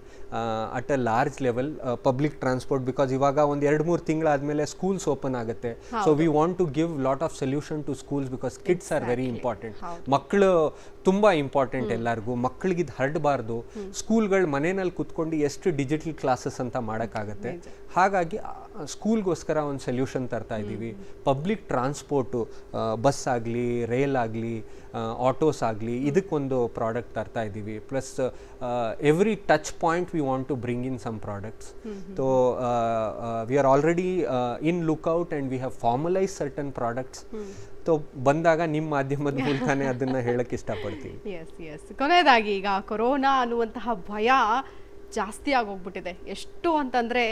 at a large level public transport, because ಇವಾಗ ಒಂದು 2-3 ತಿಂಗಳಾದ್ಮೇಲೆ ಸ್ಕೂಲ್ಸ್ ಓಪನ್ ಆಗುತ್ತೆ. So we want to give lot of solution to schools because kids R very important. ಮಕ್ಕಳು ತುಂಬ ಇಂಪಾರ್ಟೆಂಟ್ ಎಲ್ಲರಿಗೂ. ಮಕ್ಕಳಿಗೆ ಇದು ಹರಡಬಾರ್ದು. ಸ್ಕೂಲ್ಗಳು ಮನೆಯಲ್ಲಿ ಕುತ್ಕೊಂಡು ಎಷ್ಟು ಡಿಜಿಟಲ್ ಕ್ಲಾಸಸ್ ಅಂತ ಮಾಡೋಕ್ಕಾಗತ್ತೆ. ಹಾಗಾಗಿ ಸ್ಕೂಲ್ಗೋಸ್ಕರ ಒಂದು ಸೊಲ್ಯೂಷನ್ ತರ್ತಾ ಇದ್ದೀವಿ. ಪಬ್ಲಿಕ್ ಟ್ರಾನ್ಸ್ಪೋರ್ಟು, ಬಸ್ ಆಗಲಿ, ರೈಲ್ ಆಗಲಿ, ಆಟೋಸ್ ಆಗಲಿ, ಇದಕ್ಕೊಂದು ಪ್ರಾಡಕ್ಟ್ ತರ್ತಾ ಇದ್ದೀವಿ. Plus every touch point we want to bring in some products. So we are already in lookout and we have formalise certain products. So ಬಂದಾಗ ನಿಮ್ಮ ಮಾಧ್ಯಮದ ಮೂಲಕನೇ ಅದನ್ನು ಹೇಳಕ್ಕೆ ಇಷ್ಟಪಡ್ತೀನಿ. ಎಸ್ ಕೊನೆಯದಾಗಿ, ಈಗ ಕೊರೋನಾ ಅನ್ನುವಂತಹ ಭಯ ಜಾಸ್ತಿ ಆಗೋಗ್ಬಿಟ್ಟಿದೆ. ಎಷ್ಟು ಅಂತಂದರೆ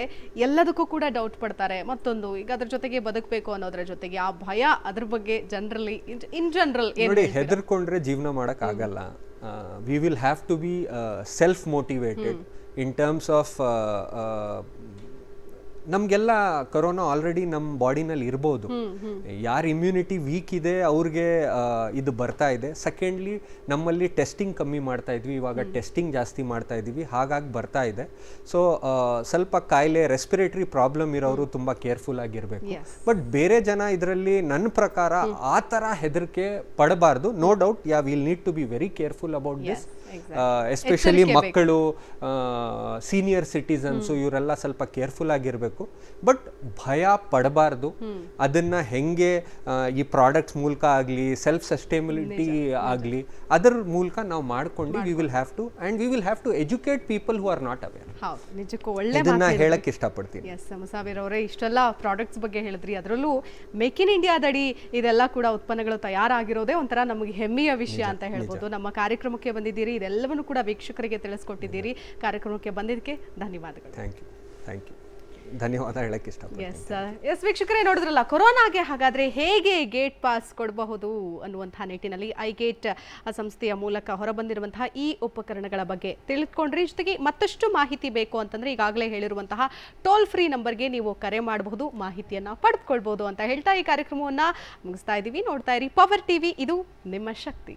ಎಲ್ಲದಕ್ಕೂ ಕೂಡ ಡೌಟ್ ಪಡ್ತಾರೆ. ಮತ್ತೊಂದು, ಈಗ ಅದ್ರ ಜೊತೆಗೆ ಬದುಕಬೇಕು ಅನ್ನೋದ್ರ ಜೊತೆಗೆ ಆ ಭಯ, ಅದ್ರ ಬಗ್ಗೆ ಜನರಲಿ ಇನ್ ಜನರಲ್ ನೋಡಿ, ಹೆದರ್ಕೊಂಡ್ರೆ ಜೀವನ ಮಾಡೋಕ್ಕಾಗಲ್ಲ. We will have to be self motivated in terms of ನಮಗೆಲ್ಲ ಕೊರೋನಾ ಆಲ್ರೆಡಿ ನಮ್ಮ ಬಾಡಿನಲ್ಲಿ ಇರ್ಬೋದು. ಯಾರು ಇಮ್ಯುನಿಟಿ ವೀಕ್ ಇದೆ ಅವ್ರಿಗೆ ಇದು ಬರ್ತಾ ಇದೆ. ಸೆಕೆಂಡ್ಲಿ, ನಮ್ಮಲ್ಲಿ ಟೆಸ್ಟಿಂಗ್ ಕಮ್ಮಿ ಮಾಡ್ತಾ ಇದ್ವಿ, ಇವಾಗ ಟೆಸ್ಟಿಂಗ್ ಜಾಸ್ತಿ ಮಾಡ್ತಾ ಇದ್ದೀವಿ, ಹಾಗಾಗಿ ಬರ್ತಾ ಇದೆ. ಸೊ ಸ್ವಲ್ಪ ಕಾಯಿಲೆ, ರೆಸ್ಪಿರೇಟರಿ ಪ್ರಾಬ್ಲಮ್ ಇರೋರು ತುಂಬ ಕೇರ್ಫುಲ್ ಆಗಿರಬೇಕು. ಬಟ್ ಬೇರೆ ಜನ ಇದರಲ್ಲಿ ನನ್ನ ಪ್ರಕಾರ ಆ ಥರ ಹೆದರಿಕೆ ಪಡಬಾರ್ದು. No doubt, will need to be very careful about this. Especially ಮಕ್ಕಳು, ಸೀನಿಯರ್ ಸಿಟಿಸನ್ಸು, ಇವರೆಲ್ಲ ಸ್ವಲ್ಪ ಕೇರ್ಫುಲ್ ಆಗಿರಬೇಕು. ಬಟ್ ಭಯ ಪಡಬಾರ್ದು. ಅದನ್ನ ಹೆಂಗೆ ಈ ಪ್ರಾಡಕ್ಟ್ಸ್ ಮೂಲಕ ಆಗಲಿ, ಸೆಲ್ಫ್ ಸಸ್ಟೈನಬಿಲಿಟಿ ಆಗಲಿ, ಅದರ ಮೂಲಕ ನಾವು ಮಾಡ್ಕೊಂಡು we will have to educate people who are not aware. ಹೌದು, ನಿಜಕ್ಕೂ ಒಳ್ಳೆ ಇದನ್ನ ಹೇಳಕ್ಕೆ ಇಷ್ಟಪಡ್ತೀನಿ. ಎಸ್, ಮುಸಾಫಿರ್ ಅವರೇ, ಇಷ್ಟೆಲ್ಲ ಪ್ರಾಡಕ್ಟ್ಸ್ ಬಗ್ಗೆ ಹೇಳಿದ್ರಿ. ಅದರಲ್ಲೂ ಮೇಕ್ ಇನ್ ಇಂಡಿಯಾದಡಿ ಇದೆಲ್ಲ ಕೂಡ ಉತ್ಪನ್ನಗಳು ತಯಾರಾಗಿರೋದೇ ಒಂಥರ ನಮಗೆ ಹೆಮ್ಮೆಯ ವಿಷಯ ಅಂತ ಹೇಳ್ಬೋದು. ನಮ್ಮ ಕಾರ್ಯಕ್ರಮಕ್ಕೆ ಬಂದಿದ್ದೀರಿ, ಇದೆಲ್ಲವನ್ನು ಕೂಡ ವೀಕ್ಷಕರಿಗೆ ತಿಳಿಸ್ಕೊಟ್ಟಿದ್ದೀರಿ. ಕಾರ್ಯಕ್ರಮಕ್ಕೆ ಬಂದಿದ್ದಕ್ಕೆ ಧನ್ಯವಾದಗಳು. Thank you. ಧನ್ಯವಾದ ಹೇಳಕ್ಕೆ ಇಷ್ಟಪಡ್ತೀನಿ. ಎಸ್ ವೀಕ್ಷಕರೇ, ನೋಡಿದ್ರಲ್ಲ, ಕೊರೋನಾಗೆ ಹಾಗಾದ್ರೆ ಹೇಗೆ ಗೇಟ್ ಪಾಸ್ ಕೊಡಬಹುದು ಅನ್ನುವಂತಹ ನಿಟ್ಟಿನಲ್ಲಿ ಐಗೇಟ್ ಸಂಸ್ಥೆಯ ಮೂಲಕ ಹೊರಬಂದಿರುವಂತಹ ಈ ಉಪಕರಣಗಳ ಬಗ್ಗೆ ತಿಳಿದುಕೊಂಡ್ರಿ. ಜೊತೆಗೆ ಮತ್ತಷ್ಟು ಮಾಹಿತಿ ಬೇಕು ಅಂತಂದ್ರೆ ಈಗಾಗಲೇ ಹೇಳಿರುವಂತಹ ಟೋಲ್ ಫ್ರೀ ನಂಬರ್ಗೆ ನೀವು ಕರೆ ಮಾಡಬಹುದು, ಮಾಹಿತಿಯನ್ನ ಪಡೆದುಕೊಳ್ಬಹುದು ಅಂತ ಹೇಳ್ತಾ ಈ ಕಾರ್ಯಕ್ರಮವನ್ನ ಮುಗಿಸ್ತಾ ಇದ್ದೀವಿ. ನೋಡ್ತಾ ಇರಿ ಪವರ್ ಟಿವಿ, ಇದು ನಿಮ್ಮ ಶಕ್ತಿ.